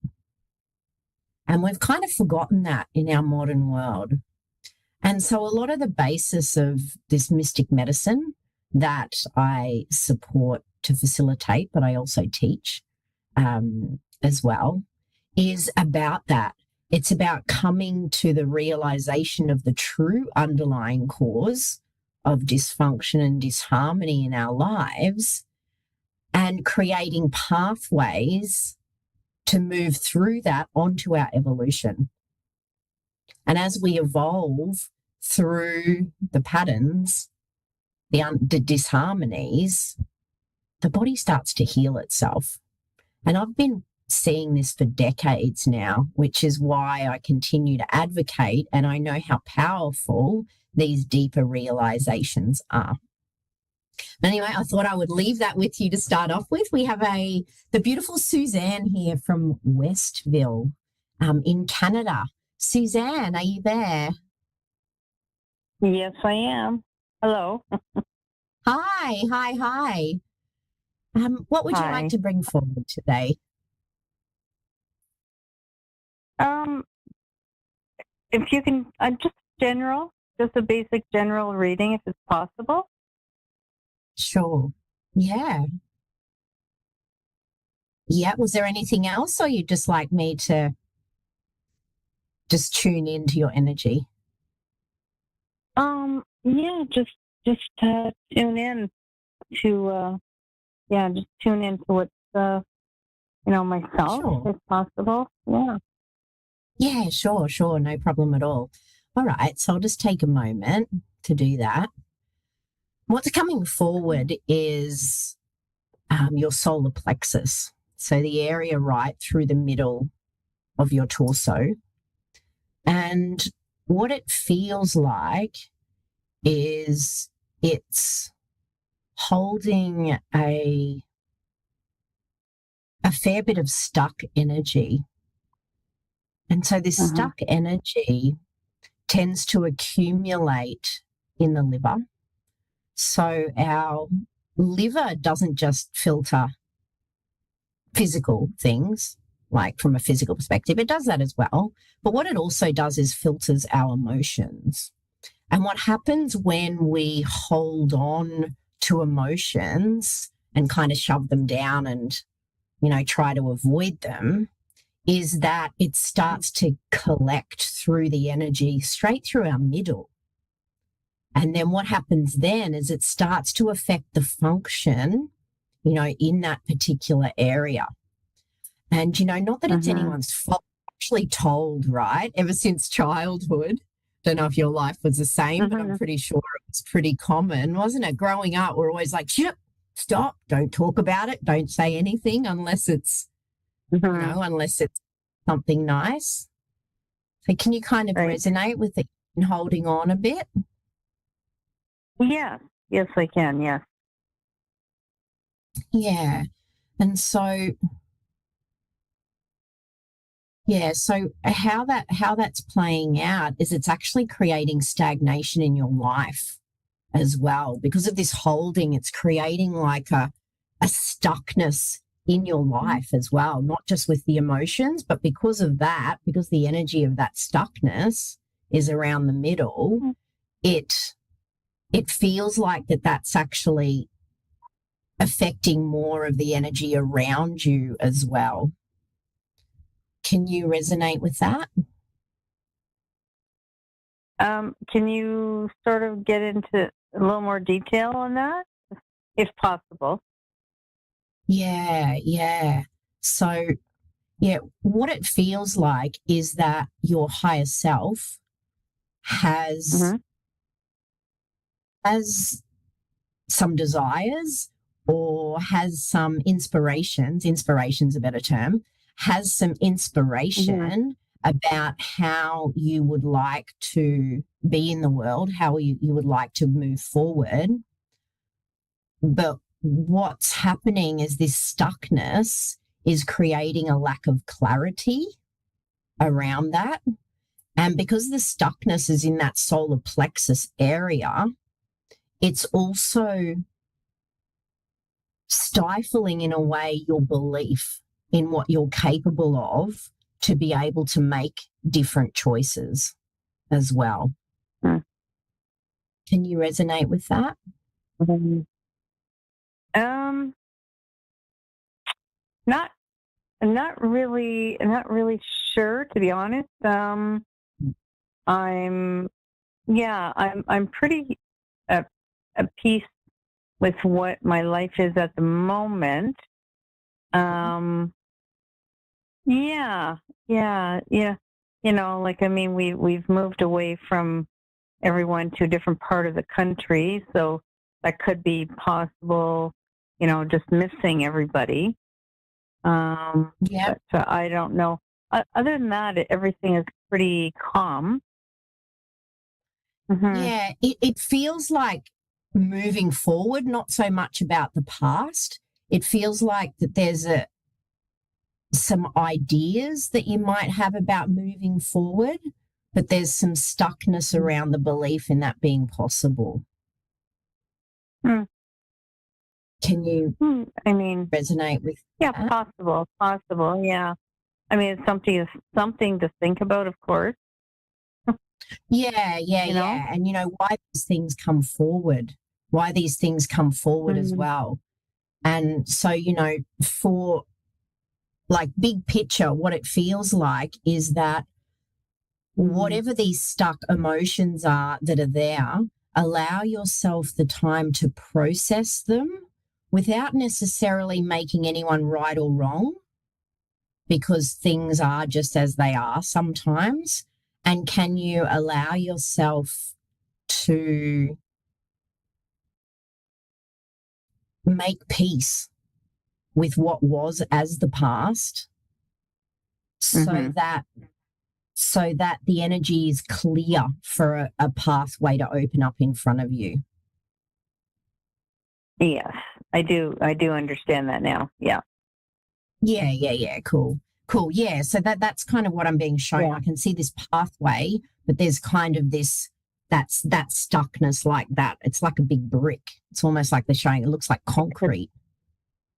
And we've kind of forgotten that in our modern world. And so a lot of the basis of this mystic medicine that I support to facilitate, but I also teach as well, is about that. It's about coming to the realization of the true underlying cause of dysfunction and disharmony in our lives and creating pathways to move through that onto our evolution. And as we evolve through the patterns, the disharmonies, the body starts to heal itself. And I've been seeing this for decades now, which is why I continue to advocate, and I know how powerful these deeper realizations are. Anyway, I thought I would leave that with you to start off with. We have the beautiful Suzanne here from Westville in Canada. Suzanne, are you there? Yes, I am. Hello. Hi. What would you like to bring forward today? If you can, just a basic general reading, if it's possible. Sure. Yeah. Was there anything else, or you'd just like me to just tune into your energy? Yeah, just tune in to just tune into what's myself, Sure. if possible. Yeah. Yeah, sure, no problem at all. All right, so I'll just take a moment to do that. What's coming forward is your solar plexus, so the area right through the middle of your torso. And what it feels like is it's holding a fair bit of stuck energy. And so this stuck energy tends to accumulate in the liver. So our liver doesn't just filter physical things, like from a physical perspective. It does that as well. But what it also does is filters our emotions. And what happens when we hold on to emotions and kind of shove them down and, try to avoid them, is that it starts to collect through the energy straight through our middle. And then what happens then is it starts to affect the function, in that particular area. And, not that it's anyone's fault, actually told, right, ever since childhood. Don't know if your life was the same, but I'm pretty sure it was pretty common, wasn't it? Growing up, we're always like, stop, don't talk about it, don't say anything unless it's, unless it's something nice. So can you kind of resonate with it and holding on a bit? Yeah. Yes, I can. Yes. Yeah. And so, so how that's playing out is it's actually creating stagnation in your life as well. Because of this holding, it's creating like a stuckness in your life as well, not just with the emotions, but because of that, because the energy of that stuckness is around the middle, it feels like that's actually affecting more of the energy around you as well. Can you resonate with that? Can you sort of get into a little more detail on that, if possible? Yeah. So, what it feels like is that your higher self has some desires or has some inspiration's a better term, has some inspiration about how you would like to be in the world, how you would like to move forward. But what's happening is this stuckness is creating a lack of clarity around that. And because the stuckness is in that solar plexus area, it's also stifling in a way your belief in what you're capable of to be able to make different choices as well. Can you resonate with that? Not really sure, to be honest. I'm pretty at peace with what my life is at the moment. We've moved away from everyone to a different part of the country, so that could be possible, just missing everybody. Yeah. But I don't know. Other than that, everything is pretty calm. Yeah, it feels like moving forward, not so much about the past. It feels like that there's some ideas that you might have about moving forward, but there's some stuckness around the belief in that being possible. Can you resonate with that? Possible, yeah. I mean, it's something to think about, of course. Yeah. And why these things come forward, as well. And so, for like big picture, what it feels like is that whatever these stuck emotions are that are there, allow yourself the time to process them without necessarily making anyone right or wrong, because things are just as they are sometimes. And can you allow yourself to make peace with what was as the past, so that the energy is clear for a pathway to open up in front of you? Yes, I do understand that now. Yeah. Cool. Yeah, so that's kind of what I'm being shown. I can see this pathway, but there's kind of that stuckness like that. It's like a big brick. It's almost like they're showing, it looks like concrete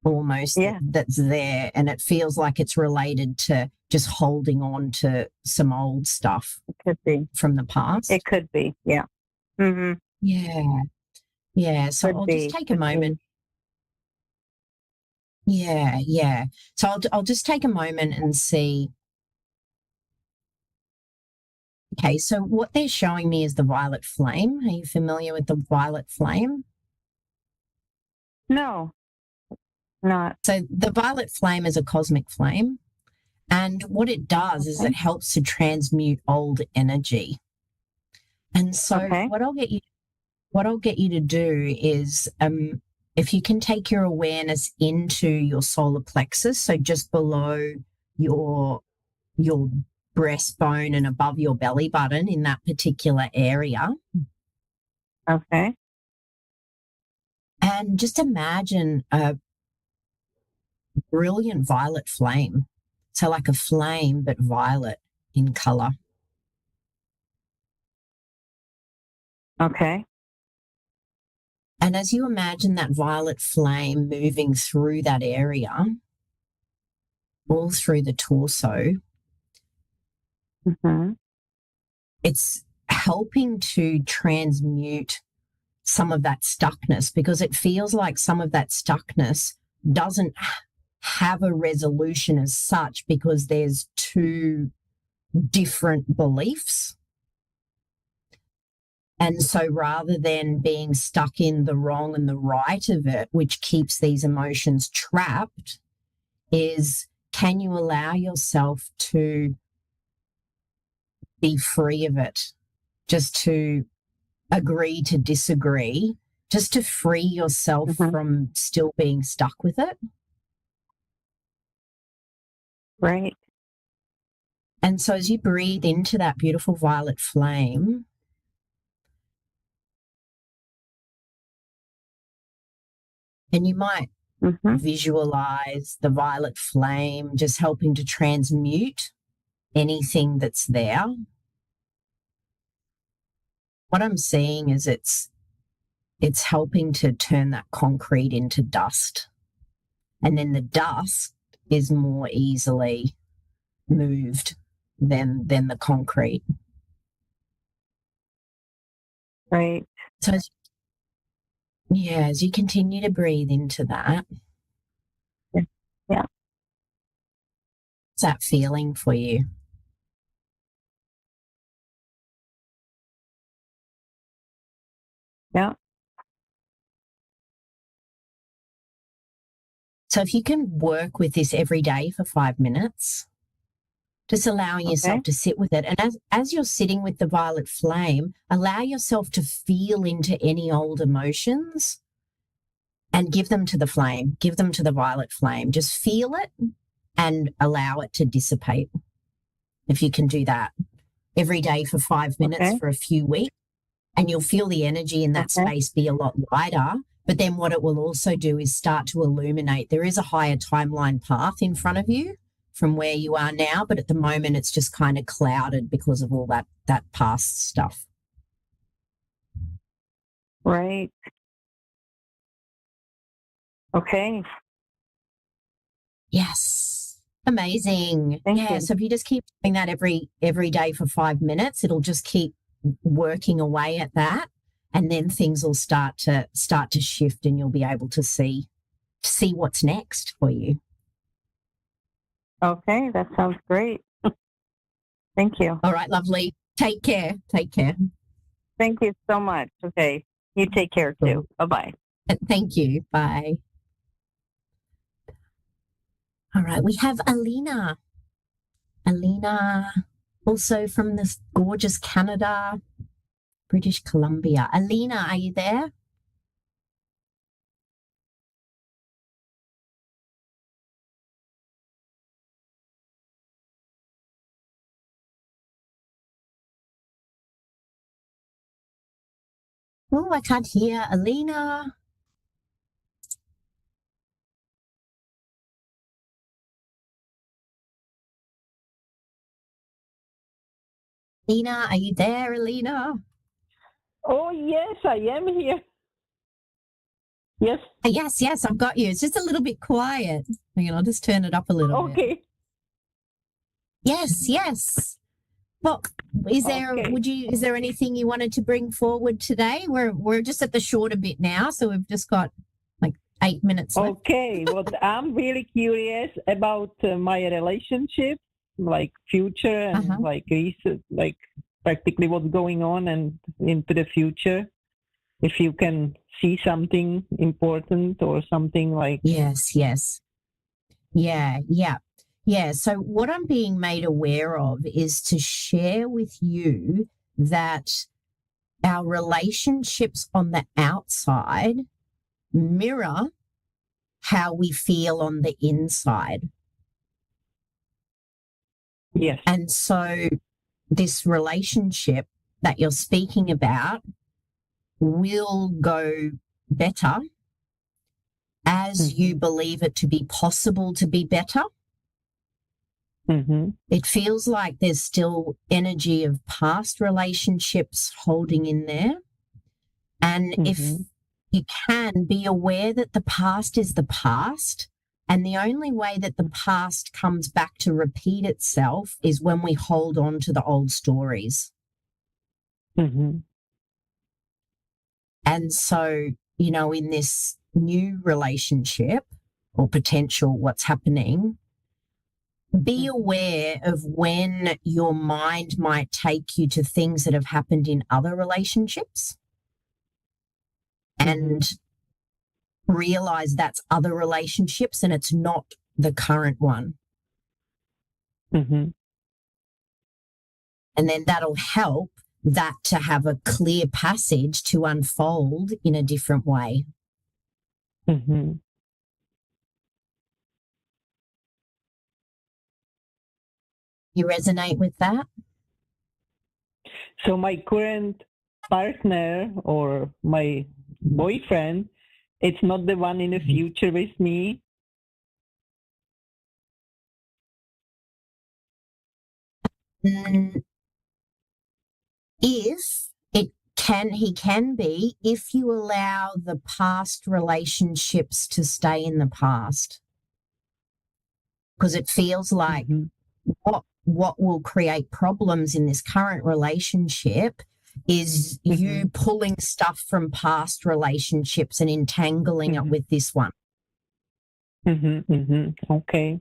almost that's there, and it feels like it's related to just holding on to some old stuff. It could be from the past. It could be, yeah. Yeah. So I'll just take a moment. Yeah. So I'll just take a moment and see. Okay, so what they're showing me is the violet flame. Are you familiar with the violet flame? No, not. So the violet flame is a cosmic flame, and what it does is it helps to transmute old energy. And so what I'll get you to do is, if you can take your awareness into your solar plexus, so just below your breastbone and above your belly button, in that particular area. Okay. And just imagine a brilliant violet flame. So like a flame, but violet in color. Okay. And as you imagine that violet flame moving through that area, all through the torso, it's helping to transmute some of that stuckness, because it feels like some of that stuckness doesn't have a resolution as such, because there's two different beliefs. And so rather than being stuck in the wrong and the right of it, which keeps these emotions trapped, is can you allow yourself to be free of it, just to agree to disagree, just to free yourself from still being stuck with it? Right. And so as you breathe into that beautiful violet flame, and you might visualize the violet flame just helping to transmute anything that's there. What I'm seeing is it's helping to turn that concrete into dust. And then the dust is more easily moved than the concrete. Right. So as you continue to breathe into that. Yeah. What's that feeling for you? Yeah. So if you can work with this every day for 5 minutes, Just allowing yourself to sit with it. And as you're sitting with the violet flame, allow yourself to feel into any old emotions and give them to the flame, give them to the violet flame. Just feel it and allow it to dissipate. If you can do that every day for 5 minutes for a few weeks, and you'll feel the energy in that space be a lot lighter. But then what it will also do is start to illuminate. There is a higher timeline path in front of you from where you are now, but at the moment it's just kind of clouded because of all that past stuff. Right. Okay. Yes. Amazing. Thank yeah. you. So if you just keep doing that every day for 5 minutes, it'll just keep working away at that. And then things will start to shift and you'll be able to see what's next for you. Okay, that sounds great. Thank you. All right, lovely. Take care. Take care. Thank you so much. Okay. You take care too. Bye-bye. Thank you. Bye. All right, we have Alina. Alina, also from this gorgeous Canada, British Columbia. Alina, are you there? Oh, I can't hear Alina. Alina, are you there, Alina? Oh, yes, I am here. Yes. Yes, I've got you. It's just a little bit quiet. Hang on, I'll just turn it up a little bit. Okay. Yes. Well, is there anything you wanted to bring forward today? We're just at the shorter bit now, so we've just got like 8 minutes left. Okay, well, I'm really curious about my relationship, like future and like recent, like practically what's going on and into the future. If you can see something important or something like. Yes. Yeah. So what I'm being made aware of is to share with you that our relationships on the outside mirror how we feel on the inside. Yes. And so this relationship that you're speaking about will go better as you believe it to be possible to be better. Mm-hmm. It feels like there's still energy of past relationships holding in there. And if you can, be aware that the past is the past. And the only way that the past comes back to repeat itself is when we hold on to the old stories. Mm-hmm. And so, in this new relationship or potential what's happening, be aware of when your mind might take you to things that have happened in other relationships and realize that's other relationships and it's not the current one. Mm-hmm. And then that'll help that to have a clear passage to unfold in a different way. Mm-hmm. You resonate with that? So my current partner or my boyfriend, it's not the one in the future with me. He can be if you allow the past relationships to stay in the past. Because it feels like what will create problems in this current relationship is you pulling stuff from past relationships and entangling it with this one. Okay.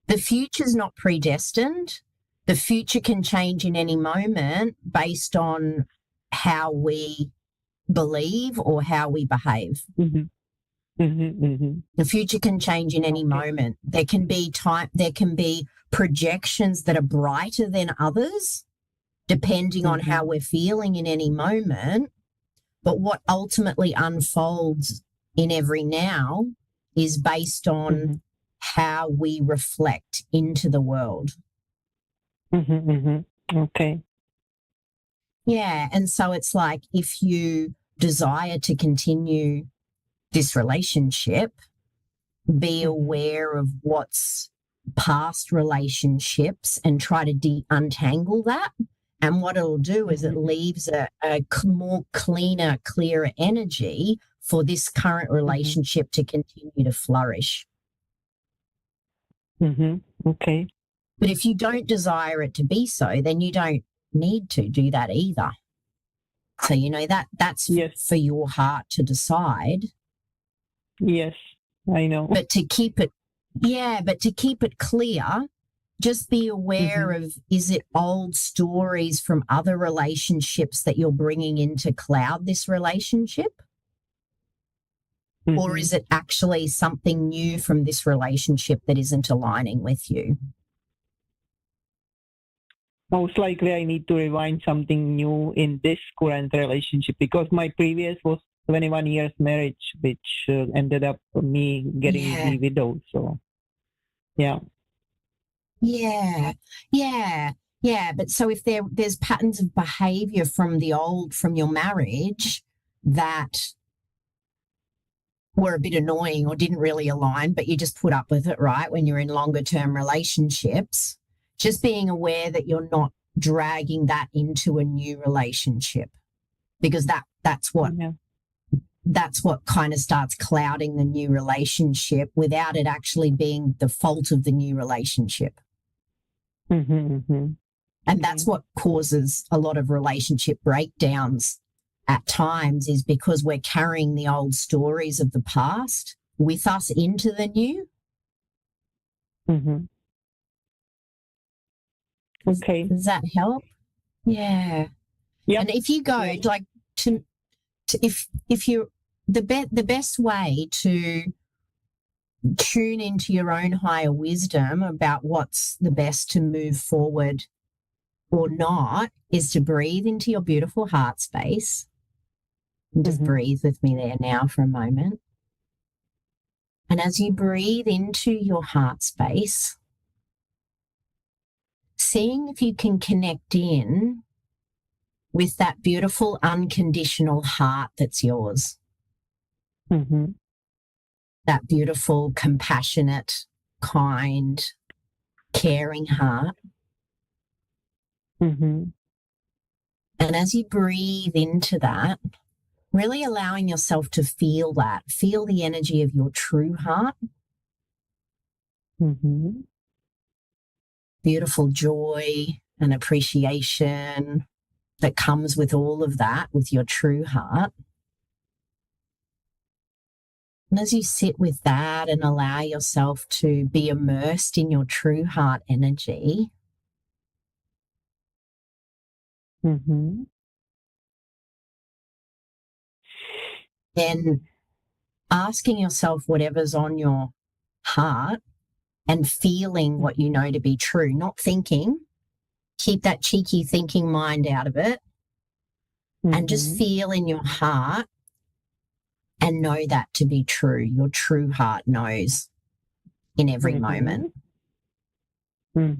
The future's not predestined. The future can change in any moment based on how we believe or how we behave. The future can change in any moment. There can be projections that are brighter than others, depending on how we're feeling in any moment. But what ultimately unfolds in every now is based on how we reflect into the world. Okay. Yeah. And so it's like, if you desire to continue this relationship, be aware of what's past relationships and try to untangle that. And what it'll do is it leaves a more cleaner, clearer energy for this current relationship to continue to flourish. Okay. But if you don't desire it to be so, then you don't need to do that either. So, you know, that's for your heart to decide. Yes, I know. But to keep it clear, just be aware of, is it old stories from other relationships that you're bringing in to cloud this relationship? Or is it actually something new from this relationship that isn't aligning with you? Most likely I need to rewind something new in this current relationship, because my previous was 21 years marriage, which ended up me getting the widow. So, yeah. But so if there's patterns of behavior from your marriage that were a bit annoying or didn't really align, but you just put up with it, right? When you're in longer term relationships, just being aware that you're not dragging that into a new relationship, because that's what kind of starts clouding the new relationship without it actually being the fault of the new relationship. And that's what causes a lot of relationship breakdowns at times, is because we're carrying the old stories of the past with us into the new. Okay. Does that help? Yeah. And if you go like if you're the best way to tune into your own higher wisdom about what's the best to move forward or not is to breathe into your beautiful heart space. And just breathe with me there now for a moment. And as you breathe into your heart space, seeing if you can connect in with that beautiful unconditional heart that's yours. That beautiful, compassionate, kind, caring heart. And as you breathe into that, really allowing yourself to feel that, feel the energy of your true heart. Beautiful joy and appreciation that comes with all of that, with your true heart. And as you sit with that and allow yourself to be immersed in your true heart energy, then asking yourself whatever's on your heart and feeling what you know to be true, not thinking. Keep that cheeky thinking mind out of it, and just feel in your heart and know that to be true. Your true heart knows in every moment. How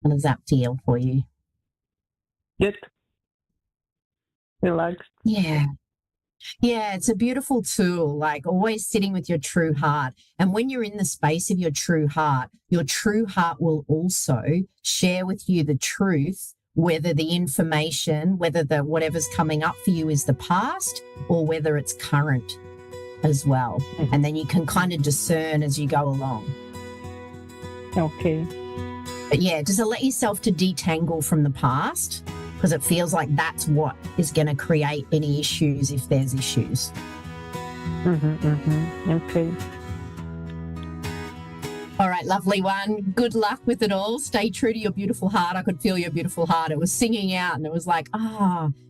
does that feel for you? Good. Relaxed. Yeah, it's a beautiful tool, like always sitting with your true heart. And when you're in the space of your true heart will also share with you the truth, whether the information, whether the whatever's coming up for you is the past or whether it's current as well. And then you can kind of discern as you go along. Okay. But yeah, just let yourself to detangle from the past, because it feels like that's what is going to create any issues if there's issues. Okay. All right, lovely one. Good luck with it all. Stay true to your beautiful heart. I could feel your beautiful heart. It was singing out and it was like,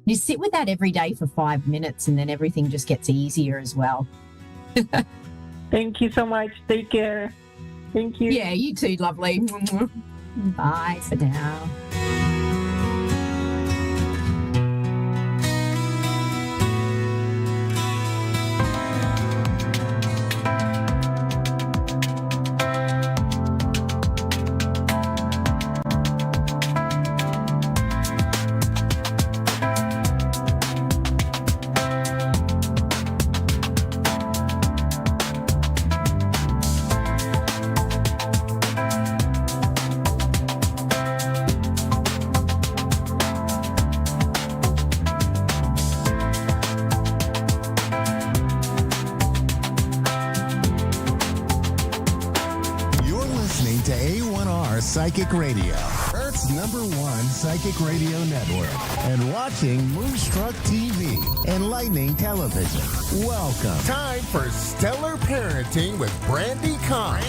you sit with that every day for 5 minutes and then everything just gets easier as well. Thank you so much. Take care. Thank you. Yeah, you too, lovely. Bye for now. To A1R Psychic Radio, Earth's #1 psychic radio network, and watching Moonstruck TV, Enlightening Television. Welcome. Time for Stellar Parenting with Brandy Kahn.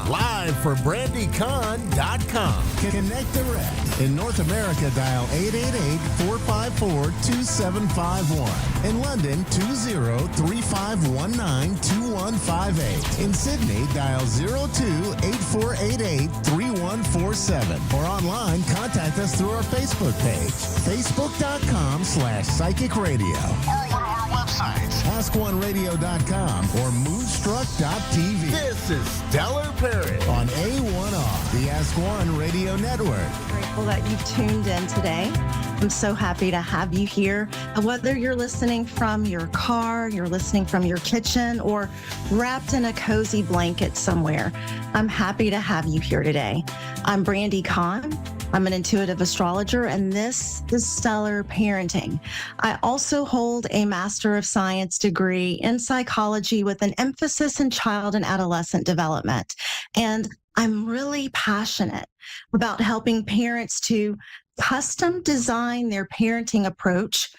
Live for BrandyCahn.com. Connect direct. In North America, dial 888-454-2751. In London, 20-3519-2158. In Sydney, dial 02-8488-3147. Or online, contact us through our Facebook page, facebook.com/psychic radio. Or one of our websites, askoneradio.com or moonstruck.tv. This is Stellar Parent on A1R, the Ask One Radio Network. Grateful that you've tuned in today. I'm so happy to have you here. Whether you're listening from your car, you're listening from your kitchen, or wrapped in a cozy blanket somewhere, I'm happy to have you here today. I'm Brandy Kahn. I'm an intuitive astrologer, and this is Stellar Parenting. I also hold a Master of Science degree in psychology with an emphasis in child and adolescent development. And I'm really passionate about helping parents to custom design their parenting approach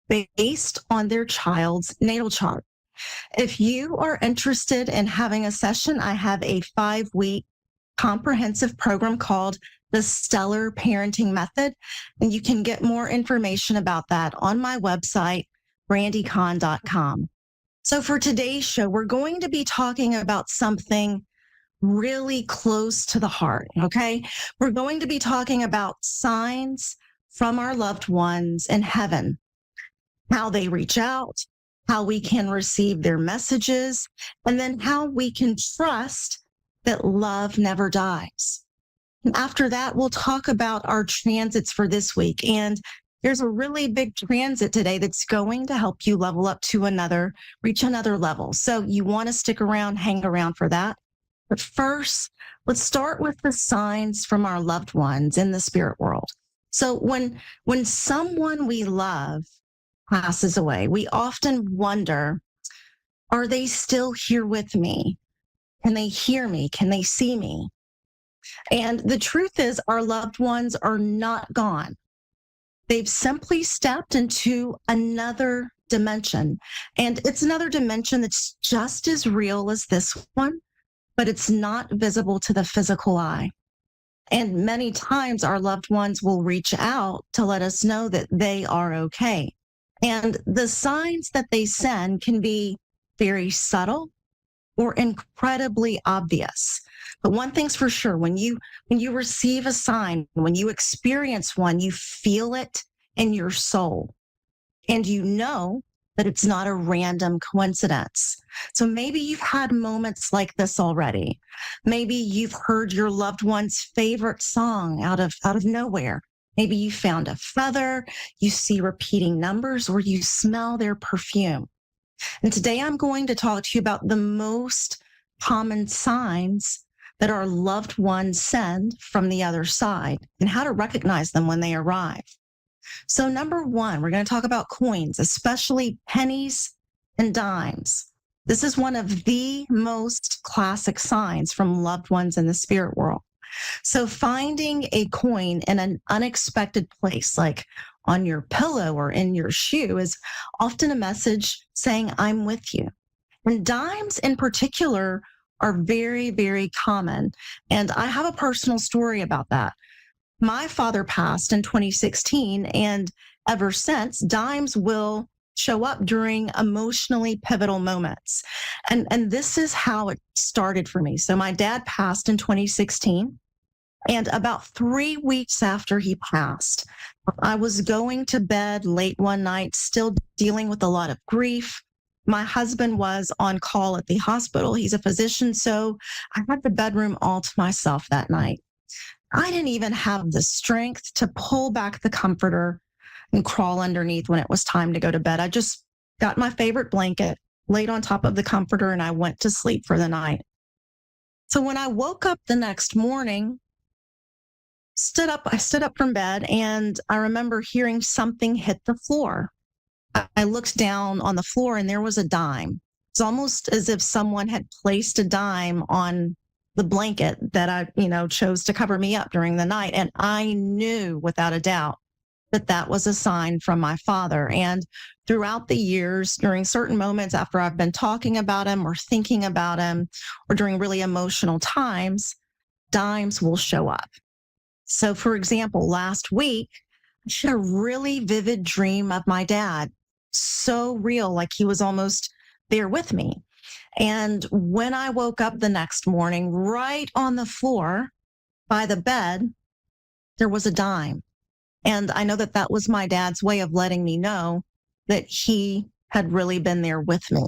based on their child's natal chart. If you are interested in having a session, I have a 5-week comprehensive program called the Stellar Parenting Method, and you can get more information about that on my website, brandycon.com. So for today's show, we're going to be talking about something really close to the heart, okay? We're going to be talking about signs from our loved ones in heaven, how they reach out, how we can receive their messages, and then how we can trust that love never dies. And after that, we'll talk about our transits for this week. And there's a really big transit today that's going to help you level up to reach another level. So you want to stick around, hang around for that. But first, let's start with the signs from our loved ones in the spirit world. So when someone we love passes away, we often wonder, are they still here with me? Can they hear me? Can they see me? And the truth is, our loved ones are not gone. They've simply stepped into another dimension. And it's another dimension that's just as real as this one, but it's not visible to the physical eye. And many times our loved ones will reach out to let us know that they are okay. And the signs that they send can be very subtle or incredibly obvious. But one thing's for sure, when you receive a sign, when you experience one, you feel it in your soul. And you know that it's not a random coincidence. So maybe you've had moments like this already. Maybe you've heard your loved one's favorite song out of nowhere. Maybe you found a feather, you see repeating numbers, or you smell their perfume. And today I'm going to talk to you about the most common signs that our loved ones send from the other side and how to recognize them when they arrive. So number one, we're going to talk about coins, especially pennies and dimes. This is one of the most classic signs from loved ones in the spirit world. So finding a coin in an unexpected place, like on your pillow or in your shoe, is often a message saying, I'm with you. And dimes in particular are very, very common. And I have a personal story about that. My father passed in 2016, and ever since, dimes will show up during emotionally pivotal moments. And this is how it started for me. So my dad passed in 2016. And about 3 weeks after he passed, I was going to bed late one night, still dealing with a lot of grief. My husband was on call at the hospital. He's a physician, so I had the bedroom all to myself that night. I didn't even have the strength to pull back the comforter and crawl underneath when it was time to go to bed. I just got my favorite blanket, laid on top of the comforter, and I went to sleep for the night. So when I woke up the next morning, I stood up from bed, and I remember hearing something hit the floor. I looked down on the floor, and there was a dime. It's almost as if someone had placed a dime on the blanket that I, chose to cover me up during the night. And I knew without a doubt that that was a sign from my father. And throughout the years, during certain moments after I've been talking about him or thinking about him, or during really emotional times, dimes will show up. So, for example, last week, I had a really vivid dream of my dad, so real, like he was almost there with me. And when I woke up the next morning, right on the floor by the bed, there was a dime. And I know that that was my dad's way of letting me know that he had really been there with me.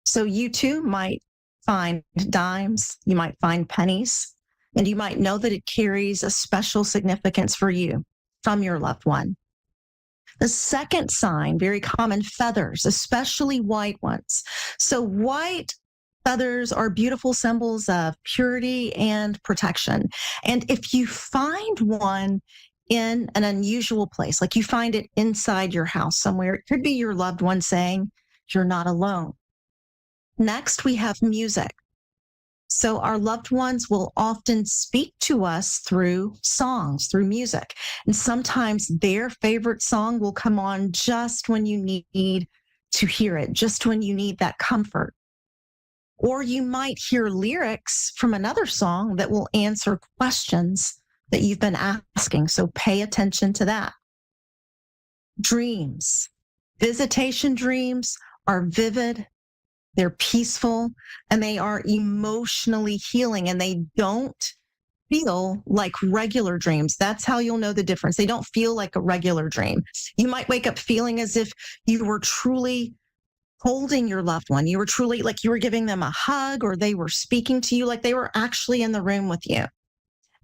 So you too might find dimes, you might find pennies, and you might know that it carries a special significance for you from your loved one. The second sign, very common, feathers, especially white ones. So white feathers are beautiful symbols of purity and protection. And if you find one in an unusual place, like you find it inside your house somewhere, it could be your loved one saying, you're not alone. Next, we have music. So our loved ones will often speak to us through songs, through music. And sometimes their favorite song will come on just when you need to hear it, just when you need that comfort. Or you might hear lyrics from another song that will answer questions that you've been asking. So pay attention to that. Dreams. Visitation dreams are vivid. They're peaceful, and they are emotionally healing, and they don't feel like regular dreams. That's how you'll know the difference. They don't feel like a regular dream. You might wake up feeling as if you were truly holding your loved one. You were truly like you were giving them a hug, or they were speaking to you like they were actually in the room with you.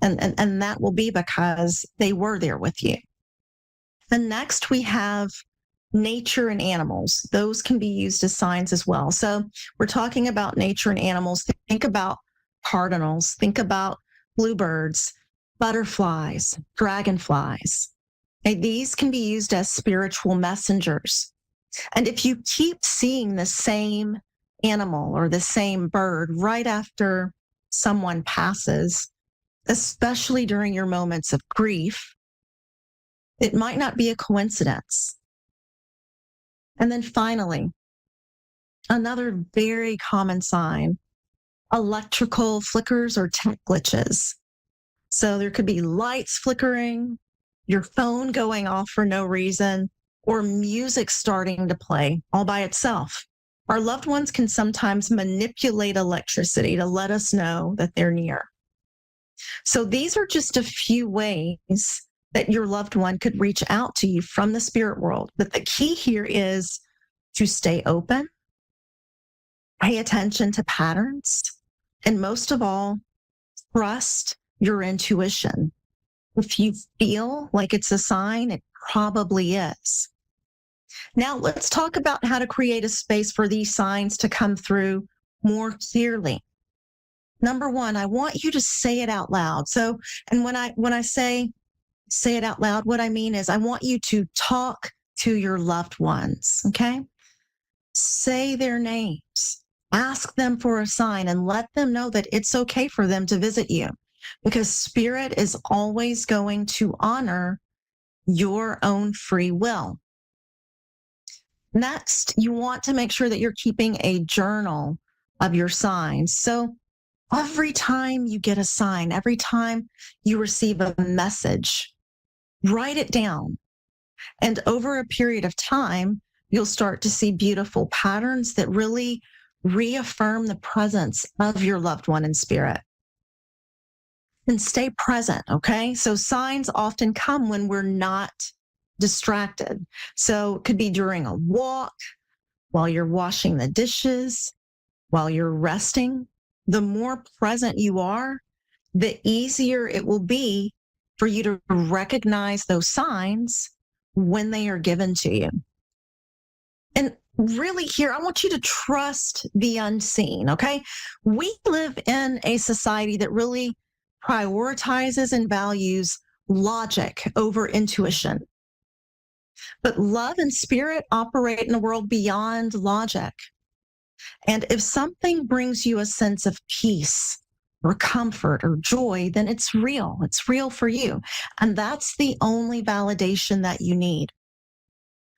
And that will be because they were there with you. And next we have nature and animals. Those can be used as signs as well. So we're talking about nature and animals. Think about cardinals, think about bluebirds, butterflies, dragonflies. Okay, these can be used as spiritual messengers. And if you keep seeing the same animal or the same bird right after someone passes, especially during your moments of grief, it might not be a coincidence. And then finally, another very common sign, electrical flickers or tech glitches. So there could be lights flickering, your phone going off for no reason, or music starting to play all by itself. Our loved ones can sometimes manipulate electricity to let us know that they're near. So these are just a few ways that your loved one could reach out to you from the spirit world. But the key here is to stay open, pay attention to patterns, and most of all, trust your intuition. If you feel like it's a sign, it probably is. Now let's talk about how to create a space for these signs to come through more clearly. Number one, I want you to say it out loud. So, and when I say it out loud, what I mean is I want you to talk to your loved ones, okay? Say their names, ask them for a sign, and let them know that it's okay for them to visit you, because spirit is always going to honor your own free will. Next, you want to make sure that you're keeping a journal of your signs. So every time you get a sign, every time you receive a message, write it down. And over a period of time, you'll start to see beautiful patterns that really reaffirm the presence of your loved one in spirit. And stay present, okay? So signs often come when we're not distracted. So it could be during a walk, while you're washing the dishes, while you're resting. The more present you are, the easier it will be for you to recognize those signs when they are given to you. And really here, I want you to trust the unseen, okay? We live in a society that really prioritizes and values logic over intuition. But love and spirit operate in a world beyond logic. And if something brings you a sense of peace or comfort or joy, then it's real. It's real for you. And that's the only validation that you need.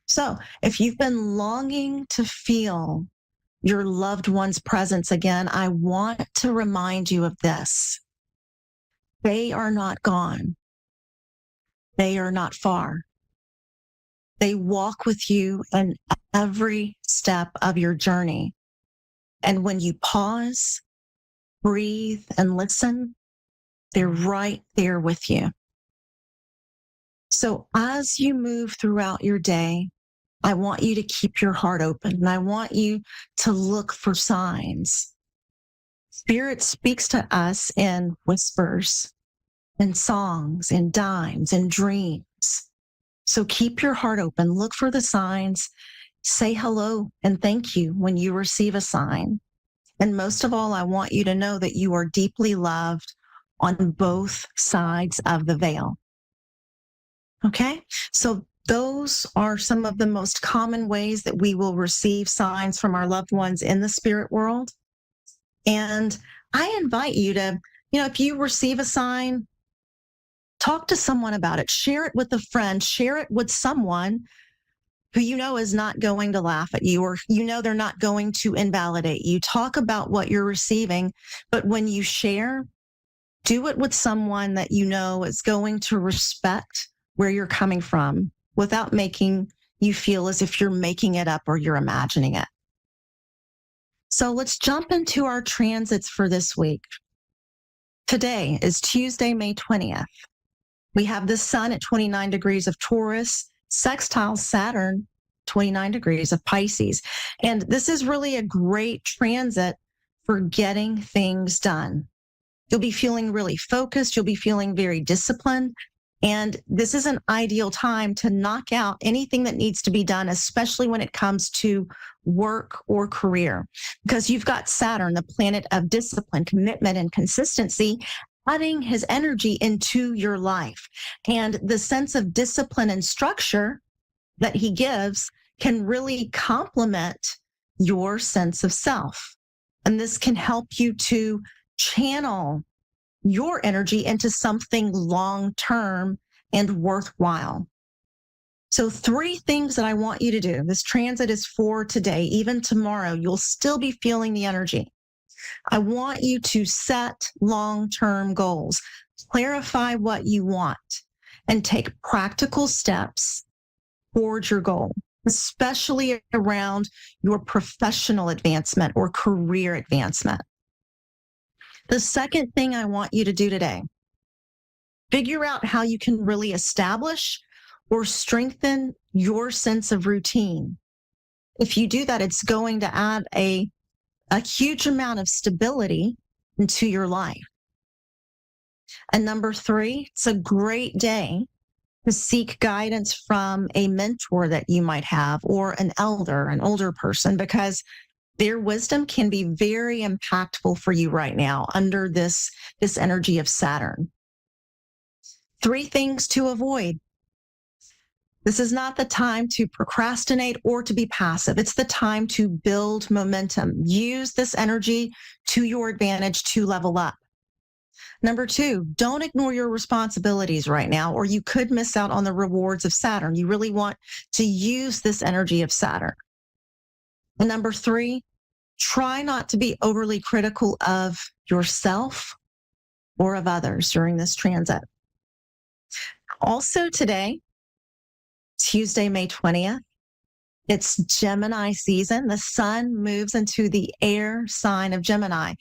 So if you've been longing to feel your loved one's presence again, I want to remind you of this. They are not gone. They are not far. They walk with you in every step of your journey. And when you pause, breathe, and listen, they're right there with you. So as you move throughout your day, I want you to keep your heart open and I want you to look for signs. Spirit speaks to us in whispers, in songs, in dimes, in dreams. So keep your heart open, look for the signs, say hello and thank you when you receive a sign. And most of all, I want you to know that you are deeply loved on both sides of the veil. Okay? So those are some of the most common ways that we will receive signs from our loved ones in the spirit world. And I invite you to, if you receive a sign, talk to someone about it, share it with a friend, share it with someone who is not going to laugh at you or they're not going to invalidate you. Talk about what you're receiving, but when you share, do it with someone that is going to respect where you're coming from without making you feel as if you're making it up or you're imagining it. So let's jump into our transits for this week. Today is Tuesday, May 20th. We have the sun at 29 degrees of Taurus, sextile Saturn, 29 degrees of Pisces. And this is really a great transit for getting things done. You'll be feeling really focused. You'll be feeling very disciplined. And this is an ideal time to knock out anything that needs to be done, especially when it comes to work or career, because you've got Saturn, the planet of discipline, commitment, and consistency, adding his energy into your life. And the sense of discipline and structure that he gives can really complement your sense of self. And this can help you to channel your energy into something long-term and worthwhile. So 3 things that I want you to do. This transit is for today. Even tomorrow, you'll still be feeling the energy. I want you to set long-term goals, clarify what you want, and take practical steps towards your goal, especially around your professional advancement or career advancement. The second thing I want you to do today, figure out how you can really establish or strengthen your sense of routine. If you do that, it's going to add a huge amount of stability into your life. And number 3, it's a great day to seek guidance from a mentor that you might have or an older person, because their wisdom can be very impactful for you right now under this energy of Saturn. 3 things to avoid. This is not the time to procrastinate or to be passive. It's the time to build momentum. Use this energy to your advantage to level up. Number 2, don't ignore your responsibilities right now, or you could miss out on the rewards of Saturn. You really want to use this energy of Saturn. And number 3, try not to be overly critical of yourself or of others during this transit. Also today, Tuesday, May 20th, It's Gemini season. The sun moves into the air sign of Gemini.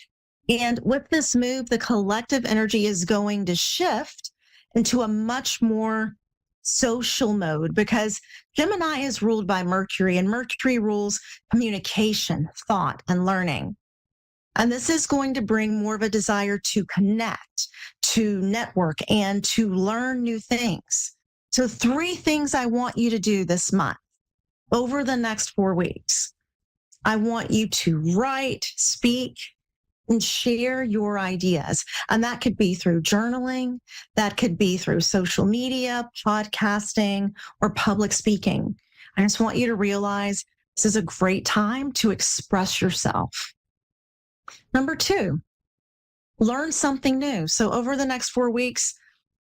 And with this move, the collective energy is going to shift into a much more social mode because Gemini is ruled by Mercury, and Mercury rules communication, thought, and learning. And this is going to bring more of a desire to connect, to network, and to learn new things. So 3 things I want you to do this month over the next 4 weeks. I want you to write, speak, and share your ideas. And that could be through journaling, that could be through social media, podcasting, or public speaking. I just want you to realize this is a great time to express yourself. Number 2, learn something new. So over the next 4 weeks,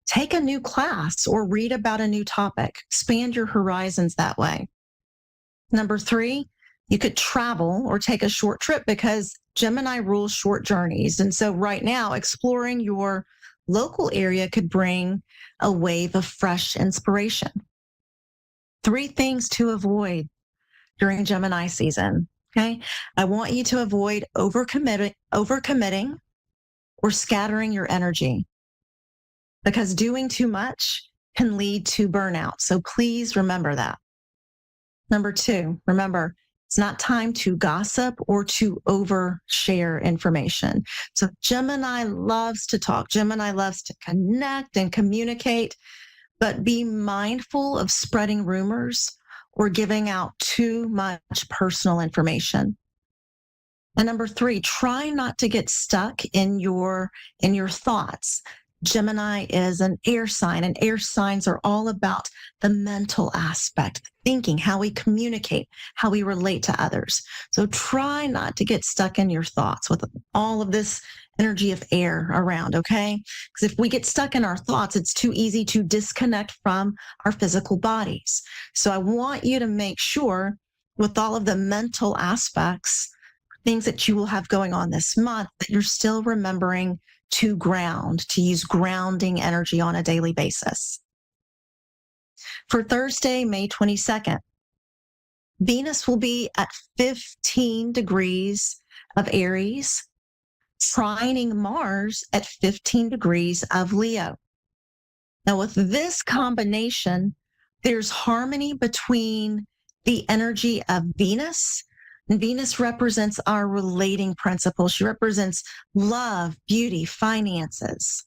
take a new class or read about a new topic. Expand your horizons that way. Number 3, you could travel or take a short trip because Gemini rules short journeys. And so right now, exploring your local area could bring a wave of fresh inspiration. 3 things to avoid during Gemini season. Okay. I want you to avoid overcommitting or scattering your energy because doing too much can lead to burnout. So please remember that. Number 2, remember, it's not time to gossip or to overshare information. So Gemini loves to talk. Gemini loves to connect and communicate, but be mindful of spreading rumors or giving out too much personal information. And number 3, try not to get stuck in your thoughts. Gemini is an air sign, and air signs are all about the mental aspect, thinking, how we communicate, how we relate to others. So try not to get stuck in your thoughts with all of this energy of air around, okay? Because if we get stuck in our thoughts, it's too easy to disconnect from our physical bodies. So I want you to make sure with all of the mental aspects, things that you will have going on this month, that you're still remembering to ground, to use grounding energy on a daily basis. For Thursday, May 22nd, Venus will be at 15 degrees of Aries, trining Mars at 15 degrees of Leo. Now, with this combination, there's harmony between the energy of Venus. And Venus represents our relating principles. She represents love, beauty, finances.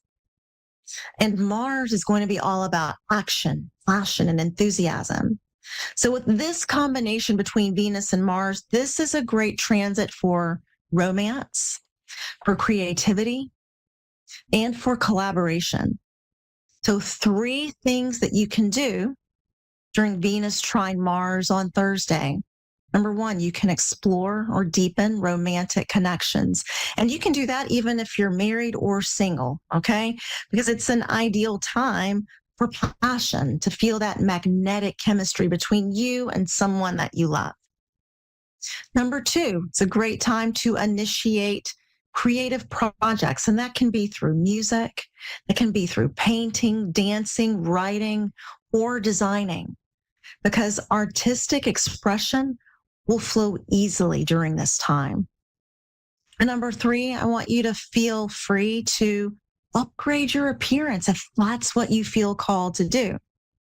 And Mars is going to be all about action, passion, and enthusiasm. So with this combination between Venus and Mars, this is a great transit for romance, for creativity, and for collaboration. So 3 things that you can do during Venus trine Mars on Thursday. Number 1, you can explore or deepen romantic connections. And you can do that even if you're married or single, okay? Because it's an ideal time for passion, to feel that magnetic chemistry between you and someone that you love. Number 2, it's a great time to initiate creative projects. And that can be through music, it can be through painting, dancing, writing, or designing. Because artistic expression will flow easily during this time. And number 3, I want you to feel free to upgrade your appearance if that's what you feel called to do.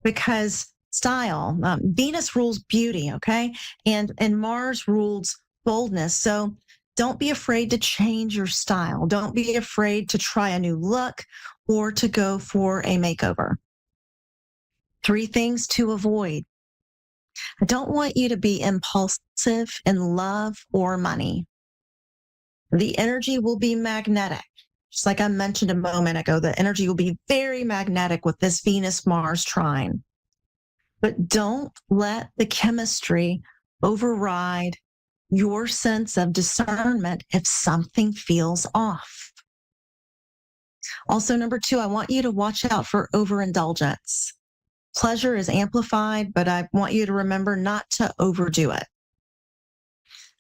Because style, Venus rules beauty, okay? And Mars rules boldness. So don't be afraid to change your style. Don't be afraid to try a new look or to go for a makeover. 3 things to avoid. I don't want you to be impulsive in love or money. The energy will be magnetic. Just like I mentioned a moment ago, the energy will be very magnetic with this Venus-Mars trine. But don't let the chemistry override your sense of discernment if something feels off. Also, number 2, I want you to watch out for overindulgence. Pleasure is amplified, but I want you to remember not to overdo it.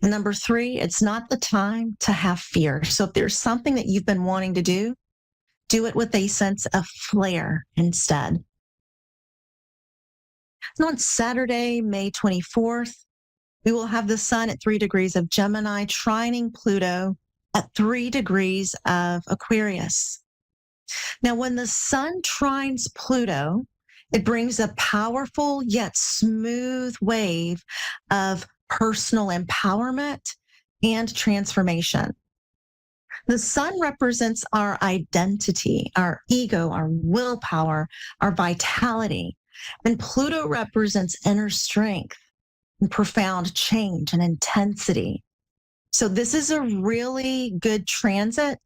And number 3, it's not the time to have fear. So if there's something that you've been wanting to do it with a sense of flair instead. And on Saturday, May 24th, We will have the sun at 3 degrees of Gemini, trining Pluto at 3 degrees of Aquarius. Now, when the sun trines Pluto, it brings a powerful yet smooth wave of personal empowerment and transformation. The sun represents our identity, our ego, our willpower, our vitality. And Pluto represents inner strength and profound change and intensity. So this is a really good transit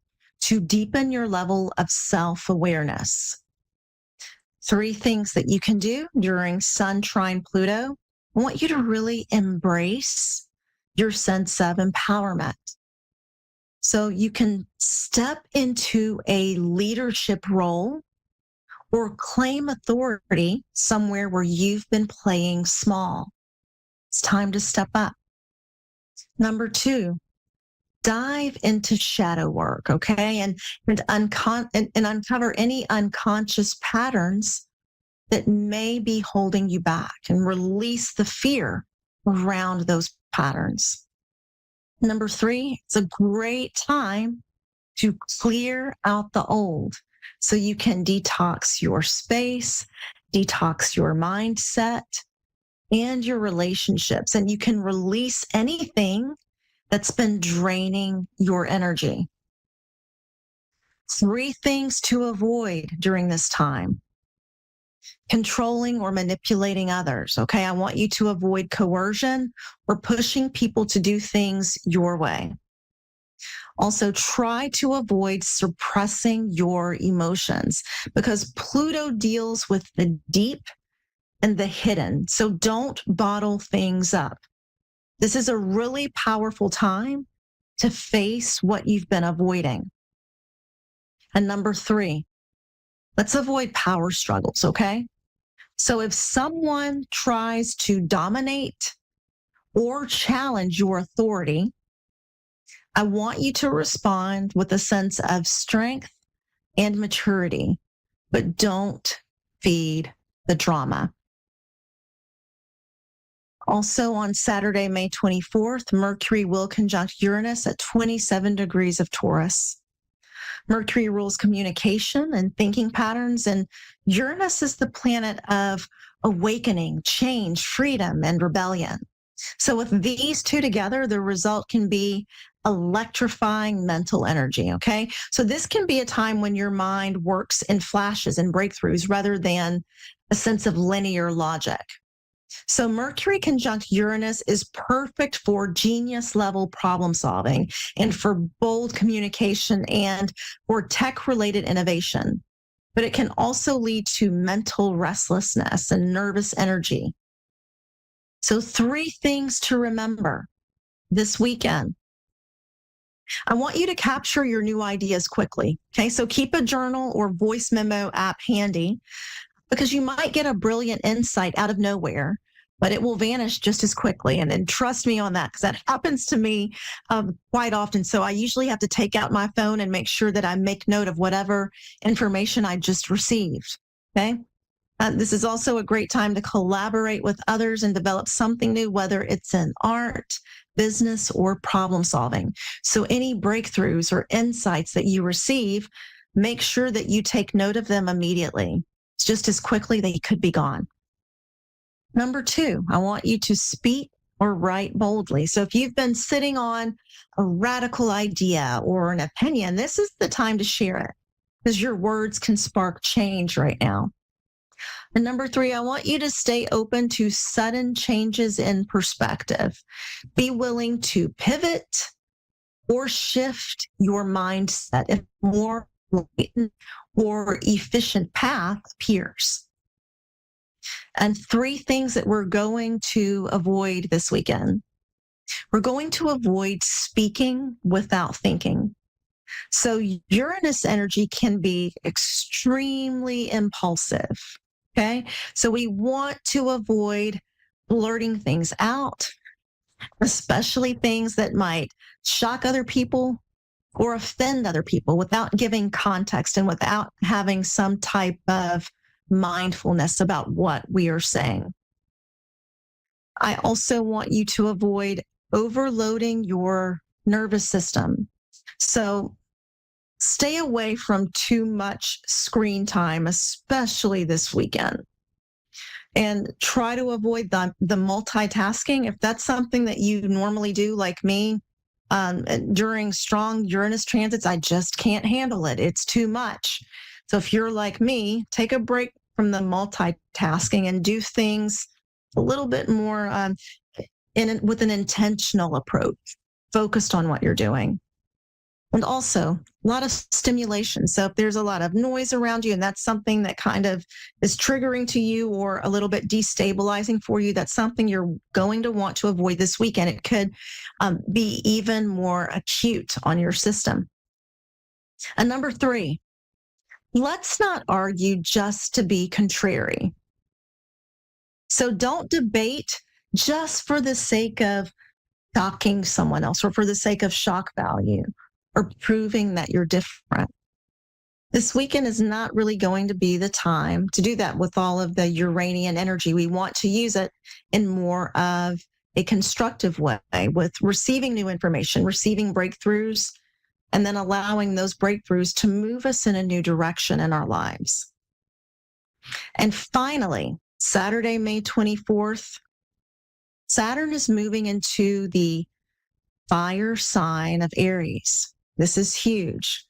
to deepen your level of self-awareness. 3 things that you can do during Sun trine Pluto. I want you to really embrace your sense of empowerment. So you can step into a leadership role or claim authority somewhere where you've been playing small. It's time to step up. Number 2, dive into shadow work, okay? And uncover any unconscious patterns that may be holding you back and release the fear around those patterns. Number 3, it's a great time to clear out the old so you can detox your space, detox your mindset, and your relationships. And you can release anything that's been draining your energy. 3 things to avoid during this time. Controlling or manipulating others. Okay, I want you to avoid coercion or pushing people to do things your way. Also, try to avoid suppressing your emotions because Pluto deals with the deep and the hidden. So don't bottle things up. This is a really powerful time to face what you've been avoiding. And number 3, let's avoid power struggles, okay? So if someone tries to dominate or challenge your authority, I want you to respond with a sense of strength and maturity, but don't feed the drama. Also on Saturday, May 24th, Mercury will conjunct Uranus at 27 degrees of Taurus. Mercury rules communication and thinking patterns, and Uranus is the planet of awakening, change, freedom, and rebellion. So with these 2 together, the result can be electrifying mental energy, okay? So this can be a time when your mind works in flashes and breakthroughs rather than a sense of linear logic. So Mercury conjunct Uranus is perfect for genius level problem solving and for bold communication and for tech related innovation. But it can also lead to mental restlessness and nervous energy. So 3 things to remember this weekend. I want you to capture your new ideas quickly. Okay, so keep a journal or voice memo app handy because you might get a brilliant insight out of nowhere, but it will vanish just as quickly. And trust me on that, because that happens to me quite often. So I usually have to take out my phone and make sure that I make note of whatever information I just received. Okay. This is also a great time to collaborate with others and develop something new, whether it's in art, business, or problem solving. So any breakthroughs or insights that you receive, make sure that you take note of them immediately. It's just as quickly they could be gone. Number 2, I want you to speak or write boldly. So if you've been sitting on a radical idea or an opinion, this is the time to share it because your words can spark change right now. And number 3, I want you to stay open to sudden changes in perspective. Be willing to pivot or shift your mindset if a more blatant or efficient path appears. And 3 things that we're going to avoid this weekend. We're going to avoid speaking without thinking. So Uranus energy can be extremely impulsive. Okay, so we want to avoid blurting things out, especially things that might shock other people or offend other people without giving context and without having some type of mindfulness about what we are saying. I also want you to avoid overloading your nervous system. So stay away from too much screen time, especially this weekend. And try to avoid the multitasking. If that's something that you normally do, like me, during strong Uranus transits, I just can't handle it. It's too much. So if you're like me, take a break from the multitasking and do things a little bit more with an intentional approach, focused on what you're doing. And also a lot of stimulation. So if there's a lot of noise around you and that's something that kind of is triggering to you or a little bit destabilizing for you, that's something you're going to want to avoid this weekend. It could be even more acute on your system. And number 3, let's not argue just to be contrary. So don't debate just for the sake of shocking someone else or for the sake of shock value or proving that you're different. This weekend is not really going to be the time to do that with all of the Uranian energy. We want to use it in more of a constructive way, with receiving new information, receiving breakthroughs, and then allowing those breakthroughs to move us in a new direction in our lives. And finally, Saturday, May 24th, Saturn is moving into the fire sign of Aries. This is huge.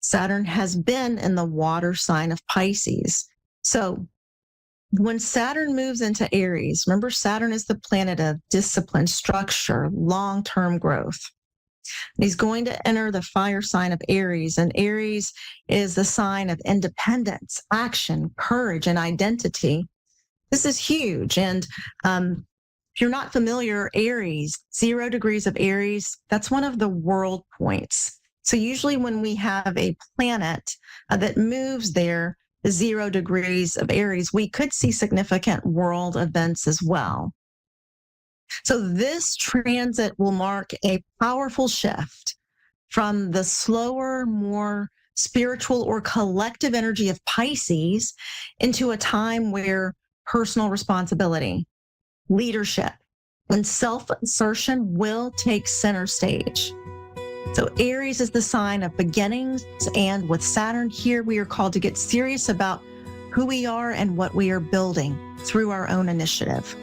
Saturn has been in the water sign of Pisces. So when Saturn moves into Aries, remember Saturn is the planet of discipline, structure, long-term growth. He's going to enter the fire sign of Aries, and Aries is the sign of independence, action, courage, and identity. This is huge. And if you're not familiar, Aries, 0 degrees of Aries, that's one of the world points. So usually when we have a planet that moves there, 0 degrees of Aries, we could see significant world events as well. So this transit will mark a powerful shift from the slower, more spiritual or collective energy of Pisces into a time where personal responsibility, leadership, and self-assertion will take center stage. So Aries is the sign of beginnings, and with Saturn here, we are called to get serious about who we are and what we are building through our own initiative.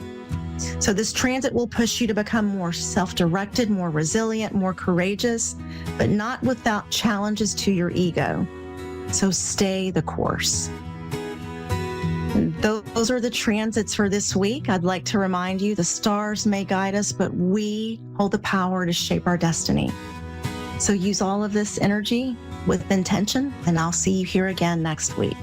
So this transit will push you to become more self-directed, more resilient, more courageous, but not without challenges to your ego. So stay the course. And those are the transits for this week. I'd like to remind you the stars may guide us, but we hold the power to shape our destiny. So use all of this energy with intention, and I'll see you here again next week.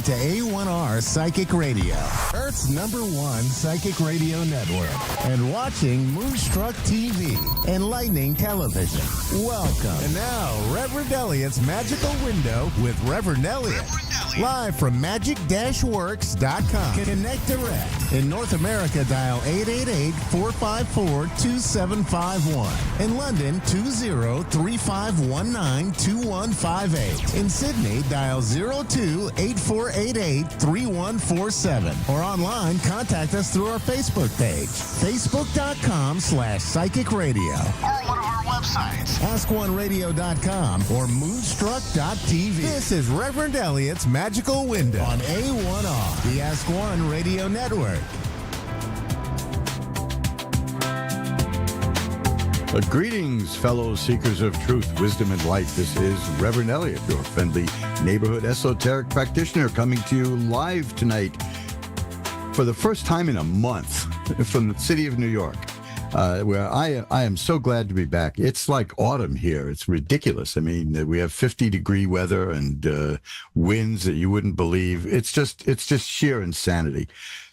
to A1R Psychic Radio, Earth's #1 psychic radio network, and watching Moonstruck TV, enlightening television. Welcome. And now, Reverend Elliot's Magical Window with Reverend Elliot. Live from magic-works.com. Connect direct. In North America, dial 888-454-2751. In London, 20-3519-2158. In Sydney, dial 02-8488-3147. Or online, contact us through our Facebook page, facebook.com/psychic radio. Or one of our websites, askoneradio.com or moonstruck.tv. This is Reverend Elliot's Magical Window on A1R, the Ask One Radio Network. Greetings, fellow seekers of truth, wisdom, and light. This is Reverend Elliot, your friendly neighborhood esoteric practitioner, coming to you live tonight for the first time in a month from the city of New York, where I am so glad to be back. It's like autumn here. It's ridiculous. I mean, we have 50-degree weather and winds that you wouldn't believe. It's just sheer insanity.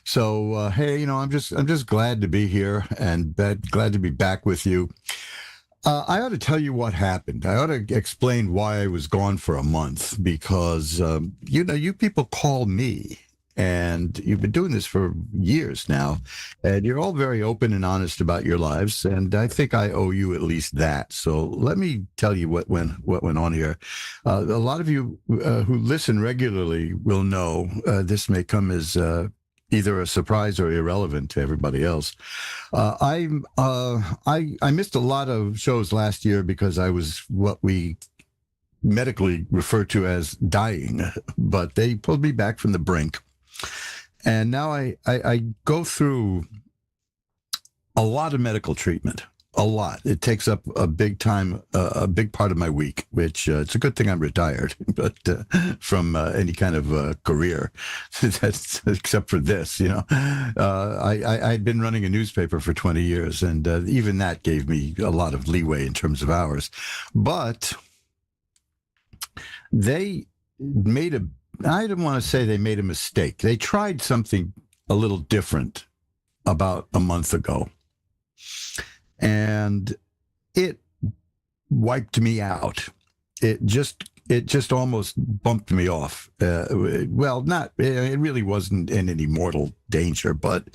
So, hey, I'm just glad to be here and glad to be back with you. I ought to tell you what happened. I ought to explain why I was gone for a month because, you people call me, and you've been doing this for years now, and you're all very open and honest about your lives, and I think I owe you at least that. So let me tell you what went on here. A lot of you who listen regularly will know this may come as either a surprise or irrelevant to everybody else. I missed a lot of shows last year because I was what we medically refer to as dying, but they pulled me back from the brink. And now I go through a lot of medical treatment. A lot. It takes up a big part of my week, which it's a good thing I'm retired, but from any kind of career, that's, except for this, I'd been running a newspaper for 20 years, and even that gave me a lot of leeway in terms of hours. But I don't want to say they made a mistake. They tried something a little different about a month ago. And it wiped me out. It just almost bumped me off. It really wasn't in any mortal danger, but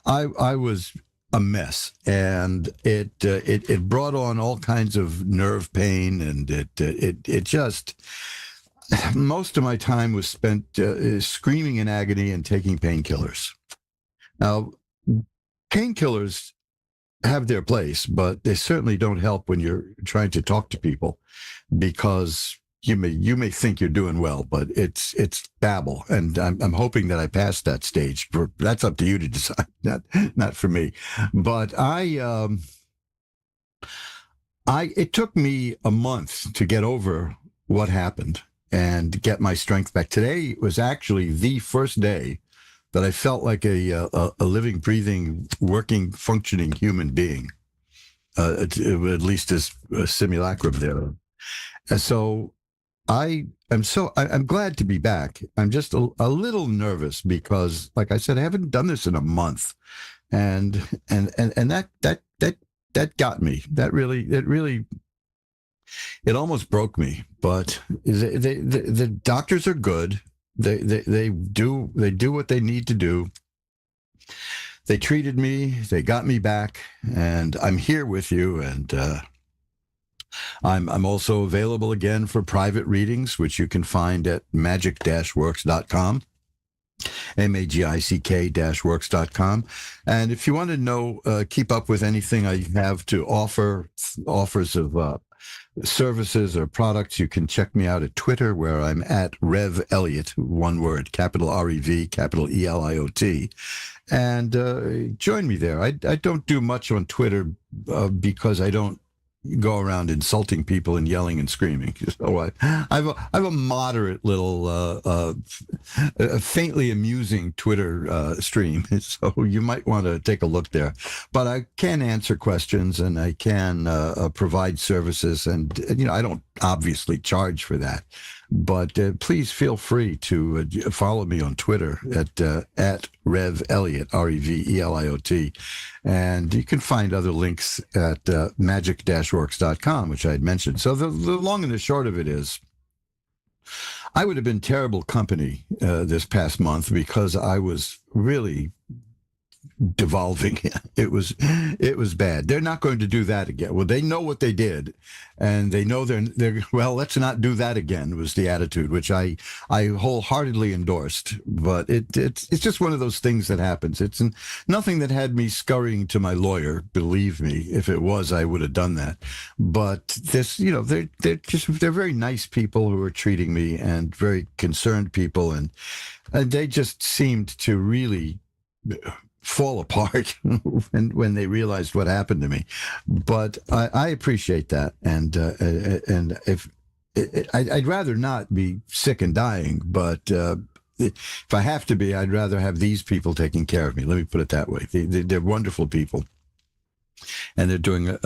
I was a mess, and it brought on all kinds of nerve pain, and it just, most of my time was spent screaming in agony and taking painkillers. Now, painkillers have their place, but they certainly don't help when you're trying to talk to people, because you may think you're doing well, but it's babble, and I'm hoping that I passed that stage. That's up to you to decide, not for me. But it took me a month to get over what happened and get my strength back. Today was actually the first day that I felt like a living, breathing, working, functioning human being, at least as a simulacrum there. And so I'm glad to be back. I'm just a little nervous because, like I said, I haven't done this in a month, and that got me. It almost broke me. But the doctors are good. They do what they need to do. They treated me, they got me back, and I'm here with you. And I'm also available again for private readings, which you can find at magic-works.com, magic-works.com. And if you want to know, keep up with anything I have to offer, offers of services or products, you can check me out at Twitter, where I'm at Rev Elliot, one word, capital REV, capital ELIOT. And join me there. I don't do much on Twitter because I don't go around insulting people and yelling and screaming. So I have a moderate little, faintly amusing Twitter stream. So you might want to take a look there. But I can answer questions, and I can provide services. And I don't obviously charge for that. But please feel free to follow me on Twitter at Rev Elliot, REVELIOT. And you can find other links at magic-works.com, which I had mentioned. So the long and the short of it is, I would have been terrible company this past month because I was really devolving. It was bad. They're not going to do that again. Well, they know what they did, and they know they're well. Let's not do that again. Was the attitude, which I wholeheartedly endorsed. But it's just one of those things that happens. It's nothing that had me scurrying to my lawyer. Believe me, if it was, I would have done that. But this, they're very nice people who are treating me, and very concerned people, and they just seemed to really fall apart when they realized what happened to me. But I appreciate that, and if I'd rather not be sick and dying, but if I have to be, I'd rather have these people taking care of me. Let me put it that way. They're wonderful people. And they're doing a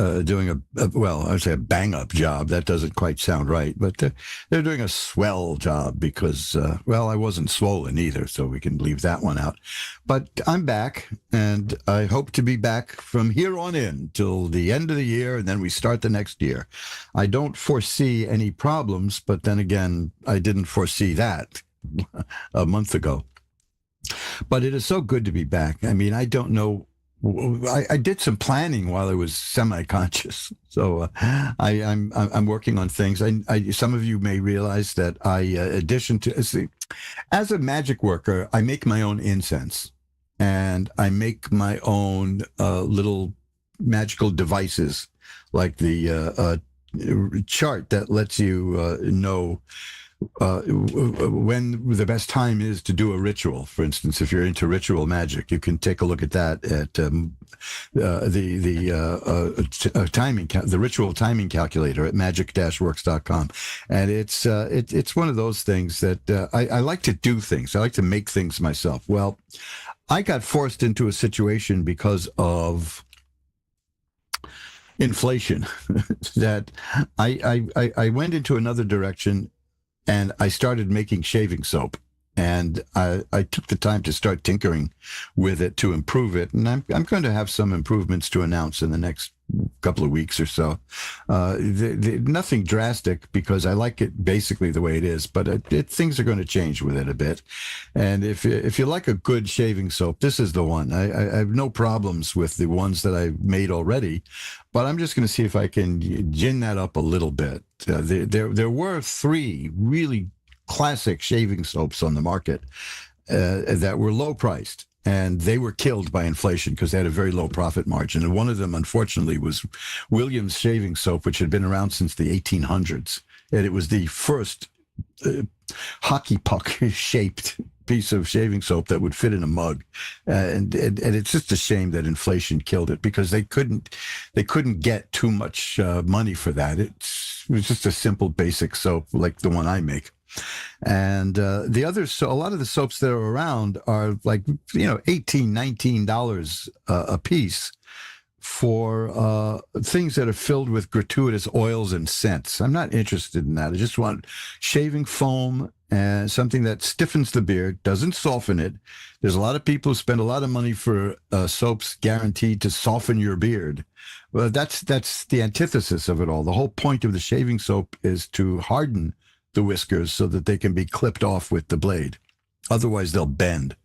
well, I would say a bang up job. That doesn't quite sound right, but they're doing a swell job because, well, I wasn't swollen either, so we can leave that one out. But I'm back, and I hope to be back from here on in till the end of the year, and then we start the next year. I don't foresee any problems, but then again, I didn't foresee that a month ago. But it is so good to be back. I mean, I don't know. I did some planning while I was semi-conscious, so I'm working on things. Some of you may realize that addition to as a magic worker, I make my own incense, and I make my own little magical devices, like the chart that lets you know when the best time is to do a ritual. For instance, if you're into ritual magic, you can take a look at that at the ritual timing calculator at magic-works.com. And it's one of those things that I like to do things. I like to make things myself. Well, I got forced into a situation because of inflation that I went into another direction, and I started making shaving soap, and I took the time to start tinkering with it to improve it. And I'm going to have some improvements to announce in the next couple of weeks or so. Nothing drastic, because I like it basically the way it is, but things are going to change with it a bit. And if you like a good shaving soap, this is the one. I have no problems with the ones that I've made already, but I'm just going to see if I can gin that up a little bit. There were 3 really classic shaving soaps on the market that were low priced, and they were killed by inflation because they had a very low profit margin. And one of them, unfortunately, was Williams shaving soap, which had been around since the 1800s. And it was the first hockey puck shaped piece of shaving soap that would fit in a mug. And it's just a shame that inflation killed it, because they couldn't get too much money for that. It was just a simple basic soap like the one I make. And the others, so a lot of the soaps that are around are like, $18-19 a piece for things that are filled with gratuitous oils and scents. I'm not interested in that. I just want shaving foam and something that stiffens the beard, doesn't soften it. There's a lot of people who spend a lot of money for soaps guaranteed to soften your beard. Well, that's the antithesis of it all. The whole point of the shaving soap is to harden the whiskers so that they can be clipped off with the blade. Otherwise, they'll bend.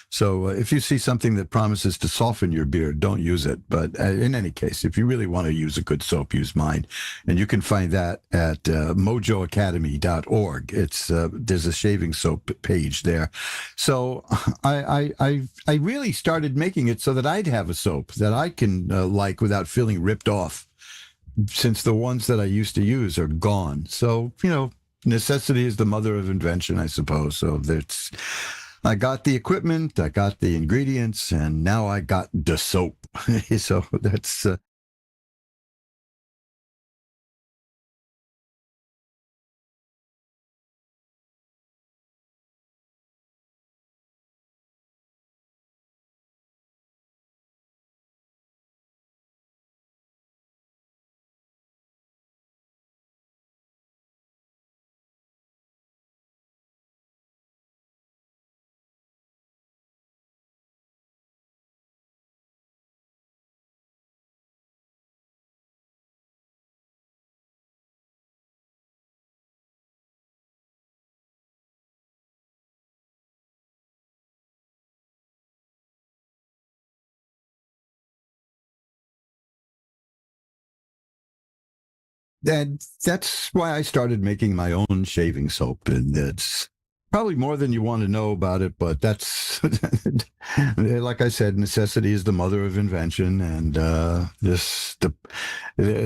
So if you see something that promises to soften your beard, don't use it. But in any case, if you really want to use a good soap, use mine. And you can find that at mojoacademy.org. There's a shaving soap page there. So I really started making it so that I'd have a soap that I can like without feeling ripped off, since the ones that I used to use are gone. So, necessity is the mother of invention, I suppose. So I got the equipment, I got the ingredients, and now I got the soap. So that's that's why I started making my own shaving soap, and it's probably more than you want to know about it, but that's like I said, necessity is the mother of invention, and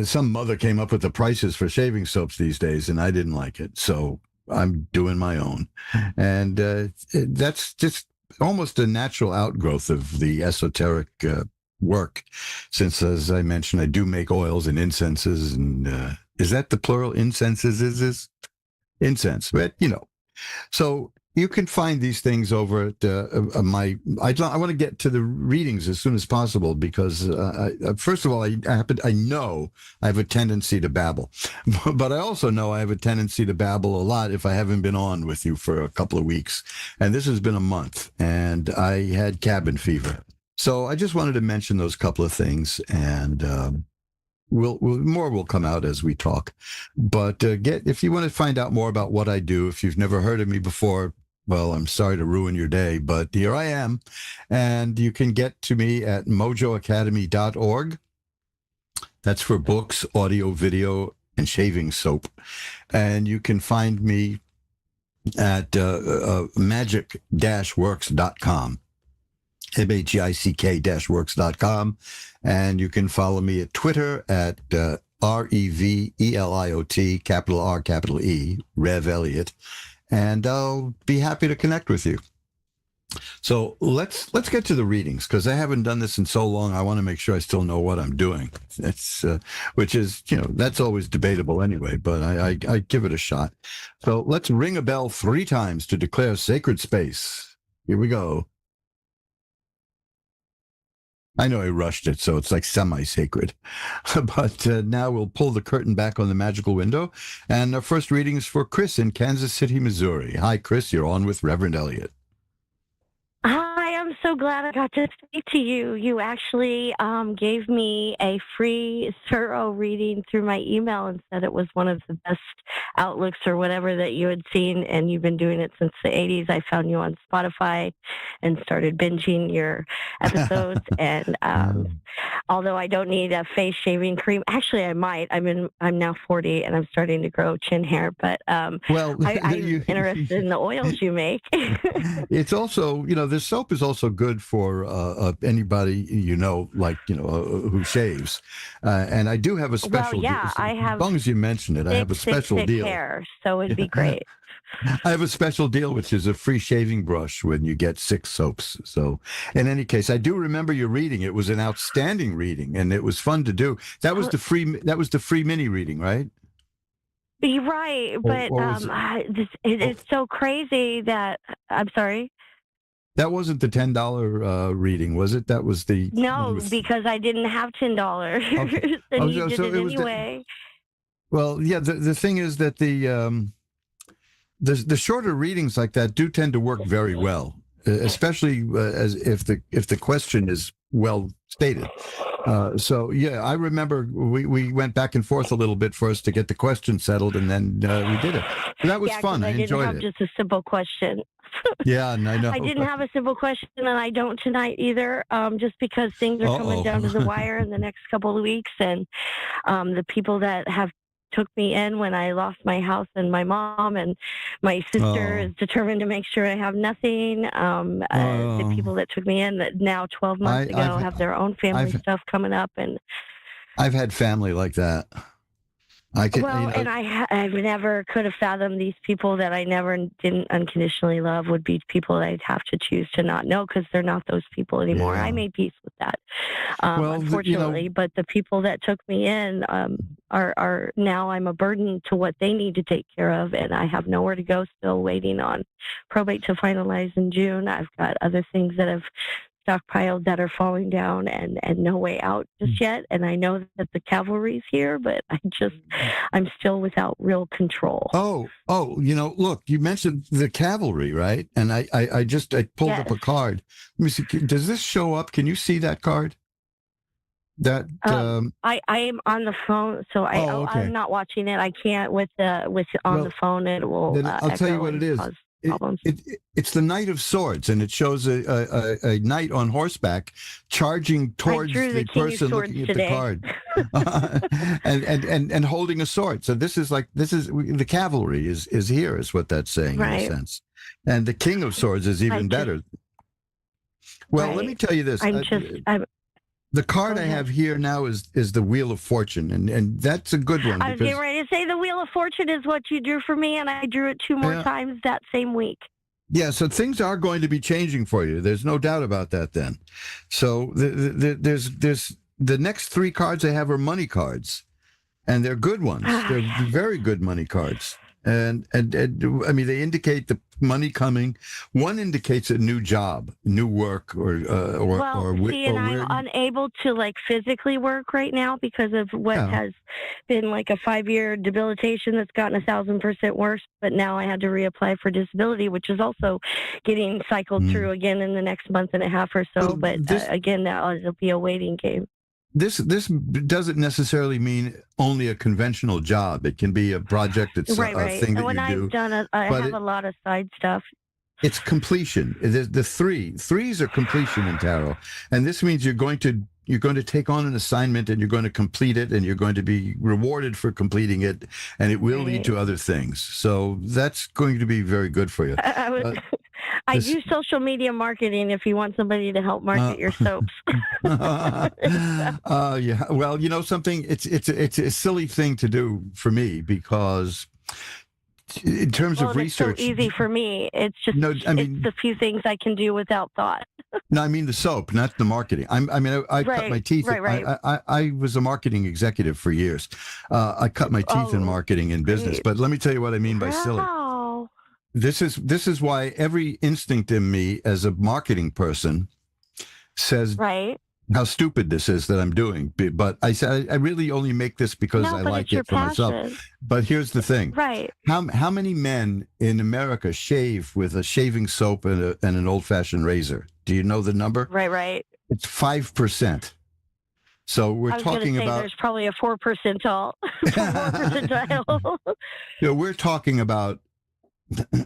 some mother came up with the prices for shaving soaps these days, and I didn't like it, so I'm doing my own, and that's just almost a natural outgrowth of the esoteric work, since, as I mentioned, I do make oils and incenses, and is that the plural? Incenses is incense, but so you can find these things over at my. I want to get to the readings as soon as possible because, first of all, I know I have a tendency to babble, but I also know I have a tendency to babble a lot if I haven't been on with you for a couple of weeks, and this has been a month, and I had cabin fever, so I just wanted to mention those couple of things, and more will come out as we talk. But if you want to find out more about what I do, if you've never heard of me before, well, I'm sorry to ruin your day, but here I am. And you can get to me at mojoacademy.org. That's for books, audio, video, and shaving soap. And you can find me at magic-works.com. magick-works.com, and you can follow me at Twitter at REVELIOT, capital R, capital E, Rev Elliott, and I'll be happy to connect with you. So let's get to the readings, because I haven't done this in so long. I want to make sure I still know what I'm doing. That's which is, that's always debatable anyway, but I give it a shot. So let's ring a bell 3 times to declare sacred space. Here we go. I know I rushed it, so it's like semi-sacred. But now we'll pull the curtain back on the magical window. And our first reading is for Chris in Kansas City, Missouri. Hi, Chris. You're on with Reverend Elliott. Hi, I'm so glad I got to speak to you. You actually gave me a free, thorough reading through my email and said it was one of the best outlooks or whatever that you had seen, and you've been doing it since the 80s. I found you on Spotify and started binging your episodes. And although I don't need a face shaving cream, actually I might. I'm now 40 and I'm starting to grow chin hair, but I'm interested in the oils you make. It's also, this soap is also good for anybody who shaves, and I do have a special. Well, yeah, I have. As long as you mention it, I have a special deal. Hair, so it'd be great. I have a special deal, which is a free shaving brush when you get 6 soaps. So, in any case, I do remember your reading. It was an outstanding reading, and it was fun to do. That was the free mini reading, right? You're right, but it's so crazy that I'm sorry. That wasn't the $10 reading, was it? That was the because I didn't have $10, okay. and you did it anyway. Well, yeah. The thing is that the shorter readings like that do tend to work very well, especially as if the question is well stated. So yeah, I remember we went back and forth a little bit for us to get the question settled, and then we did it. And that was fun. I enjoyed it. I didn't have just a simple question. Yeah, and I know. I didn't have a simple question, and I don't tonight either, just because things are coming down to the wire in the next couple of weeks, and the people that have took me in when I lost my house and my mom and my sister is determined to make sure I have nothing. The people that took me in that now 12 months ago have their own family stuff coming up, and I've had family like that. And I've never could have fathomed these people that I never didn't unconditionally love would be people that I'd have to choose to not know because they're not those people anymore. Yeah. I made peace with that, unfortunately. But the people that took me in are now I'm a burden to what they need to take care of, and I have nowhere to go. Still waiting on probate to finalize in June. I've got other things that have stockpiled that are falling down and no way out just yet. And I know that the cavalry's here, but I'm still without real control. Look, you mentioned the cavalry, right? And I pulled up a card. Let me see. Does this show up? Can you see that card? I am on the phone, so I'm not watching it. I can't with the phone. It will. I'll tell you what it is. problems. It's the Knight of Swords, and it shows a knight on horseback charging towards the person looking at the card, and holding a sword. So this is the cavalry is here, is what that's saying in a sense. And the King of Swords is even better. Well, let me tell you this. The card I have here now is the Wheel of Fortune, and that's a good one. I was getting ready to say the Wheel of Fortune is what you drew for me, and I drew it 2 more times that same week. Yeah, so things are going to be changing for you. There's no doubt about that then. So there's the next 3 cards I have are money cards, and they're good ones. They're very good money cards. And I mean, they indicate the money coming. One indicates a new job, new work, I'm unable to physically work right now because of what has been a 5-year debilitation that's gotten 1,000% worse. But now I had to reapply for disability, which is also getting cycled through again in the next month and a half or so. But again, it'll be a waiting game. This doesn't necessarily mean only a conventional job. It can be a project that's right. a thing that when you I've do. done it, I have a lot of side stuff. It's completion. The threes are completion in tarot, and this means you're going to take on an assignment and you're going to complete it, and you're going to be rewarded for completing it, and it will lead to other things. So that's going to be very good for you. I do social media marketing if you want somebody to help market your soaps. Yeah. Well, you know something? It's a silly thing to do for me because in terms of research, it's so easy for me. It's just it's the few things I can do without thought. No, I mean the soap, not the marketing. I cut my teeth. Right. I was a marketing executive for years. I cut my teeth in marketing and business. But let me tell you what I mean by silly. This is why every instinct in me as a marketing person says how stupid this is that I'm doing. But I said I really only make this because I like it for myself. But here's the thing. Right. How many men in America shave with a shaving soap and an old-fashioned razor? Do you know the number? Right. It's 5%. So we're talking about. There's probably a 4 percentile. 4 percentile. We're talking about.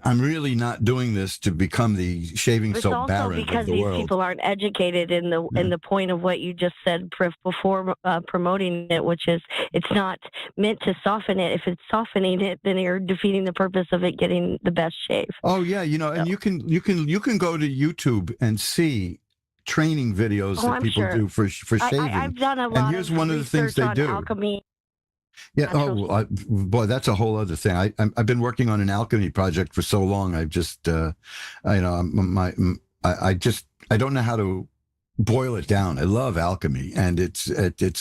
I'm really not doing this to become the shaving soap baron of the world. It's also because these people aren't educated in the point of what you just said before promoting it, which is it's not meant to soften it. If it's softening it, then you're defeating the purpose of it getting the best shave. Oh yeah, and you can go to YouTube and see training videos that people do for shaving. I've done a lot. And here's one of the things they do. Alchemy. Yeah. Boy, that's a whole other thing. I've been working on an alchemy project for so long. I've just, I don't know how to boil it down. I love alchemy, and it's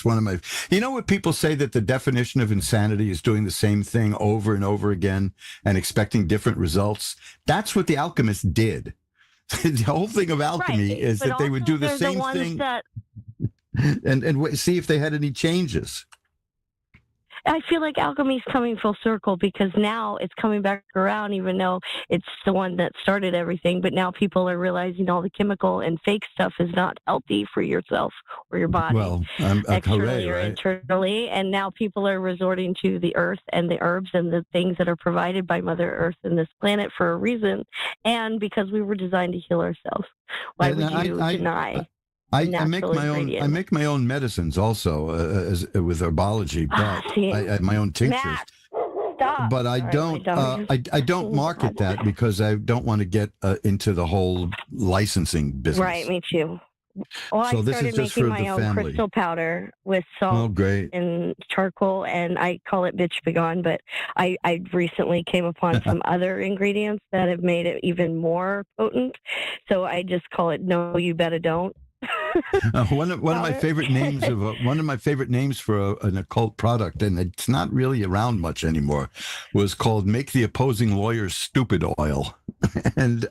one of my. You know what people say, that the definition of insanity is doing the same thing over and over again and expecting different results. That's what the alchemists did. The whole thing of alchemy is that they would do the same thing and see if they had any changes. I feel like alchemy is coming full circle because now it's coming back around, even though it's the one that started everything. But now people are realizing all the chemical and fake stuff is not healthy for yourself or your body, externally or internally. And now people are resorting to the earth and the herbs and the things that are provided by Mother Earth and this planet for a reason, and because we were designed to heal ourselves. Why would you deny? I make my own medicines also with herbology, but I have my own tinctures. Matt, stop. But I don't market that because I don't want to get into the whole licensing business. Right, me too. Well, so I started making my own crystal powder with salt and charcoal, and I call it bitch begone. But I recently came upon some other ingredients that have made it even more potent. So I just call it No You Better Don't. One of my favorite names for an occult product, and it's not really around much anymore, was called "Make the Opposing Lawyers Stupid Oil." and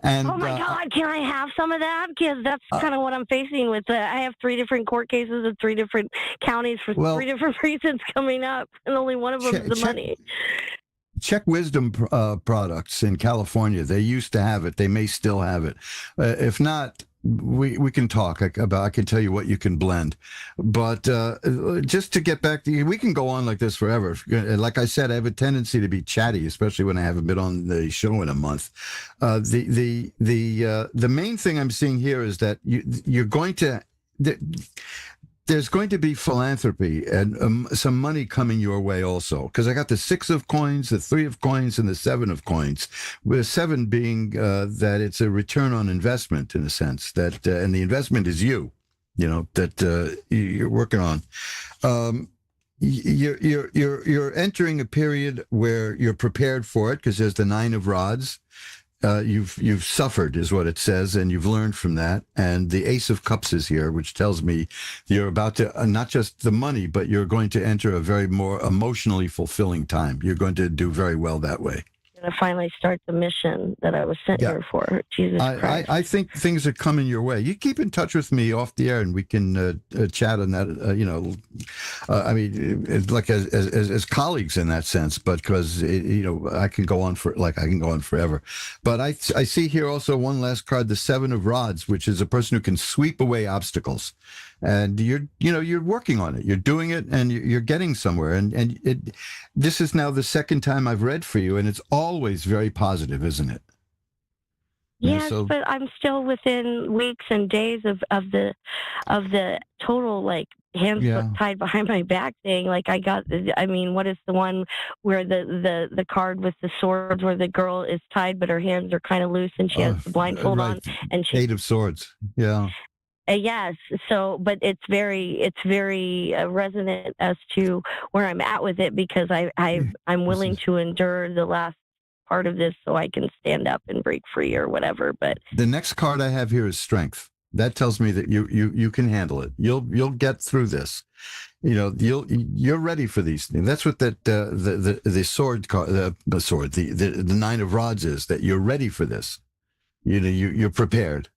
oh my God, can I have some of that? Because that's kind of what I'm facing with. I have 3 different court cases in 3 different counties for 3 different reasons coming up, and only one of them is the money. Check Wisdom Products in California. They used to have it. They may still have it. If not, we can talk about. I can tell you what you can blend, but just to get back to, we can go on like this forever. Like I said, I have a tendency to be chatty, especially when I haven't been on the show in a month. The main thing I'm seeing here is that you're going to. There's going to be philanthropy and some money coming your way also, because I got the 6 of coins, the 3 of coins, and the 7 of coins, with 7 being that it's a return on investment in a sense, that and the investment is that you're working on. You're entering a period where you're prepared for it, because there's the 9 of rods. You've suffered is what it says, and you've learned from that. And the Ace of Cups is here, which tells me you're about to not just the money, but you're going to enter a very more emotionally fulfilling time. You're going to do very well that way. To finally start the mission that I was sent here for. Jesus Christ. I think things are coming your way. You keep in touch with me off the air, and we can chat on that. I mean, like as colleagues in that sense, but because I can go on forever. But I see here also one last card, the 7 of rods, which is a person who can sweep away obstacles. And you're working on it. You're doing it, and you're getting somewhere. And this is now the second time I've read for you, and it's always very positive, isn't it? Yes, but I'm still within weeks and days of the total hands tied behind my back thing. What is the one where the card with the swords where the girl is tied but her hands are kind of loose and she has the blindfold on, and she 8 of Swords. Yeah. Yes. So, but it's very resonant as to where I'm at with it, because I'm willing to endure the last part of this so I can stand up and break free or whatever. But the next card I have here is Strength. That tells me that you can handle it. You'll get through this. You're ready for these things. That's what the sword card, the 9 of rods is, that you're ready for this. You're prepared.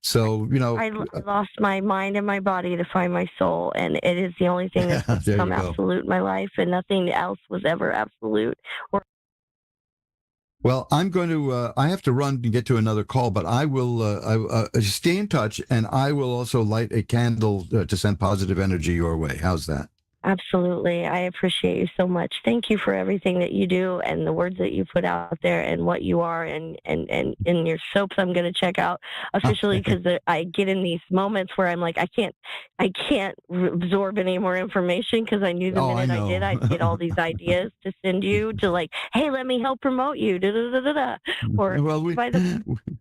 So, I lost my mind and my body to find my soul, and it is the only thing that's become absolute in my life, and nothing else was ever absolute. Well, I'm going to, I have to run and get to another call, but I will stay in touch, and I will also light a candle to send positive energy your way. How's that? Absolutely. I appreciate you so much. Thank you for everything that you do and the words that you put out there and what you are, and your soaps I'm going to check out officially, because I get in these moments where I'm like, I can't absorb any more information, because I knew the minute I did, I'd get all these ideas to send you to hey, let me help promote you. Or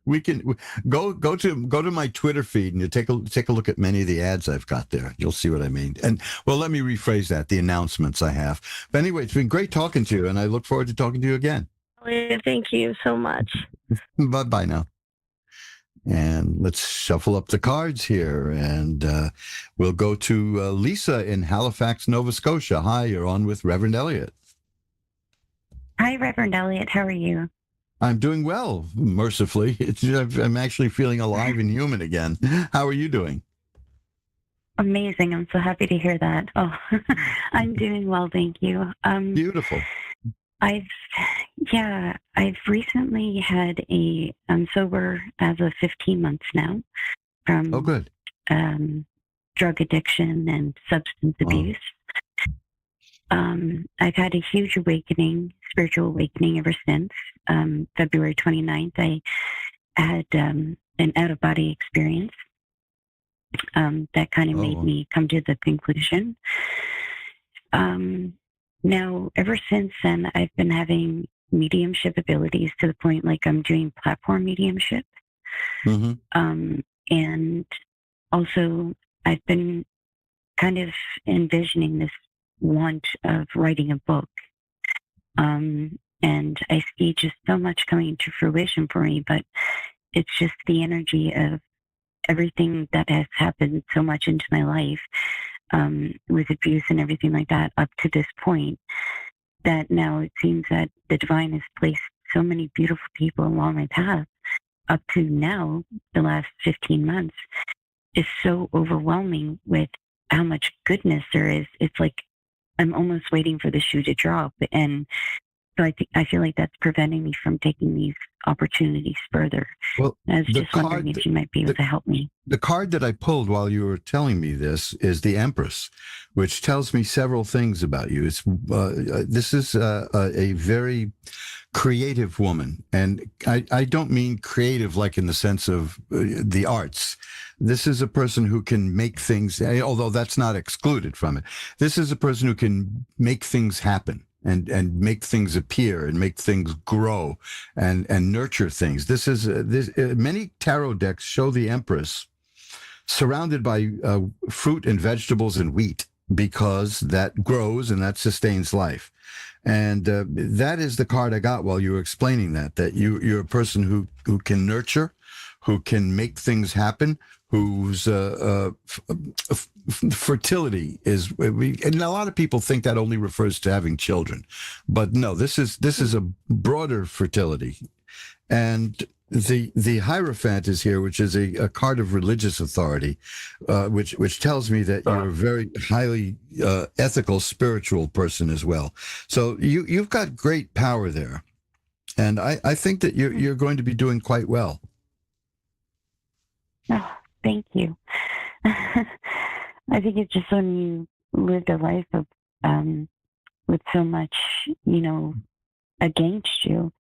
we can go to my Twitter feed and you take a look at many of the ads I've got there. You'll see what I mean. And let me rephrase that, the announcements I have. But anyway, it's been great talking to you, and I look forward to talking to you again. Thank you so much. Bye now. And let's shuffle up the cards here, and we'll go to Lisa in Halifax, Nova Scotia. Hi, you're on with Reverend Elliot. Hi, Reverend Elliot. How are you? I'm doing well, mercifully. I'm actually feeling alive and human again. How are you doing? Amazing. I'm so happy to hear that. Oh, I'm doing well, thank you. Beautiful. I've recently had I'm sober as of 15 months now from good. Drug addiction and substance abuse. I've had a huge spiritual awakening ever since. February 29th, I had an out-of-body experience. That kind of made me come to the conclusion. Now, ever since then, I've been having mediumship abilities to the point I'm doing platform mediumship. Mm-hmm. And also, I've been kind of envisioning this want of writing a book. And I see just so much coming to fruition for me, but it's just the energy of everything that has happened so much into my life, with abuse and everything like that up to this point, that now it seems that the divine has placed so many beautiful people along my path up to now, the last 15 months, is so overwhelming with how much goodness there is. It's like I'm almost waiting for the shoe to drop. And So I feel like that's preventing me from taking these opportunities further. Well, I was just wondering if you might be able to help me. The card that I pulled while you were telling me this is the Empress, which tells me several things about you. This is a very creative woman, and I don't mean creative like in the sense of the arts. This is a person who can make things, although that's not excluded from it. This is a person who can make things happen. And make things appear and make things grow and nurture things. Many tarot decks show the Empress surrounded by fruit and vegetables and wheat, because that grows and that sustains life. And that is the card I got while you were explaining that you're a person who can nurture, who can make things happen, whose fertility is, and a lot of people think that only refers to having children, but no, this is a broader fertility. And the Hierophant is here, which is a card of religious authority, which tells me that you're a very highly ethical, spiritual person as well. So you've got great power there, and I think that you're going to be doing quite well. Oh, thank you. I think it's just when you lived a life of with so much, against you.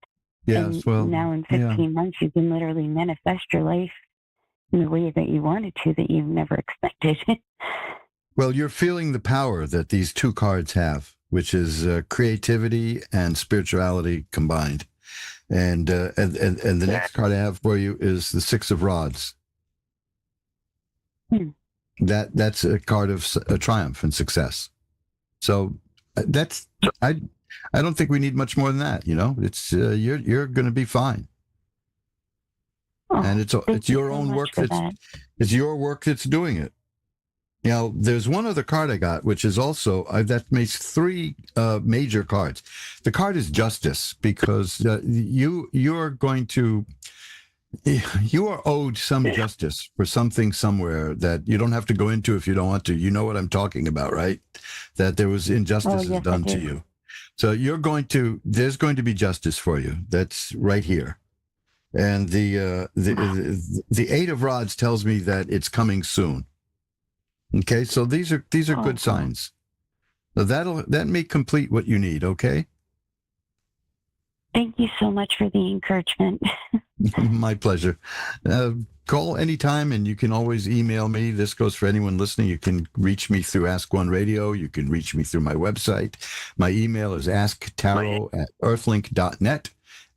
Yes, and well, now in 15 months, you can literally manifest your life in the way that you wanted to, that you've never expected. Well, you're feeling the power that these two cards have, which is creativity and spirituality combined. And the next card I have for you is the Six of Rods. That's a card of triumph and success. So I don't think we need much more than that. It's you're going to be fine. And it's your own work it's your work that's doing it. There's one other card I got, which is also that makes three major cards. The card is Justice, because you are owed some justice for something somewhere that you don't have to go into if you don't want to. You know what I'm talking about, right? That there was injustices done to you. So there's going to be justice for you. That's right here. And the Eight of Rods tells me that it's coming soon. Okay, so these are good signs. So that may complete what you need, okay? Thank you so much for the encouragement. My pleasure. Call anytime, and you can always email me. This goes for anyone listening. You can reach me through Ask One Radio. You can reach me through my website. My email is asktarot@earthlink.net.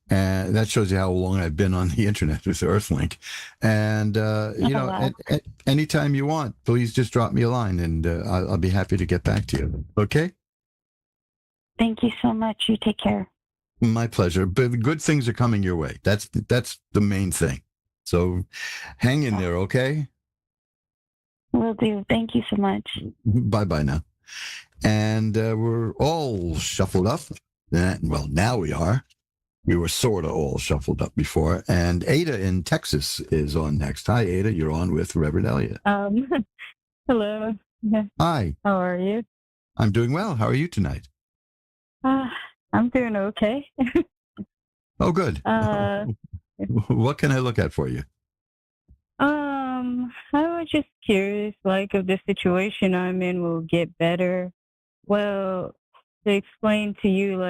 And that shows you how long I've been on the internet with Earthlink. And, anytime you want, please just drop me a line, and I'll be happy to get back to you. Okay? Thank you so much. You take care. My pleasure. But good things are coming your way. That's the main thing. So hang in there, okay? Will do. Thank you so much. Bye-bye now. And we're all shuffled up. Well, now we are. We were sort of all shuffled up before. And Ada in Texas is on next. Hi, Ada. You're on with Reverend Elliot. Hello. Hi. How are you? I'm doing well. How are you tonight? I'm doing okay. Oh, good. What can I look at for you? I was just curious, if the situation I'm in will get better. Well, to explain to you,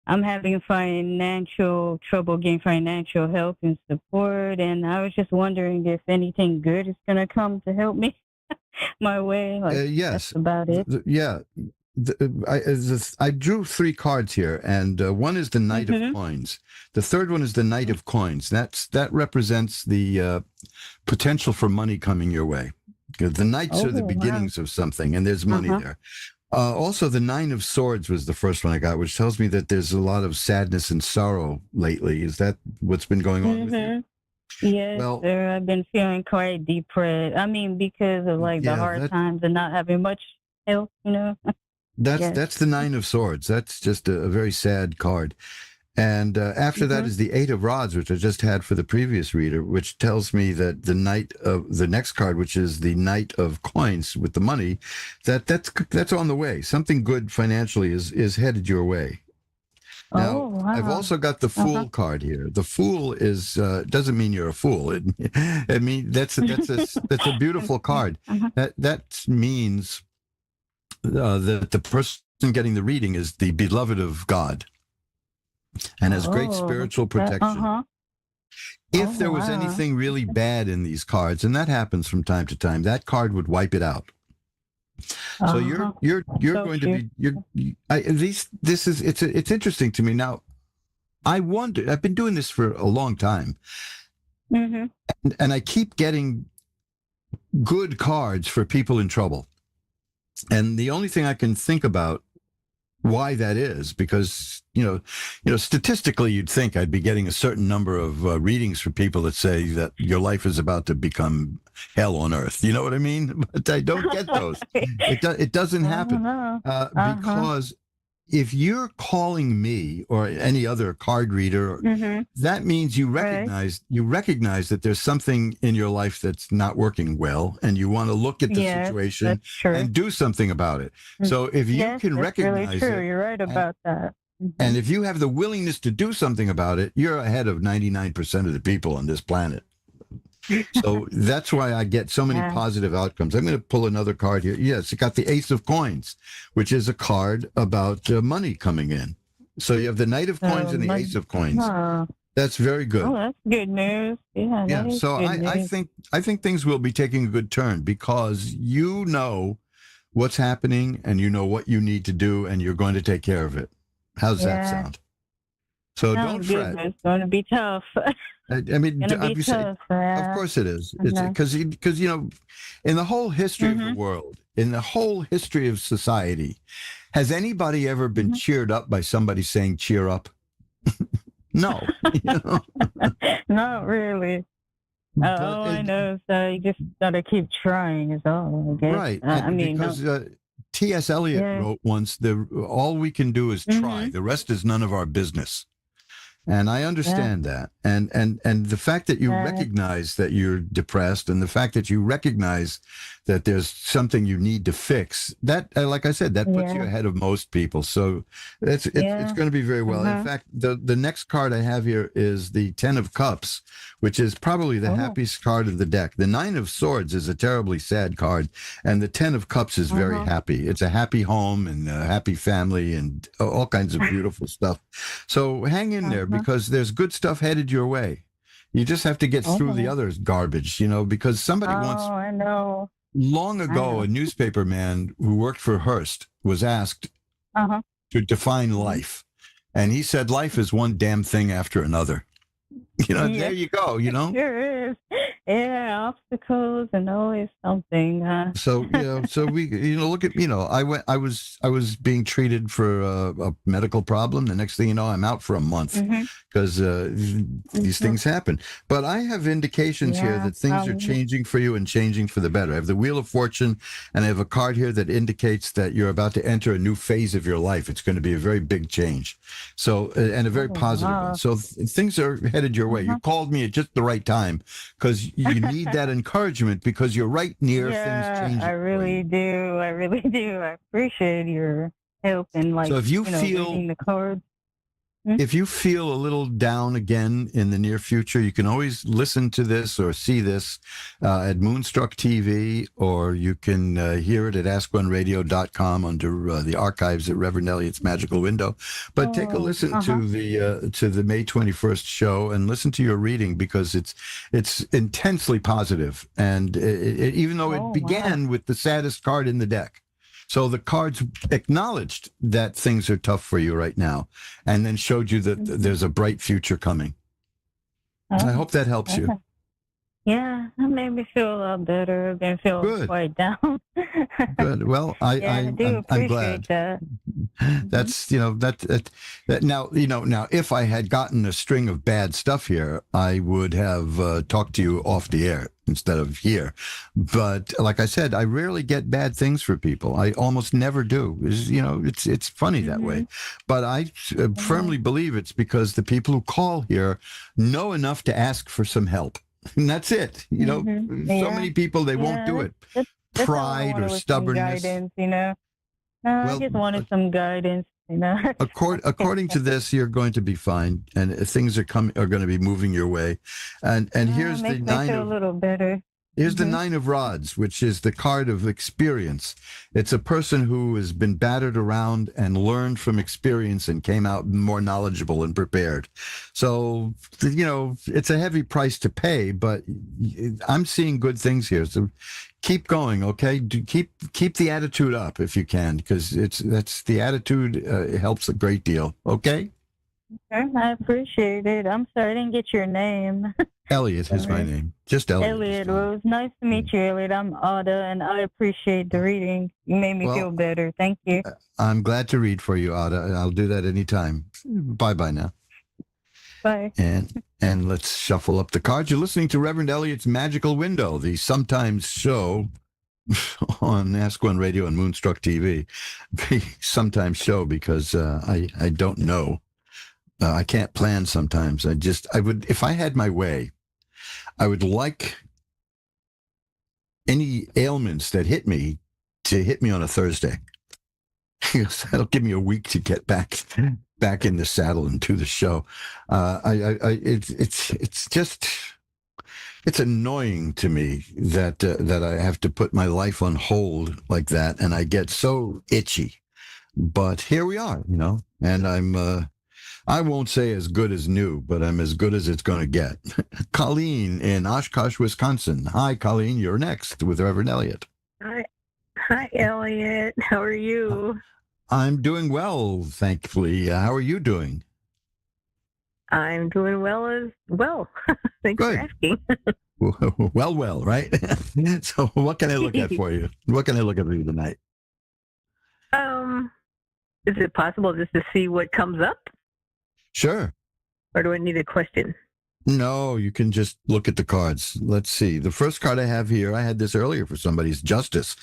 I'm having financial trouble getting financial help and support, and I was just wondering if anything good is going to come to help me my way. Yes. That's about it. I drew three cards here, and one is the Knight of Coins. The third one is the Knight of Coins. That represents the potential for money coming your way. The Knights are the beginnings of something, and there's money there. Also, the Nine of Swords was the first one I got, which tells me that there's a lot of sadness and sorrow lately. Is that what's been going on with you? Yes, sir. I've been feeling quite depressed. I mean, because of the hard times and not having much help, That's the Nine of Swords. That's just a very sad card. And after that is the Eight of Rods, which I just had for the previous reader, which tells me that the next card, which is the Knight of Coins with the money, that's on the way. Something good financially is headed your way. Now, wow. I've also got the Fool card here. The Fool is doesn't mean you're a fool. It mean that's a beautiful card. That means that the person getting the reading is the beloved of God and has great spiritual protection. If there was anything really bad in these cards, and that happens from time to time, that card would wipe it out. So you're going to be it's interesting to me now. I wonder. I've been doing this for a long time, and I keep getting good cards for people in trouble. And the only thing I can think about why that is, because statistically, you'd think I'd be getting a certain number of readings for people that say that your life is about to become hell on earth. You know what I mean? But I don't get those. It doesn't happen because if you're calling me or any other card reader, that means you recognize that there's something in your life that's not working well, and you want to look at the situation and do something about it. So if you can recognize really true. it, You're right about that. and if you have the willingness to do something about it, you're ahead of 99% of the people on this planet. So that's why I get so many positive outcomes. I'm going to pull another card here. Yes, it got the Ace of Coins, which is a card about money coming in. So you have the Knight of Coins and the Ace of Coins. That's very good. Oh, that's good news. Yeah. So I think things will be taking a good turn because you know what's happening and you know what you need to do and you're going to take care of it. How's that sound? So don't fret. It's going to be tough. I mean, of course it is. It's because in the whole history of the world, in the whole history of society, has anybody ever been cheered up by somebody saying "cheer up"? No, not really. All I know is you just gotta keep trying. Is all. I guess. Right. Because T.S. Eliot wrote once, all we can do is try. The rest is none of our business. And I understand that. And the fact that you recognize that you're depressed and the fact that you recognize that there's something you need to fix, that, like I said, that puts you ahead of most people. So it's going to be very well. In fact, the next card I have here is the 10 of Cups, which is probably the happiest card of the deck. The 9 of Swords is a terribly sad card, and the 10 of Cups is very happy. It's a happy home and a happy family and all kinds of beautiful stuff. So hang in there because there's good stuff headed your way. You just have to get through the other garbage, because somebody once, I know. Long ago, a newspaper man who worked for Hearst was asked to define life. And he said, life is one damn thing after another. There you go, Sure is. Yeah, obstacles and always something. So we, look at, I was being treated for a medical problem. The next thing you know, I'm out for a month because these things happen. But I have indications here that things are changing for you and changing for the better. I have the Wheel of Fortune, and I have a card here that indicates that you're about to enter a new phase of your life. It's going to be a very big change. So, and a very positive one. So things are headed your way. You called me at just the right time because you need that encouragement because you're right near things changing. I really do. I appreciate your help and so if you feel reading the cards. If you feel a little down again in the near future, you can always listen to this or see this at Moonstruck TV, or you can hear it at AskOneRadio.com under the archives at Reverend Elliot's Magical Window. But take a listen to the May 21st show and listen to your reading because it's intensely positive. And even though it began with the saddest card in the deck. So the cards acknowledged that things are tough for you right now and then showed you that there's a bright future coming. I hope that helps you. Yeah, that made me feel a lot better. I've been feeling quite down. Good. Well, I'm glad. That. That's that now now if I had gotten a string of bad stuff here, I would have talked to you off the air instead of here. But like I said, I rarely get bad things for people. I almost never do. It's funny that way. But I firmly believe it's because the people who call here know enough to ask for some help. And that's it. So many people, they won't do it. Pride or stubbornness. Guidance, No, I just wanted some guidance. You know. According to this, you're going to be fine, and things are going to be moving your way. And here's the Makes me feel a little better. Here's the Nine of Rods, which is the card of experience. It's a person who has been battered around and learned from experience and came out more knowledgeable and prepared. So, it's a heavy price to pay, but I'm seeing good things here. So keep going, okay? Keep the attitude up if you can, because that's the attitude helps a great deal, okay? I appreciate it. I'm sorry I didn't get your name. Elliot is my name. Just Elliot. Elliot. Well, it was nice to meet you, Elliot. I'm Ada, and I appreciate the reading. You made me feel better. Thank you. I'm glad to read for you, Ada. I'll do that anytime. Bye-bye now. Bye. And let's shuffle up the cards. You're listening to Reverend Elliot's Magical Window, the sometimes show on Ask One Radio and Moonstruck TV. The sometimes show because I don't know. I can't plan sometimes. I would, if I had my way, I would like any ailments that hit me to hit me on a Thursday. That'll give me a week to get back in the saddle and do the show. It's annoying to me that I have to put my life on hold like that, and I get so itchy. But here we are, and I won't say as good as new, but I'm as good as it's going to get. Colleen in Oshkosh, Wisconsin. Hi, Colleen. You're next with Reverend Elliot. Hi, Elliot. How are you? I'm doing well, thankfully. How are you doing? I'm doing well as well. Thanks for asking. Well, right? So what can I look at for you? What can I look at for you tonight? Is it possible just to see what comes up? Sure. Or do I need a question? No, you can just look at the cards. Let's see. The first card I have here, I had this earlier for somebody's justice.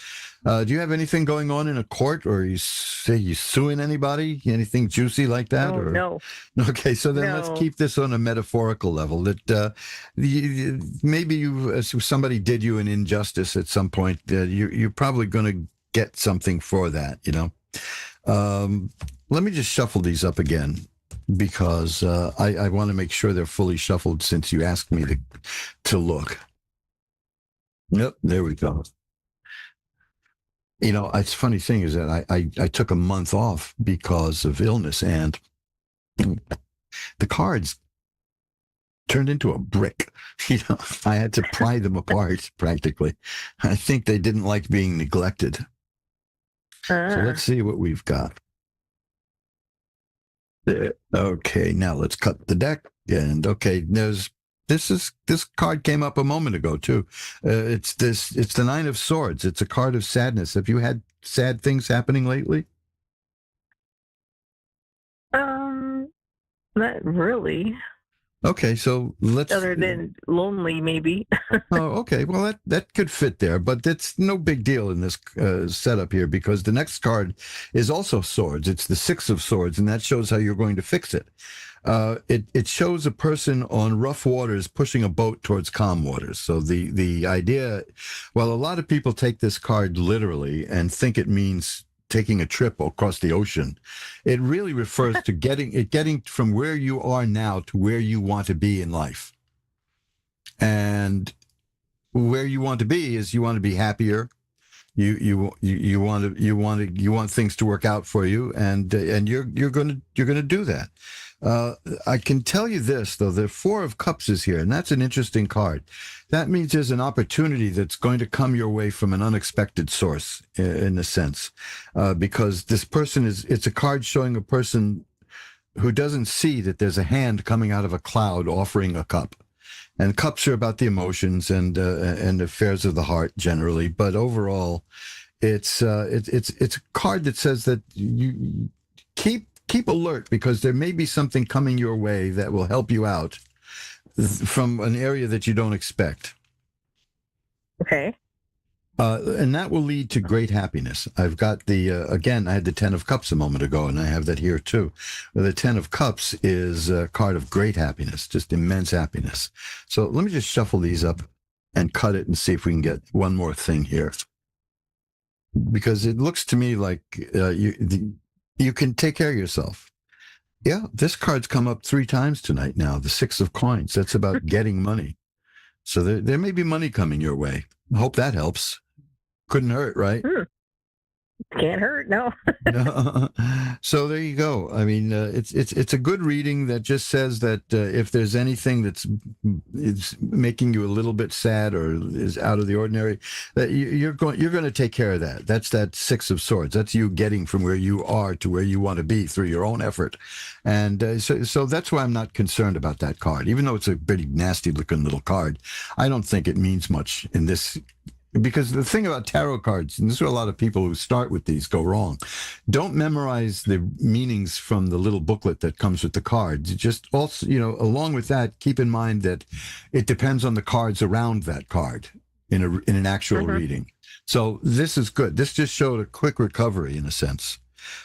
Do you have anything going on in a court, or you suing anybody? Anything juicy like that? Oh, no. Okay, so then let's keep this on a metaphorical level. That maybe somebody did you an injustice at some point. You're probably going to get something for that. Let me just shuffle these up again, because I want to make sure they're fully shuffled since you asked me to look. Yep, there we go. It's funny thing is that I took a month off because of illness, and the cards turned into a brick. I had to pry them apart practically. I think they didn't like being neglected. So let's see what we've got. Okay, now let's cut the deck. And okay, this card came up a moment ago too. It's the Nine of Swords. It's a card of sadness. Have you had sad things happening lately? Not really. Okay, so let's... Other than lonely, maybe. Oh, okay. Well, that could fit there, but that's no big deal in this setup here, because the next card is also swords. It's the Six of Swords, and that shows how you're going to fix it. It shows a person on rough waters pushing a boat towards calm waters. So the idea, well, a lot of people take this card literally and think it means taking a trip across the ocean. It really refers to getting from where you are now to where you want to be in life. And where you want to be is you want to be happier. You want things to work out for you, and you're going to do that. I can tell you this though, the Four of Cups is here, and that's an interesting card. That means there's an opportunity that's going to come your way from an unexpected source, in a sense, because this person it's a card showing a person who doesn't see that there's a hand coming out of a cloud offering a cup. And cups are about the emotions and affairs of the heart generally, but overall, it's a card that says that you keep alert, because there may be something coming your way that will help you out from an area that you don't expect. Okay. And that will lead to great happiness. I've got again, I had the Ten of Cups a moment ago, and I have that here too. The Ten of Cups is a card of great happiness, just immense happiness. So let me just shuffle these up and cut it and see if we can get one more thing here. Because it looks to me like You can take care of yourself. Yeah, this card's come up 3 times tonight now, the 6 of coins. That's about getting money. So there may be money coming your way. I hope that helps. Couldn't hurt, right? Can't hurt, no. So there you go. I mean, it's a good reading that just says that if there's anything that's making you a little bit sad or is out of the ordinary, that you're going to take care of that. That's that 6 of Swords. That's you getting from where you are to where you want to be through your own effort. And so that's why I'm not concerned about that card, even though it's a pretty nasty looking little card. I don't think it means much in this. Because the thing about tarot cards, and this is where a lot of people who start with these go wrong, don't memorize the meanings from the little booklet that comes with the cards. Just also, along with that, keep in mind that it depends on the cards around that card in an actual reading. So this is good. This just showed a quick recovery in a sense.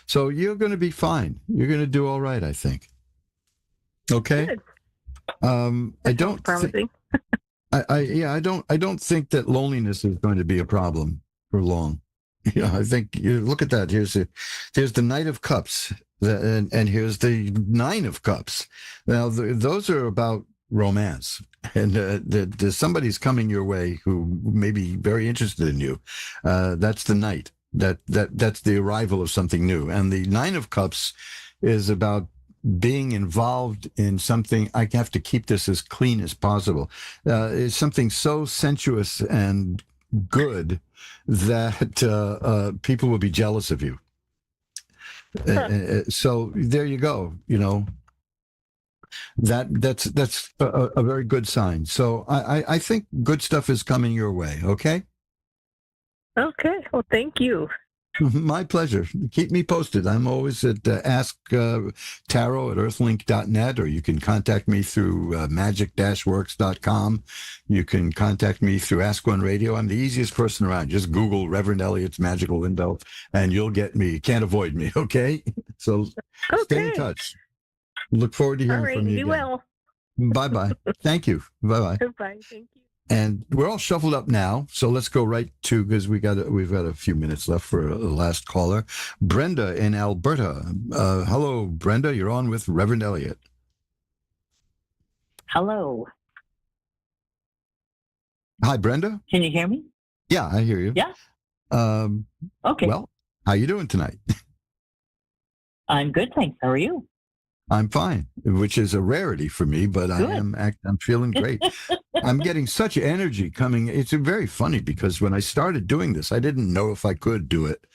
So you're going to be fine. You're going to do all right, I think. Okay. Good. I don't promising. I don't think that loneliness is going to be a problem for long. I think you look at that. Here's the Knight of Cups, and here's the 9 of Cups. Now those are about romance, and there's somebody's coming your way who may be very interested in you. That's the Knight. That's the arrival of something new, and the 9 of Cups is about being involved in something. I have to keep this as clean as possible. It's something so sensuous and good that people will be jealous of you. So there you go. That's a very good sign. So I think good stuff is coming your way. Okay. Okay. Well, thank you. My pleasure. Keep me posted. I'm always at asktarot@earthlink.net, or you can contact me through magic-works.com. You can contact me through Ask One Radio. I'm the easiest person around. Just Google Reverend Elliott's Magical Window, and you'll get me. You can't avoid me, okay? So stay in touch. Look forward to hearing from you again. Well. Bye-bye. Thank you. Bye-bye. Goodbye. Thank you. And we're all shuffled up now, so let's go right to, because we've got a few minutes left for a last caller. Brenda in Alberta. Hello, Brenda. You're on with Reverend Elliott. Hello. Hi, Brenda. Can you hear me? Yeah, I hear you. Yeah. Okay. Well, how you doing tonight? I'm good, thanks. How are you? I'm fine, which is a rarity for me, but Good. I'm feeling great. I'm getting such energy coming. It's very funny because when I started doing this, I didn't know if I could do it.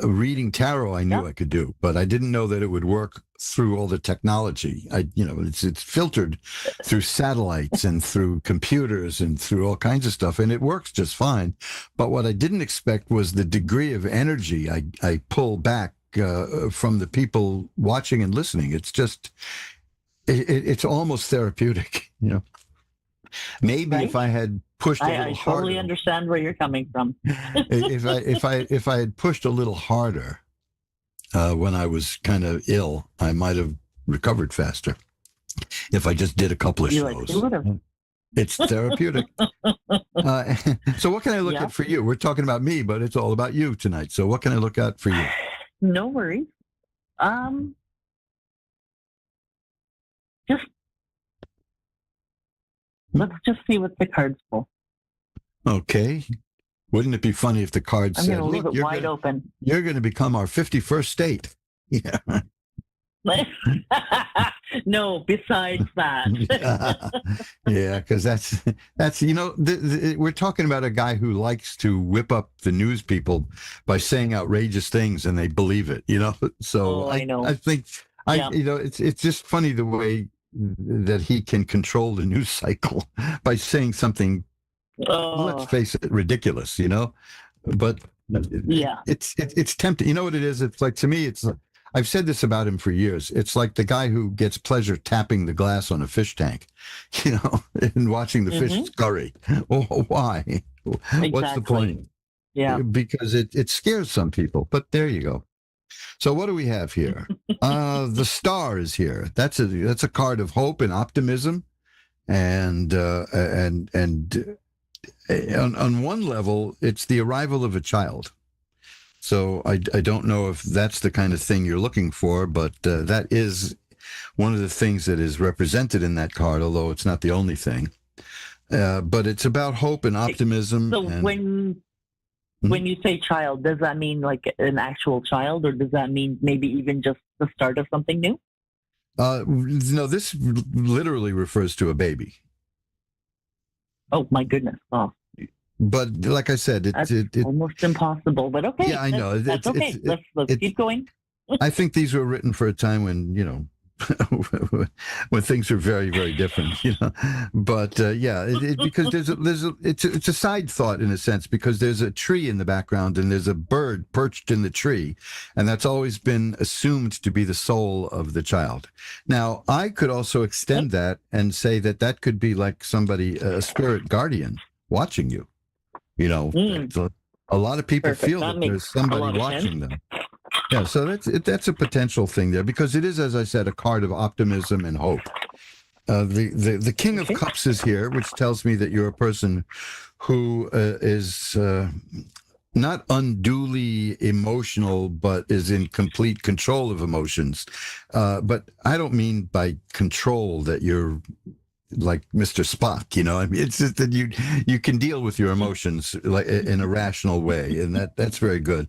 Reading tarot, I knew I could do, but I didn't know that it would work through all the technology. It's filtered through satellites and through computers and through all kinds of stuff, and it works just fine. But what I didn't expect was the degree of energy I pull back from the people watching and listening. It's just, it's almost therapeutic, Maybe Right? if I had pushed a little I harder. totally understand where you're coming from. if I had pushed a little harder when I was kind of ill, I might have recovered faster. If I just did a couple of shows. You would have. It's therapeutic. So what can I look at for you? We're talking about me, but it's all about you tonight. So what can I look at for you? No worries. Let's just see what the cards pull. Okay. Wouldn't it be funny if the cards I'm said, going to leave "Look, it wide open. You're going to become our 51st state." Yeah. No, besides that. Yeah, because that's we're talking about a guy who likes to whip up the news people by saying outrageous things and they believe it, So I know. I think it's just funny the way that he can control the news cycle by saying something, let's face it, ridiculous, But it's tempting. You know what it is? It's like, to me, it's like, I've said this about him for years. It's like the guy who gets pleasure tapping the glass on a fish tank, and watching the fish scurry. Oh, why? What's the point? Yeah. Because it scares some people, but there you go. So what do we have here? The Star is here. That's a card of hope and optimism. And on one level, it's the arrival of a child. So I don't know if that's the kind of thing you're looking for, but that is one of the things that is represented in that card, although it's not the only thing. But it's about hope and optimism. So when you say child, does that mean like an actual child, or does that mean maybe even just the start of something new? No, this literally refers to a baby. Oh my goodness! Oh. But like I said, it's almost impossible. But okay, yeah, I know. That's okay. Let's keep going. I think these were written for a time when when things are very, very different, But because it's a side thought in a sense, because there's a tree in the background and there's a bird perched in the tree, and that's always been assumed to be the soul of the child. Now, I could also extend that and say that could be like somebody, a spirit guardian, watching you. A lot of people feel that there's somebody watching them. Yeah, so that's a potential thing there, because it is, as I said, a card of optimism and hope. The King of Cups is here, which tells me that you're a person who is not unduly emotional, but is in complete control of emotions. But I don't mean by control that you're like Mr. Spock, I mean, it's just that you can deal with your emotions like in a rational way, and that's very good.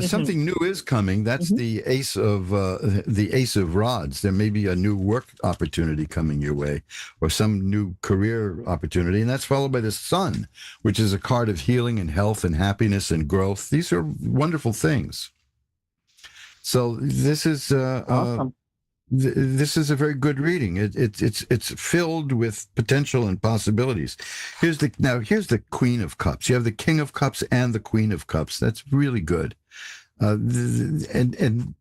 Something new is coming. That's the Ace of Rods. There may be a new work opportunity coming your way, or some new career opportunity, and that's followed by the Sun, which is a card of healing and health and happiness and growth. These are wonderful things. So this is awesome. This is a very good reading. It's filled with potential and possibilities. Here's the Queen of Cups. You have the King of Cups and the Queen of Cups. That's really good. And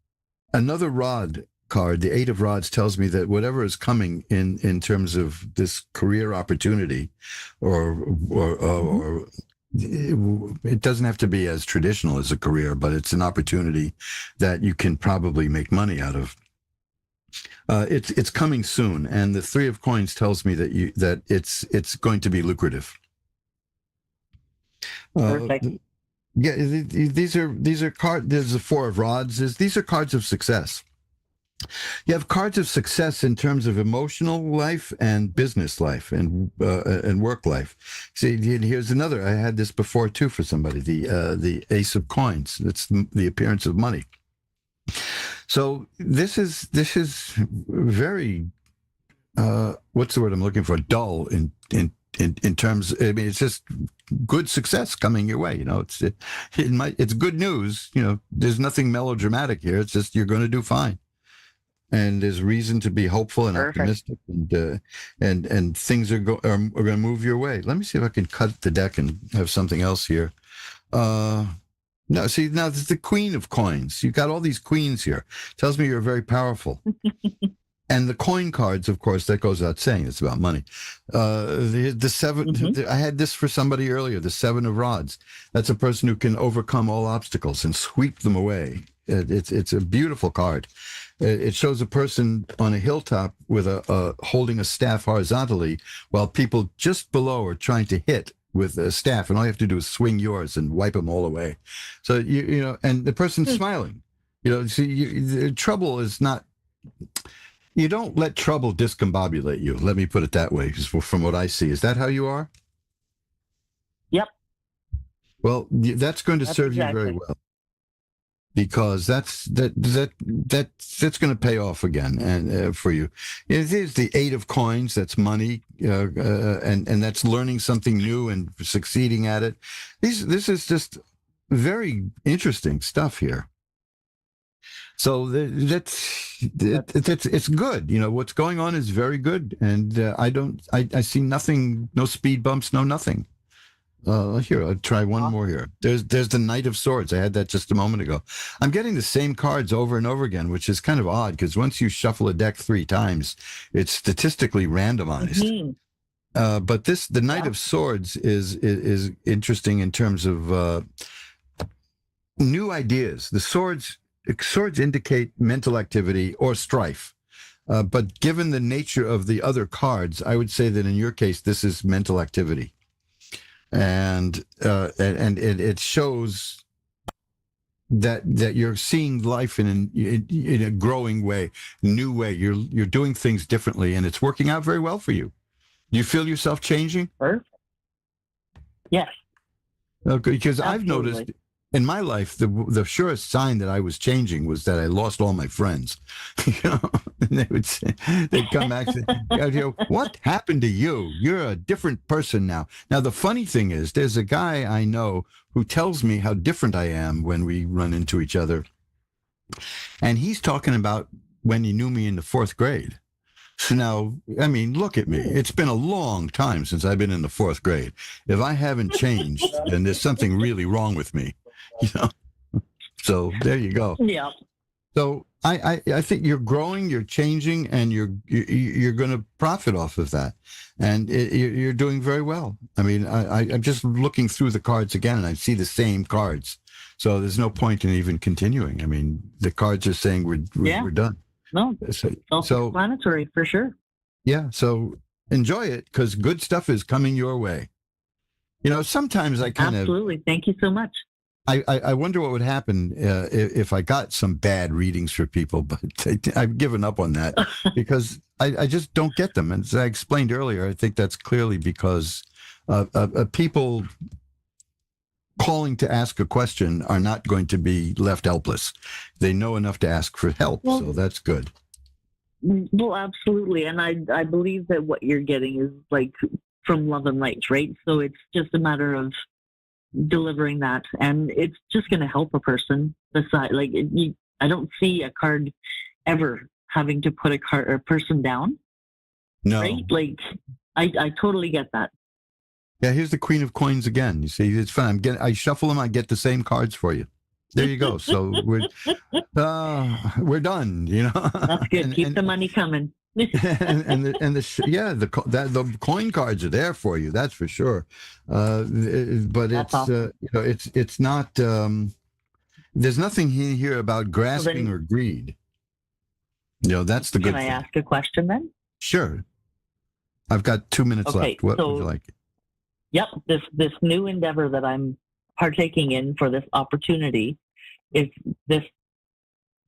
another rod card, the Eight of Rods, tells me that whatever is coming in terms of this career opportunity, or it doesn't have to be as traditional as a career, but it's an opportunity that you can probably make money out of. It's coming soon, and the Three of Coins tells me that it's going to be lucrative. Perfect. These are cards. There's the Four of Rods. These are cards of success. You have cards of success in terms of emotional life and business life and work life. See, here's another. I had this before too for somebody. The Ace of Coins. It's the appearance of money. So this is very what's the word I'm looking for? Dull in terms. I mean, it's just good success coming your way. It's good news. There's nothing melodramatic here. It's just you're going to do fine, and there's reason to be hopeful and optimistic, and things are going to move your way. Let me see if I can cut the deck and have something else here. No, see, now this is the Queen of Coins. You've got all these queens here. Tells me you're very powerful. And the coin cards, of course, that goes without saying. It's about money. The seven, I had this for somebody earlier, the Seven of Rods. That's a person who can overcome all obstacles and sweep them away. It's a beautiful card. It shows a person on a hilltop with holding a staff horizontally, while people just below are trying to hit with a staff, and all you have to do is swing yours and wipe them all away. So and the person's smiling. See, trouble is not. You don't let trouble discombobulate you. Let me put it that way, from what I see. Is that how you are? Yep. Well, that's going to serve you very well, because that's going to pay off again and for you. It is the Eight of Coins. That's money, and that's learning something new and succeeding at it. This is just very interesting stuff here. So it's good. What's going on is very good, and I see nothing, no speed bumps, no nothing. Here, I'll try one more here. There's the Knight of Swords. I had that just a moment ago. I'm getting the same cards over and over again, which is kind of odd, because once you shuffle a deck 3 times, it's statistically randomized. But the Knight of Swords is interesting in terms of new ideas. The swords indicate mental activity or strife. But given the nature of the other cards, I would say that in your case, this is mental activity. And it shows that you're seeing life in a growing way, new way. You're doing things differently, and it's working out very well for you. Do you feel yourself changing? Perfect. Yes. Okay, because Absolutely. I've noticed in my life the surest sign that I was changing was that I lost all my friends. And they'd come back and say, "What happened to you? You're a different person now." Now the funny thing is, there's a guy I know who tells me how different I am when we run into each other, and he's talking about when he knew me in the 4th grade. So now, I mean, look at me. It's been a long time since I've been in the 4th grade. If I haven't changed, then there's something really wrong with me, So there you go. Yeah. So I think you're growing, you're changing, and you're going to profit off of that, and you're doing very well. I mean, I'm just looking through the cards again, and I see the same cards. So there's no point in even continuing. I mean, the cards are saying we're done. No, self-explanatory for sure. Yeah, so enjoy it because good stuff is coming your way. Sometimes I kind of... Absolutely. Thank you so much. I wonder what would happen if I got some bad readings for people, but I've given up on that because I just don't get them. And as I explained earlier, I think that's clearly because people calling to ask a question are not going to be left helpless. They know enough to ask for help, so that's good. Well, absolutely. And I believe that what you're getting is like from love and light, right? So it's just a matter of delivering that, and it's just going to help a person. Beside, I don't see a card ever having to put a person down. No. Right? Like, I totally get that. Yeah, here's the Queen of Coins again. You see, it's fun. I shuffle them. I get the same cards for you. There you go. So we're done. That's good. Keep the money coming. The coin cards are there for you. That's for sure. But it's awesome. It's not. There's nothing here about grasping or greed. That's the good thing. Can I ask a question then? Sure. I've got 2 minutes left. What would you like? Yep. This new endeavor that I'm partaking in for this opportunity, is this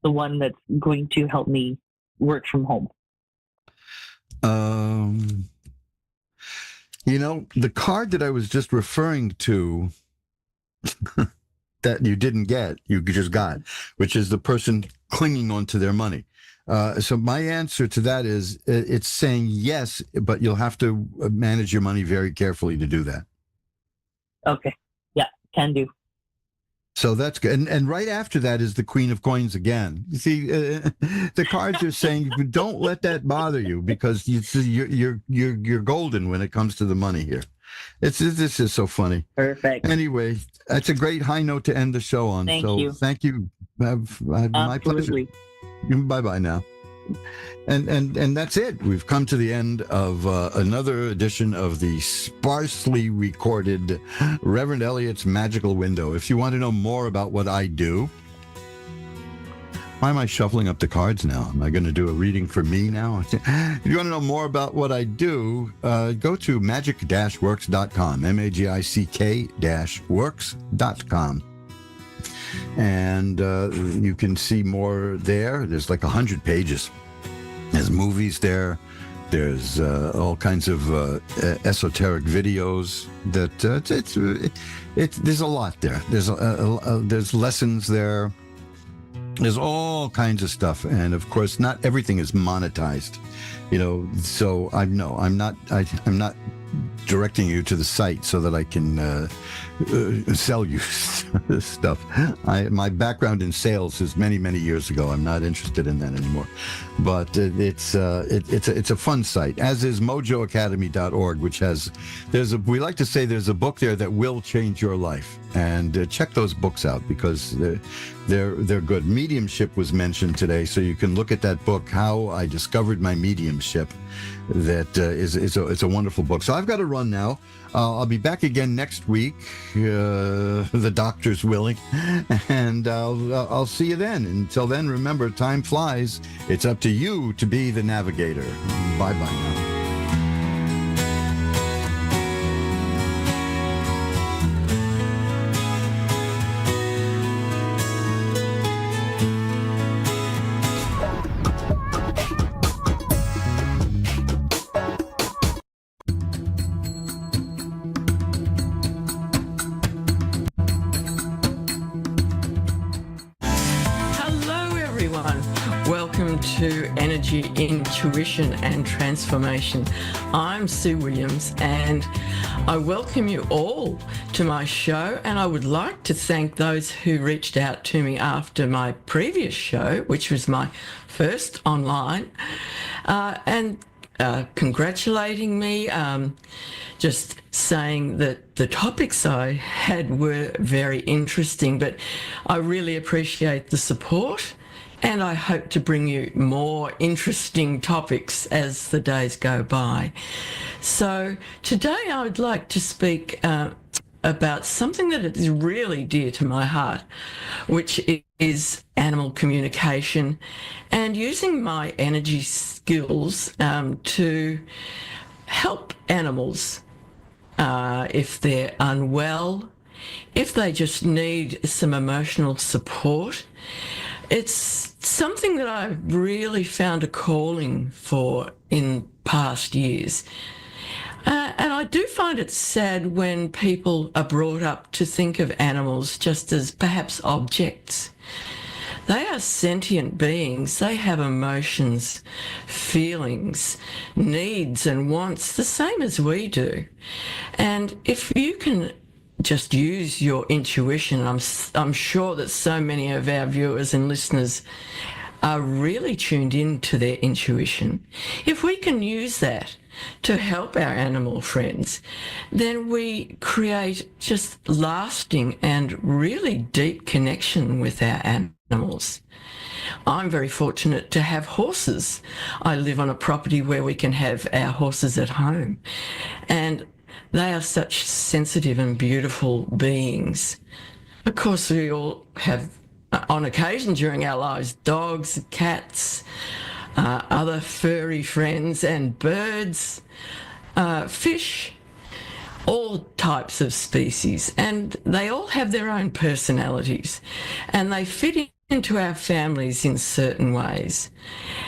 the one that's going to help me work from home? The card that I was just referring to that you didn't get, you just got, which is the person clinging onto their money. So my answer to that is it's saying yes, but you'll have to manage your money very carefully to do that. Okay. Yeah, can do. So that's good. And right after that is the Queen of Coins again. You see, the cards are saying don't let that bother you because you're golden when it comes to the money here. This is so funny. Perfect. Anyway, that's a great high note to end the show on. Thank you. Thank you. My pleasure. Bye-bye now. And that's it. We've come to the end of another edition of the sparsely recorded Reverend Elliot's Magical Window. If you want to know more about what I do, why am I shuffling up the cards now? Am I going to do a reading for me now? If you want to know more about what I do, go to magic-works.com, magic-works.com. And you can see more there. There's like 100 pages. There's movies there. There's all kinds of esoteric videos. There's a lot there. There's lessons there. There's all kinds of stuff, and of course, not everything is monetized. So I'm not directing you to the site so that I can sell you stuff. My background in sales is many, many years ago. I'm not interested in that anymore. But it's a fun site, as is mojoacademy.org, which we like to say there's a book there that will change your life. And check those books out because they're good. Mediumship was mentioned today, so you can look at that book, How I Discovered My Mediumship. It's a wonderful book. So I've got to run now. I'll be back again next week, the doctor's willing, and I'll see you then. Until then, remember, time flies. It's up to you to be the navigator. Bye-bye now. energy, intuition and transformation. I'm Sue Williams and I welcome you all to my show, and I would like to thank those who reached out to me after my previous show, which was my first online, and congratulating me, just saying that the topics I had were very interesting, but I really appreciate the support, and I hope to bring you more interesting topics as the days go by. So today I would like to speak about something that is really dear to my heart, which is animal communication and using my energy skills to help animals if they're unwell, if they just need some emotional support. It's something that I've really found a calling for in past years. And I do find it sad when people are brought up to think of animals just as perhaps objects. They are sentient beings. They have emotions, feelings, needs and wants, the same as we do. And if you can just use your intuition, I'm sure that so many of our viewers and listeners are really tuned in to their intuition. If we can use that to help our animal friends, then we create just lasting and really deep connection with our animals. I'm very fortunate to have horses. I live on a property where we can have our horses at home, and they are such sensitive and beautiful beings. Of course, we all have, on occasion during our lives, dogs, cats, other furry friends and birds, fish, all types of species, and they all have their own personalities and they fit into our families in certain ways.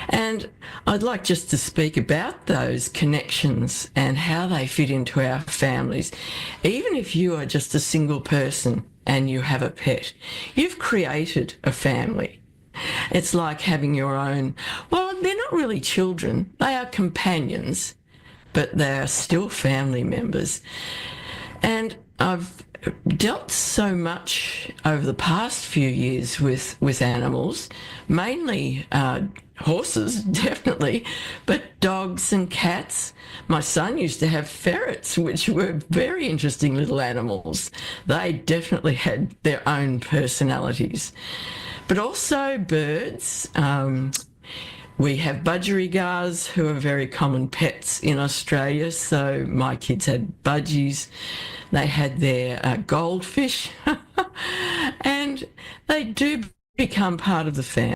And I'd like just to speak about those connections and how they fit into our families. Even if you are just a single person and you have a pet, you've created a family. It's like having your own, well, they're not really children, they are companions, but they are still family members. And I've dealt so much over the past few years with animals, mainly horses, definitely, but dogs and cats. My son used to have ferrets, which were very interesting little animals. They definitely had their own personalities. But also birds. We have budgerigars, who are very common pets in Australia. So my kids had budgies. They had their goldfish. And they do become part of the family.